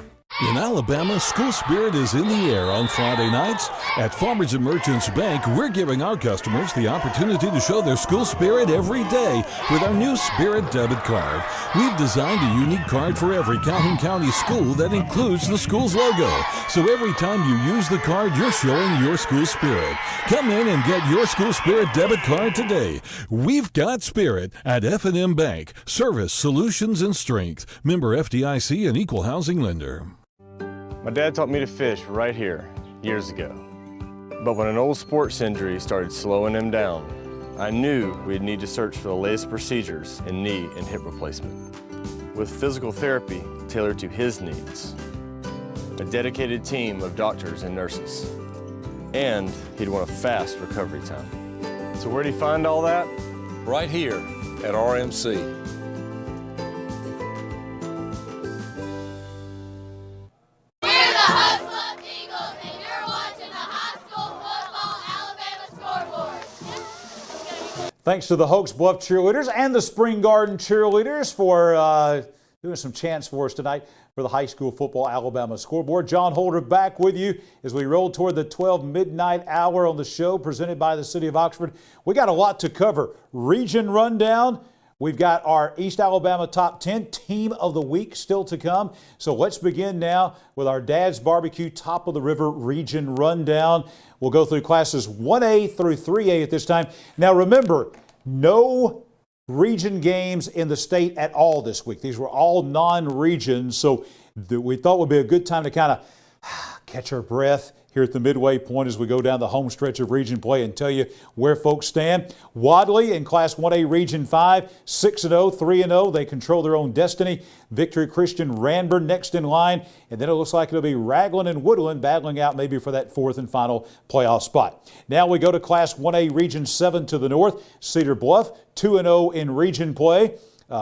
In Alabama, school spirit is in the air on Friday nights. At Farmers and Merchants Bank, we're giving our customers the opportunity to show their school spirit every day with our new Spirit debit card. We've designed a unique card for every Calhoun County school that includes the school's logo. So every time you use the card, you're showing your school spirit. Come in and get your school spirit debit card today. We've got spirit at F&M Bank. Service, solutions, and strength. Member FDIC and equal housing lender. My dad taught me to fish right here years ago. But when an old sports injury started slowing him down, I knew we'd need to search for the latest procedures in knee and hip replacement. With physical therapy tailored to his needs, a dedicated team of doctors and nurses, and he'd want a fast recovery time. So where'd he find all that? Right here at RMC. Thanks to the Hoax Bluff cheerleaders and the Spring Garden cheerleaders for doing some chants for us tonight for the high school football Alabama scoreboard. John Holder back with you as we roll toward the 12 midnight hour on the show presented by the City of Oxford. We got a lot to cover. Region rundown. We've got our East Alabama Top 10 Team of the Week still to come. So let's begin now with our Dad's Barbecue Top of the River Region Rundown. We'll go through classes 1A through 3A at this time. Now remember, no region games in the state at all this week. These were all non-regions, so we thought would be a good time to kind of catch our breath here at the midway point as we go down the home stretch of region play and tell you where folks stand. Wadley in Class 1A Region 5, 6-0, 3-0. They control their own destiny. Victory Christian Ranburne next in line. And then it looks like it'll be Raglan and Woodland battling out maybe for that fourth and final playoff spot. Now we go to Class 1A Region 7 to the north. Cedar Bluff, 2-0 in region play.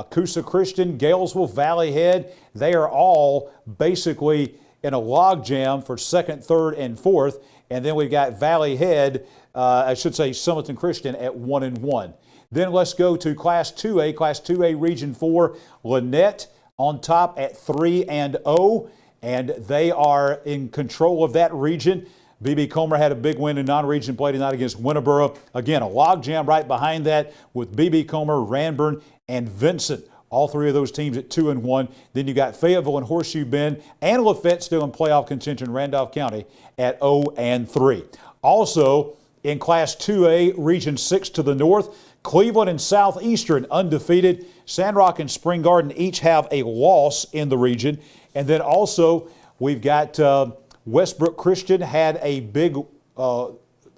Coosa Christian, Galesville, Valley Head, they are all basically in a log jam for second, third, and fourth. And then we've got Valley Head, Summerton Christian at 1-1. Then let's go to Class 2A. Class 2A Region 4, Lynette on top at 3-0. And they are in control of that region. B.B. Comer had a big win in non-region play tonight against Winterboro. Again, a log jam right behind that with B.B. Comer, Ranburne, and Vincent. All three of those teams at 2-1. Then you got Fayetteville and Horseshoe Bend and Lafayette still in playoff contention, Randolph County at 0-3. Also in Class 2A, Region 6 to the north, Cleveland and Southeastern undefeated. Sandrock and Spring Garden each have a loss in the region. And then also we've got Westbrook Christian had a big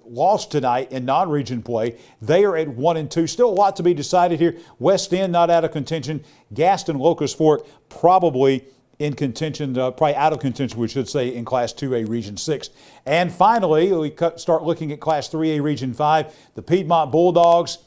lost tonight in non-region play. They are at 1-2. Still a lot to be decided here. West End not out of contention. Gaston Locust Fork probably in contention, probably out of contention, we should say, in Class 2A Region 6. And finally, we start looking at Class 3A Region 5. The Piedmont Bulldogs,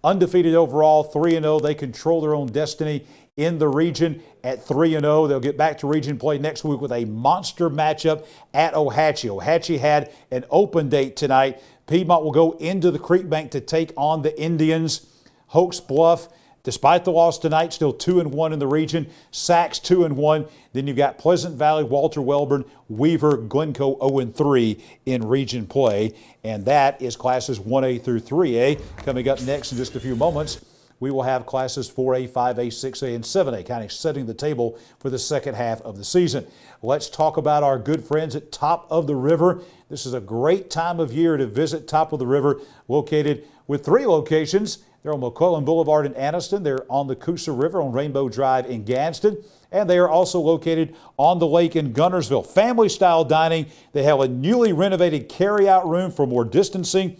undefeated overall, 3-0. They control their own destiny in the region at 3-0. They'll get back to region play next week with a monster matchup at Ohatchee. Ohatchee had an open date tonight. Piedmont will go into the Creek Bank to take on the Indians. Hoax Bluff, Despite the loss tonight, still 2-1 in the region. Sachs 2-1. Then you've got Pleasant Valley, Walter Wellborn, Weaver, Glencoe 0-3 in region play. And that is classes 1A through 3A. Coming up next in just a few moments, we will have classes 4A, 5A, 6A, and 7A, kind of setting the table for the second half of the season. Let's talk about our good friends at Top of the River. This is a great time of year to visit Top of the River, located with 3 locations. They're on McClellan Boulevard in Anniston. They're on the Coosa River on Rainbow Drive in Gadsden. And they are also located on the lake in Gunnersville. Family-style dining. They have a newly renovated carry-out room for more distancing.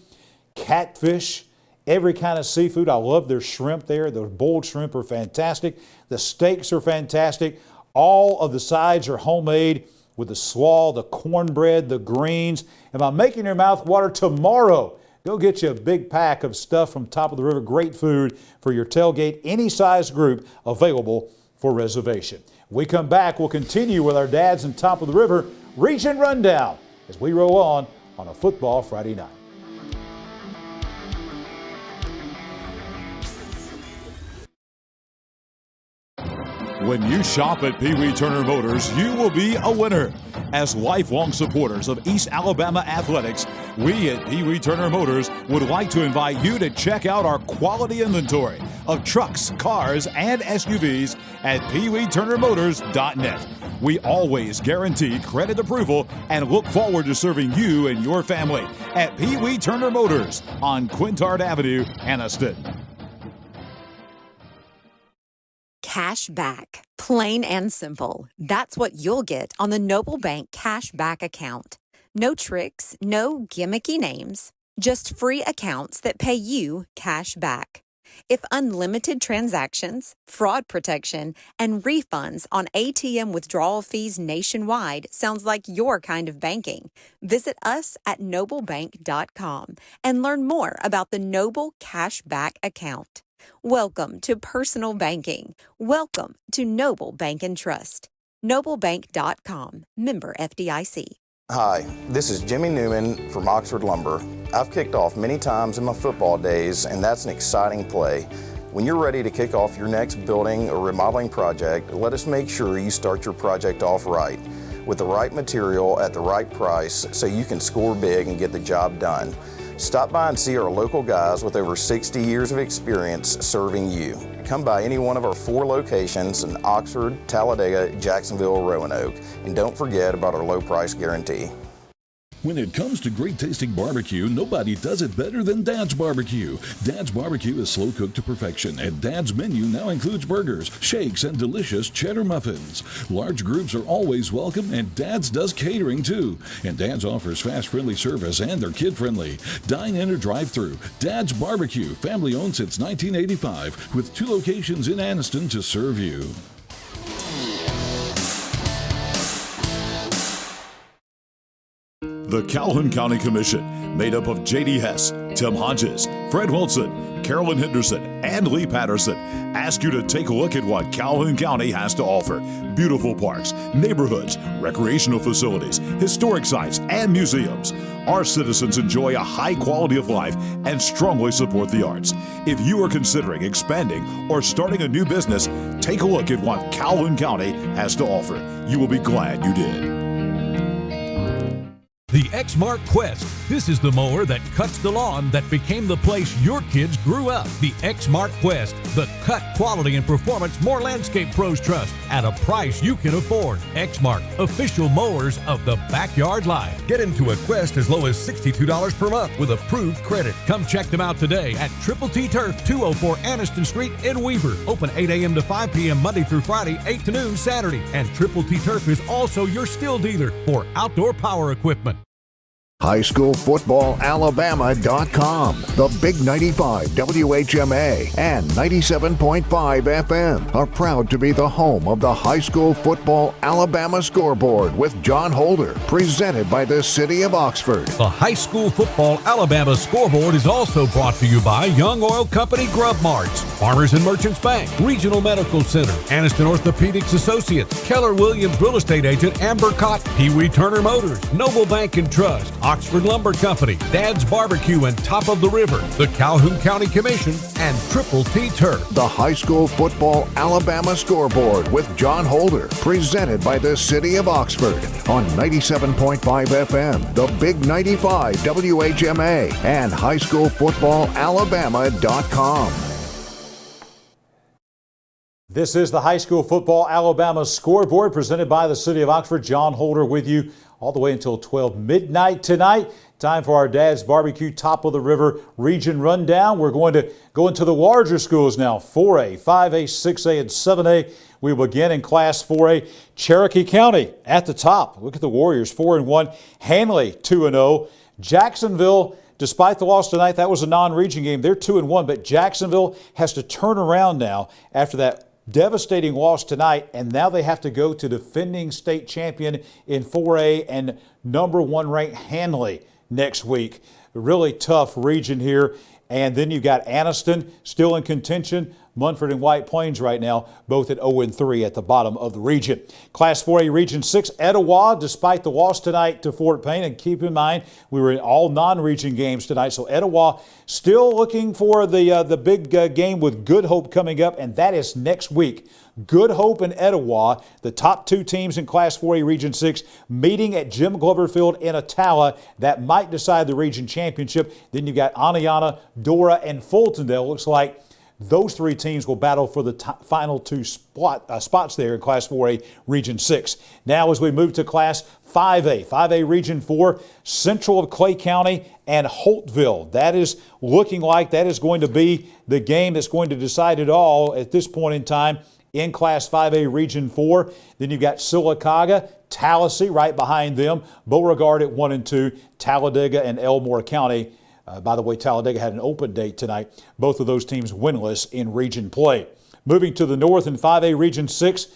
Catfish, every kind of seafood. I love their shrimp there. The boiled shrimp are fantastic. The steaks are fantastic. All of the sides are homemade with the slaw, the cornbread, the greens. Am I making your mouth water? Tomorrow, go get you a big pack of stuff from Top of the River. Great food for your tailgate, any size group, available for reservation. When we come back, we'll continue with our dads and Top of the River Region Rundown as we roll on a Football Friday night. When you shop at Pee Wee Turner Motors, you will be a winner. As lifelong supporters of East Alabama athletics, we at Pee Wee Turner Motors would like to invite you to check out our quality inventory of trucks, cars, and SUVs at peeweeturnermotors.net. We always guarantee credit approval and look forward to serving you and your family at Pee Wee Turner Motors on Quintard Avenue, Anniston. Cash back. Plain and simple. That's what you'll get on the Noble Bank Cash Back account. No tricks, no gimmicky names, just free accounts that pay you cash back. If unlimited transactions, fraud protection, and refunds on ATM withdrawal fees nationwide sounds like your kind of banking, visit us at noblebank.com and learn more about the Noble Cash Back account. Welcome to personal banking. Welcome to Noble Bank and Trust. Noblebank.com. Member FDIC. Hi, this is Jimmy Newman from Oxford Lumber. I've kicked off many times in my football days, and that's an exciting play. When you're ready to kick off your next building or remodeling project, let us make sure you start your project off right, with the right material at the right price so you can score big and get the job done. Stop by and see our local guys with over 60 years of experience serving you. Come by any one of our 4 locations in Oxford, Talladega, Jacksonville, Roanoke. And don't forget about our low price guarantee. When it comes to great tasting barbecue, nobody does it better than Dad's Barbecue. Dad's Barbecue is slow cooked to perfection, and Dad's menu now includes burgers, shakes, and delicious cheddar muffins. Large groups are always welcome, and Dad's does catering too. And Dad's offers fast, friendly service, and they're kid-friendly. Dine in or drive through. Dad's Barbecue, family owned since 1985, with 2 locations in Anniston to serve you. The Calhoun County Commission, made up of J.D. Hess, Tim Hodges, Fred Wilson, Carolyn Henderson, and Lee Patterson, ask you to take a look at what Calhoun County has to offer. Beautiful parks, neighborhoods, recreational facilities, historic sites, and museums. Our citizens enjoy a high quality of life and strongly support the arts. If you are considering expanding or starting a new business, take a look at what Calhoun County has to offer. You will be glad you did. The Exmark Quest. This is the mower that cuts the lawn that became the place your kids grew up. The Exmark Quest. The cut, quality, and performance more landscape pros trust at a price you can afford. Exmark. Official mowers of the backyard life. Get into a Quest as low as $62 per month with approved credit. Come check them out today at Triple T Turf, 204 Anniston Street in Weaver. Open 8 a.m. to 5 p.m. Monday through Friday, 8 to noon Saturday. And Triple T Turf is also your still dealer for outdoor power equipment. HighSchoolFootballAlabama.com, the Big 95 WHMA and 97.5 FM are proud to be the home of the High School Football Alabama Scoreboard with John Holder, presented by the City of Oxford. The High School Football Alabama Scoreboard is also brought to you by Young Oil Company Grub Marts, Farmers and Merchants Bank, Regional Medical Center, Anniston Orthopedics Associates, Keller Williams Real Estate Agent Amber Cotton, Pee Wee Turner Motors, Noble Bank and Trust, Oxford Lumber Company, Dad's Barbecue and Top of the River, the Calhoun County Commission, and Triple T Turf. The High School Football Alabama Scoreboard with John Holder, presented by the City of Oxford on 97.5 FM, the Big 95 WHMA, and highschoolfootballalabama.com. This is the High School Football Alabama Scoreboard presented by the City of Oxford. John Holder with you all the way until 12 midnight tonight. Time for our Dad's Barbecue Top of the River Region Rundown. We're going to go into the larger schools now, 4A, 5A, 6A, and 7A. We will begin in Class 4A. Cherokee County at the top. Look at the Warriors, 4-1. Hanley, 2-0. Jacksonville, despite the loss tonight, that was a non-region game. They're 2-1, but Jacksonville has to turn around now after that devastating loss tonight, and now they have to go to defending state champion in 4A and number 1 ranked Hanley next week. A really tough region here. And then you've got Anniston still in contention. Munford and White Plains right now, both at 0-3 at the bottom of the region. Class 4A Region 6, Etowah, despite the loss tonight to Fort Payne. And keep in mind, we were in all non-region games tonight. So Etowah still looking for the big game with Good Hope coming up, and that is next week. Good Hope and Etowah, the top 2 teams in Class 4A Region 6, meeting at Jim Glover Field in Attala. That might decide the region championship. Then you've got Aniana, Dora, and Fultondale. Looks like those 3 teams will battle for the final 2 spots there in Class 4A Region 6. Now as we move to Class 5A Region 4, Central of Clay County and Holtville. That is looking like that is going to be the game that's going to decide it all at this point in time in Class 5A Region 4. Then you've got Sylacauga, Tallahassee right behind them, Beauregard at 1 and 2, Talladega and Elmore County. By the way, Talladega had an open date tonight. Both of those teams winless in region play. Moving to the north in 5A Region 6,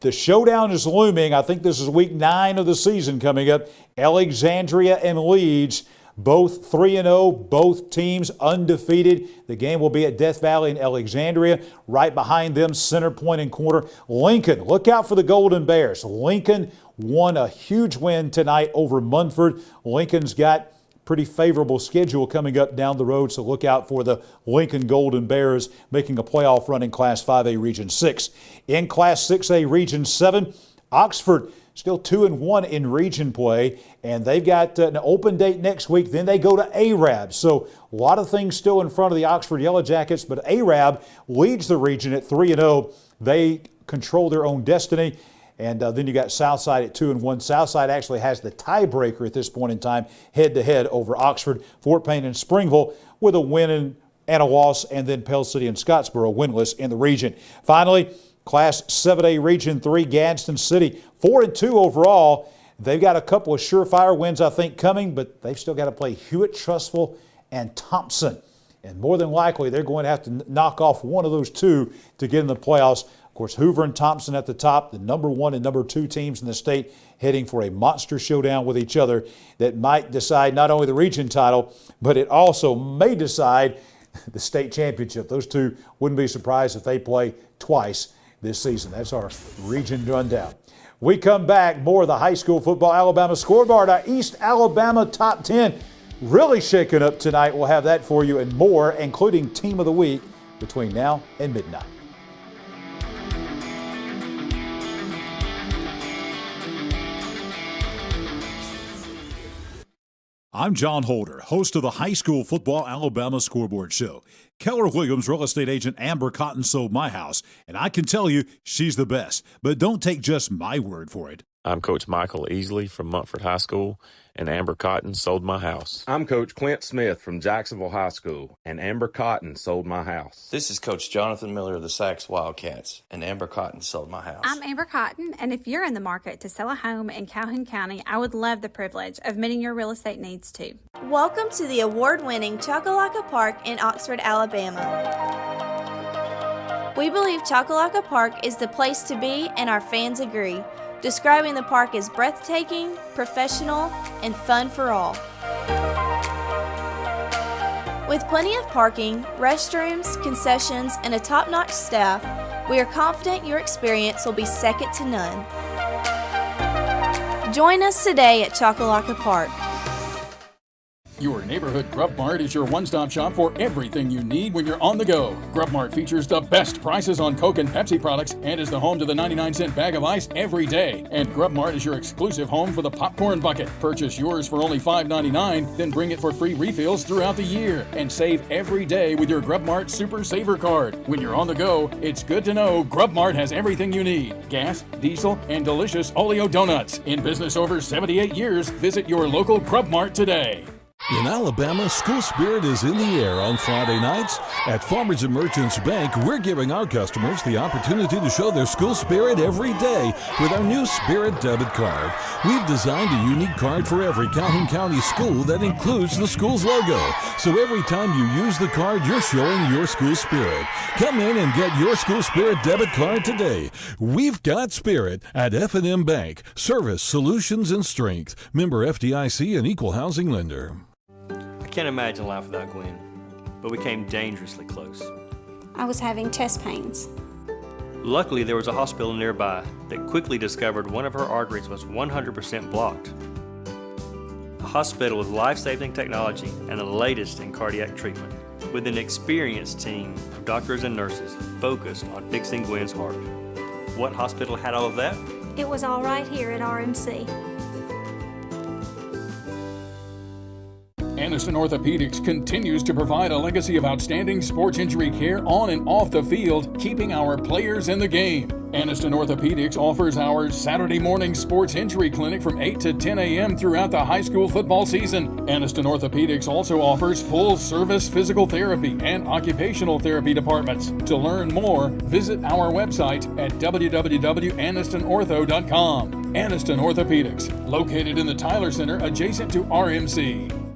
the showdown is looming. I think this is week 9 of the season coming up. Alexandria and Leeds, both 3-0, both teams undefeated. The game will be at Death Valley in Alexandria. Right behind them, center point and corner, Lincoln. Look out for the Golden Bears. Lincoln won a huge win tonight over Munford. Lincoln's got pretty favorable schedule coming up down the road, so look out for the Lincoln Golden Bears making a playoff run in Class 5A Region 6. In Class 6A Region 7, Oxford still 2-1 in region play, and they've got an open date next week. Then they go to Arab. So a lot of things still in front of the Oxford Yellow Jackets, but Arab leads the region at 3-0. They control their own destiny. And then you got Southside at 2-1. Southside actually has the tiebreaker at this point in time, head-to-head over Oxford, Fort Payne, and Springville, with a win and a loss, and then Pell City and Scottsboro winless in the region. Finally, Class 7A Region 3, Gadsden City, 4-2 overall. They've got a couple of surefire wins, I think, coming, but they've still got to play Hewitt, Trussville, and Thompson. And more than likely, they're going to have to knock off one of those 2 to get in the playoffs. Of course, Hoover and Thompson at the top, the number 1 and number 2 teams in the state, heading for a monster showdown with each other that might decide not only the region title, but it also may decide the state championship. Those 2 wouldn't be surprised if they play twice this season. That's our region rundown. We come back, more of the High School Football Alabama Scoreboard, our East Alabama Top 10. Really shaking up tonight. We'll have that for you and more, including Team of the Week between now and midnight. I'm John Holder, host of the High School Football Alabama Scoreboard Show. Keller Williams real estate agent Amber Cotton sold my house, and I can tell you she's the best. But don't take just my word for it. I'm Coach Michael Easley from Montford High School, and Amber Cotton sold my house. I'm Coach Clint Smith from Jacksonville High School, and Amber Cotton sold my house. This is Coach Jonathan Miller of the Sachs Wildcats, and Amber Cotton sold my house. I'm Amber Cotton, and if you're in the market to sell a home in Calhoun County, I would love the privilege of meeting your real estate needs too. Welcome to the award-winning Chocolaca Park in Oxford, Alabama. We believe Chocolaca Park is the place to be, and our fans agree, describing the park as breathtaking, professional, and fun for all. With plenty of parking, restrooms, concessions, and a top-notch staff, we are confident your experience will be second to none. Join us today at Chocolaca Park. Your neighborhood Grub Mart is your one-stop shop for everything you need when you're on the go. Grub Mart features the best prices on Coke and Pepsi products and is the home to the 99-cent bag of ice every day. And Grub Mart is your exclusive home for the popcorn bucket. Purchase yours for only $5.99, then bring it for free refills throughout the year. And save every day with your Grub Mart Super Saver card. When you're on the go, it's good to know Grub Mart has everything you need. Gas, diesel, and delicious Oleo donuts. In business over 78 years, visit your local Grub Mart today. In Alabama, school spirit is in the air on Friday nights. At Farmers and Merchants Bank, we're giving our customers the opportunity to show their school spirit every day with our new Spirit debit card. We've designed a unique card for every Calhoun County school that includes the school's logo. So every time you use the card, you're showing your school spirit. Come in and get your school spirit debit card today. We've got spirit at F&M Bank. Service, solutions, and strength. Member FDIC and equal housing lender. I can't imagine life without Gwen, but we came dangerously close. I was having chest pains. Luckily, there was a hospital nearby that quickly discovered one of her arteries was 100% blocked. A hospital with life-saving technology and the latest in cardiac treatment, with an experienced team of doctors and nurses focused on fixing Gwen's heart. What hospital had all of that? It was all right here at RMC. Aniston Orthopedics continues to provide a legacy of outstanding sports injury care on and off the field, keeping our players in the game. Aniston Orthopedics offers our Saturday morning sports injury clinic from 8 to 10 a.m. throughout the high school football season. Aniston Orthopedics also offers full-service physical therapy and occupational therapy departments. To learn more, visit our website at www.anistonortho.com. Aniston Orthopedics, located in the Tyler Center adjacent to RMC.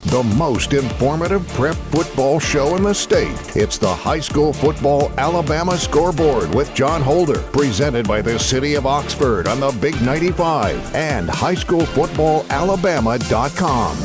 The most informative prep football show in the state. It's the High School Football Alabama Scoreboard with John Holder, presented by the City of Oxford on the Big 95 and highschoolfootballalabama.com.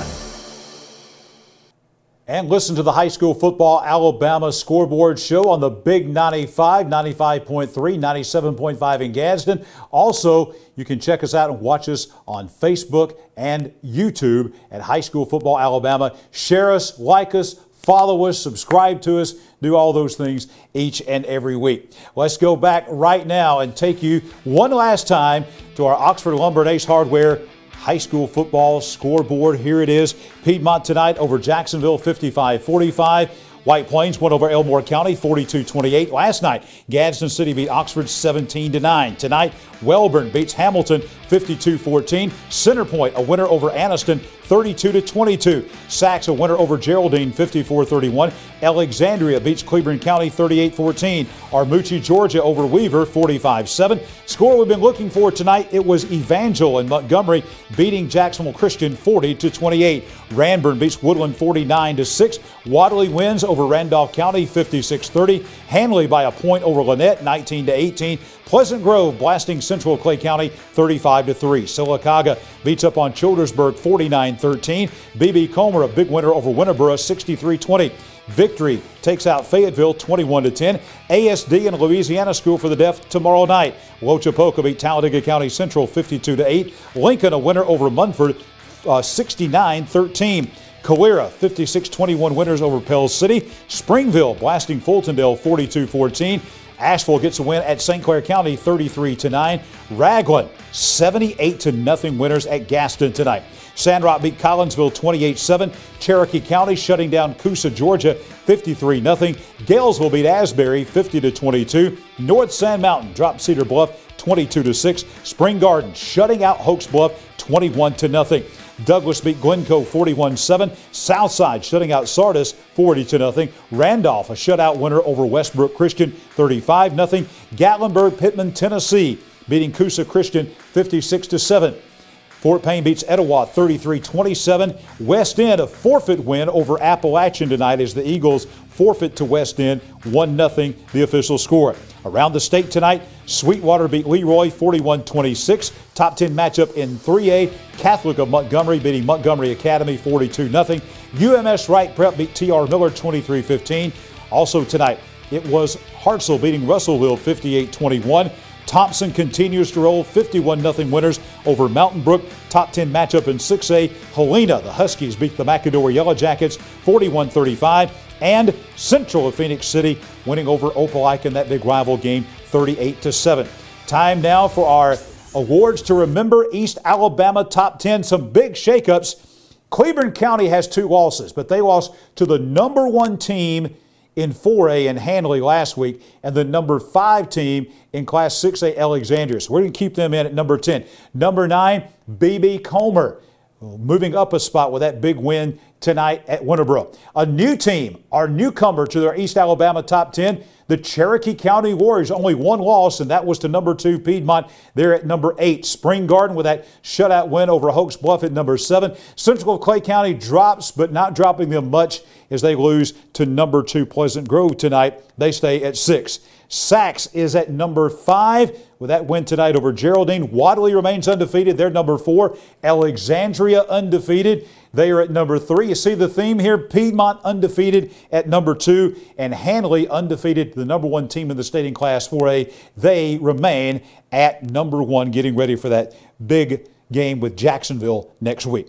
And listen to the High School Football Alabama Scoreboard show on the Big 95, 95.3, 97.5 in Gadsden. Also, you can check us out and watch us on Facebook and YouTube at High School Football Alabama. Share us, like us, follow us, subscribe to us, do all those things each and every week. Let's go back right now and take you one last time to our Oxford Lumber and Ace Hardware High School Football Scoreboard. Here it is. Piedmont tonight over Jacksonville 55-45. White Plains won over Elmore County 42-28. Last night, Gadsden City beat Oxford 17-9. Tonight, Welborn beats Hamilton 52-14. Centerpoint a winner over Anniston 32-22. Sachs a winner over Geraldine 54-31. Alexandria beats Cleveland County 38-14. Armucci, Georgia over Weaver 45-7. Score we've been looking for tonight, it was Evangel and Montgomery beating Jacksonville Christian 40-28. Ranburn beats Woodland 49-6. Wadley wins over Randolph County 56-30. Hanley by a point over Lynette 19-18. Pleasant Grove blasting Central Clay County 35-3. Sylacauga beats up on Childersburg 49-13. BB Comer a big winner over Winterboro 63-20. Victory takes out Fayetteville 21-10. ASD and Louisiana School for the Deaf tomorrow night. Lochapoka beat Talladega County Central 52-8. Lincoln a winner over Munford 69-13. Calera 56-21 winners over Pell City. Springville blasting Fultondale 42-14. Asheville gets a win at St. Clair County 33-9. Raglan 78-0 winners at Gaston tonight. Sandrock beat Collinsville 28-7. Cherokee County shutting down Coosa, Georgia 53-0. Galesville beat Asbury 50-22. North Sand Mountain dropped Cedar Bluff 22-6. Spring Garden shutting out Hoax Bluff 21-0. Douglas beat Glencoe 41-7. Southside shutting out Sardis 40-0. Randolph a shutout winner over Westbrook Christian 35-0. Gatlinburg Pittman, Tennessee beating Coosa Christian 56-7. Fort Payne beats Etowah 33-27. West End a forfeit win over Appalachian tonight as the Eagles forfeit to West End 1-0 the official score. Around the state tonight, Sweetwater beat Leroy 41-26. Top 10 matchup in 3A. Catholic of Montgomery beating Montgomery Academy 42-0. UMS Wright Prep beat TR Miller 23-15. Also tonight, it was Hartselle beating Russellville 58-21. Thompson continues to roll, 51-0 winners over Mountain Brook. Top 10 matchup in 6A. Helena, the Huskies beat the McAdory Yellow Jackets 41-35. And Central of Phoenix City winning over Opelika in that big rival game 38-7. Time now for our awards to remember East Alabama Top 10. Some big shakeups. Cleburne County has 2 losses, but they lost to the number 1 team in 4A in Handley last week and the number 5 team in Class 6A Alexandria. So we're going to keep them in at number 10. Number 9, BB Comer, moving up a spot with that big win tonight at Winterboro. A new team, our newcomer to their East Alabama Top 10, the Cherokee County Warriors. Only 1 loss, and that was to number 2 Piedmont. They're at number 8. Spring Garden with that shutout win over Hoax Bluff at number 7. Central of Clay County drops, but not dropping them much as they lose to number 2 Pleasant Grove tonight. They stay at 6. Sachs is at number 5 with that win tonight over Geraldine. Wadley remains undefeated. They're number 4. Alexandria undefeated. They are at number 3. You see the theme here. Piedmont undefeated at number 2 and Handley undefeated, the number 1 team in the state in Class 4A. They remain at number 1, getting ready for that big game with Jacksonville next week.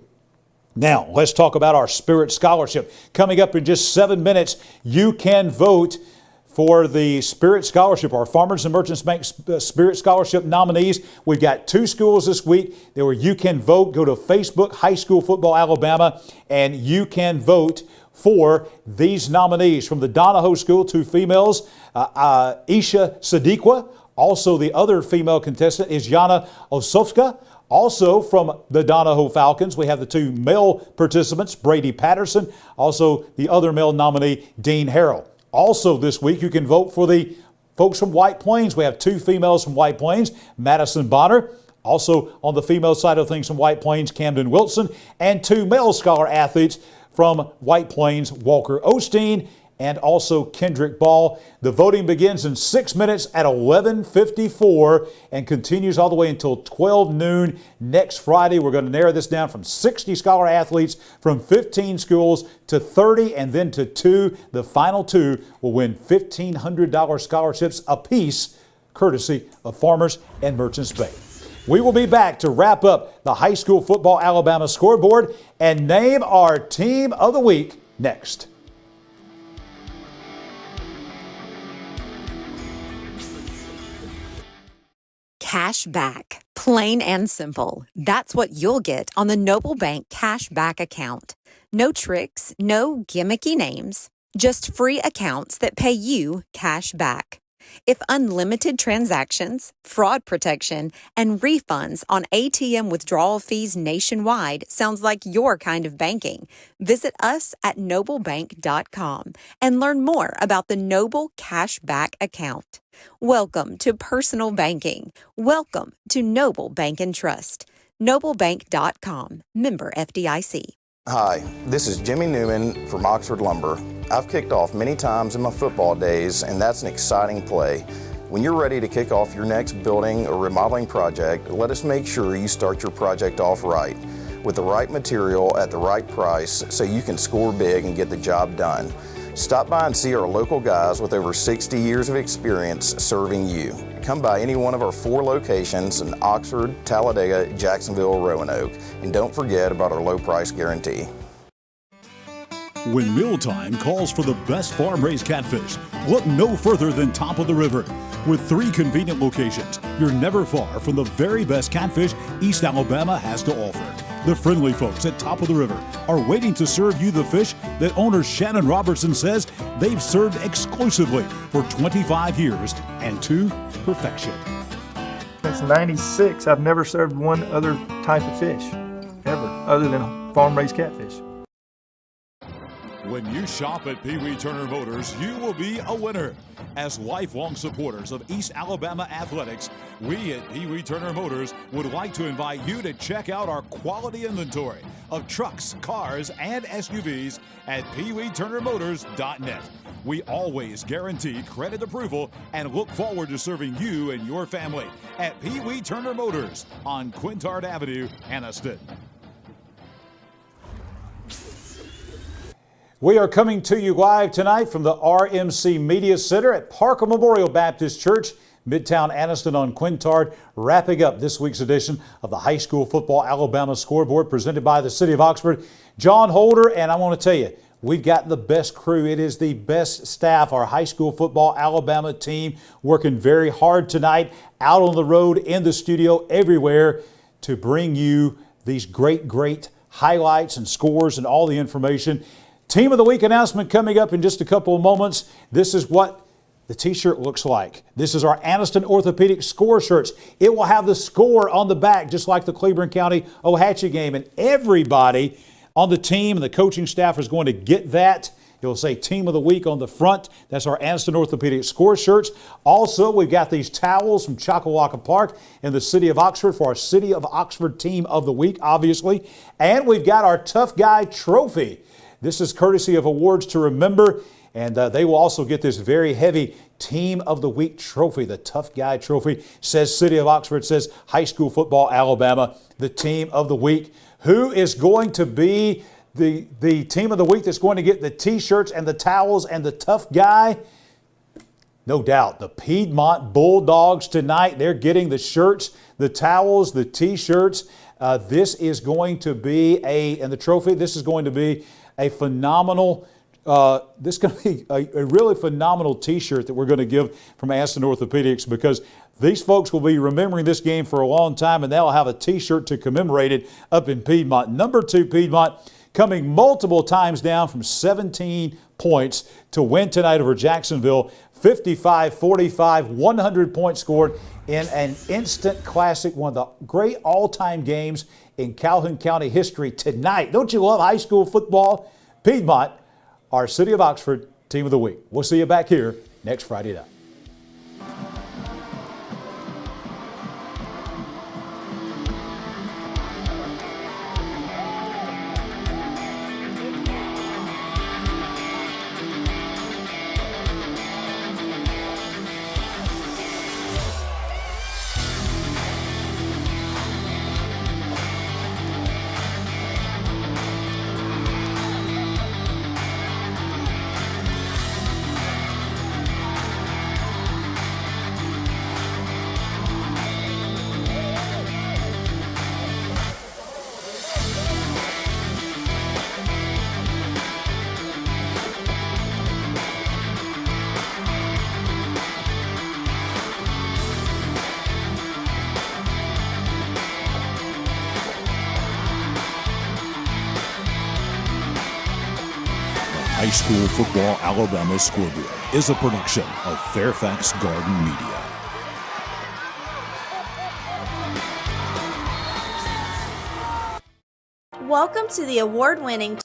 Now, let's talk about our Spirit Scholarship. Coming up in just 7 minutes, you can vote for the Spirit Scholarship, our Farmers and Merchants Bank Spirit Scholarship nominees. We've got 2 schools this week where you can vote. Go to Facebook, High School Football Alabama, and you can vote for these nominees. From the Donahoe School, 2 females, Isha Sadiqua. Also, the other female contestant is Yana Osofska. Also from the Donahoe Falcons, we have the 2 male participants, Brady Patterson. Also, the other male nominee, Dean Harrell. Also this week, you can vote for the folks from White Plains. We have 2 females from White Plains, Madison Bonner. Also on the female side of things from White Plains, Camden Wilson. And 2 male scholar athletes from White Plains, Walker Osteen and also Kendrick Ball. The voting begins in 6 minutes at 11:54 and continues all the way until 12 noon next Friday. We're going to narrow this down from 60 scholar athletes from 15 schools to 30 and then to 2. The final 2 will win $1,500 scholarships apiece, courtesy of Farmers and Merchants Bank. We will be back to wrap up the High School Football Alabama Scoreboard and name our Team of the Week next. Cash back. Plain and simple. That's what you'll get on the Noble Bank Cash Back account. No tricks, no gimmicky names, just free accounts that pay you cash back. If unlimited transactions, fraud protection, and refunds on ATM withdrawal fees nationwide sounds like your kind of banking, visit us at noblebank.com and learn more about the Noble Cashback account. Welcome to personal banking. Welcome to Noble Bank and Trust. Noblebank.com. Member FDIC. Hi, this is Jimmy Newman from Oxford Lumber. I've kicked off many times in my football days, and that's an exciting play. When you're ready to kick off your next building or remodeling project, let us make sure you start your project off right, with the right material at the right price so you can score big and get the job done. Stop by and see our local guys with over 60 years of experience serving you. Come by any one of our 4 locations in Oxford, Talladega, Jacksonville, Roanoke, and don't forget about our low price guarantee. When mealtime calls for the best farm-raised catfish, look no further than Top of the River. With 3 convenient locations, you're never far from the very best catfish East Alabama has to offer. The friendly folks at Top of the River are waiting to serve you the fish that owner Shannon Robertson says they've served exclusively for 25 years and to perfection. Since '96, I've never served one other type of fish, ever, other than farm-raised catfish. When you shop at Pee Wee Turner Motors, you will be a winner. As lifelong supporters of East Alabama athletics, we at Pee Wee Turner Motors would like to invite you to check out our quality inventory of trucks, cars, and SUVs at peeweeturnermotors.net. We always guarantee credit approval and look forward to serving you and your family at Pee Wee Turner Motors on Quintard Avenue, Anniston. We are coming to you live tonight from the RMC Media Center at Parker Memorial Baptist Church. Midtown Anniston on Quintard, wrapping up this week's edition of the High School Football Alabama Scoreboard presented by the City of Oxford. John Holder, and I want to tell you, we've got the best crew. It is the best staff. Our High School Football Alabama team working very hard tonight, out on the road, in the studio, everywhere to bring you these great highlights and scores and all the information. Team of the Week announcement coming up in just a couple of moments. This is what the t-shirt looks like. This is our Anniston Orthopedic score shirts. It will have the score on the back, just like the Cleveland County Ohatchee game, and everybody on the team and the coaching staff is going to get that. It'll say Team of the Week on the front. That's our Anniston Orthopedic score shirts. Also, we've got these towels from Choccolocca Park in the City of Oxford for our City of Oxford Team of the Week, obviously. And we've got our Tough Guy Trophy. This is courtesy of Awards to Remember, and they will also get this very heavy Team of the Week trophy. The Tough Guy Trophy says City of Oxford, says High School Football Alabama, the Team of the Week. Who is going to be the Team of the Week that's going to get the T-shirts and the towels and the Tough Guy? No doubt, the Piedmont Bulldogs tonight. They're getting the shirts, the towels, the T-shirts. This is going to be and the trophy, this is going to be a phenomenal this is going to be a really phenomenal T-shirt that we're going to give from Anniston Orthopedics, because these folks will be remembering this game for a long time, and they'll have a T-shirt to commemorate it up in Piedmont. Number 2 Piedmont coming multiple times down from 17 points to win tonight over Jacksonville, 55-45, 100 points scored in an instant classic, one of the great all-time games in Calhoun County history tonight. Don't you love high school football? Piedmont, our City of Oxford Team of the Week. We'll see you back here next Friday night. High School Football Alabama Scoreboard is a production of Fairfax Garden Media. Welcome to the award-winning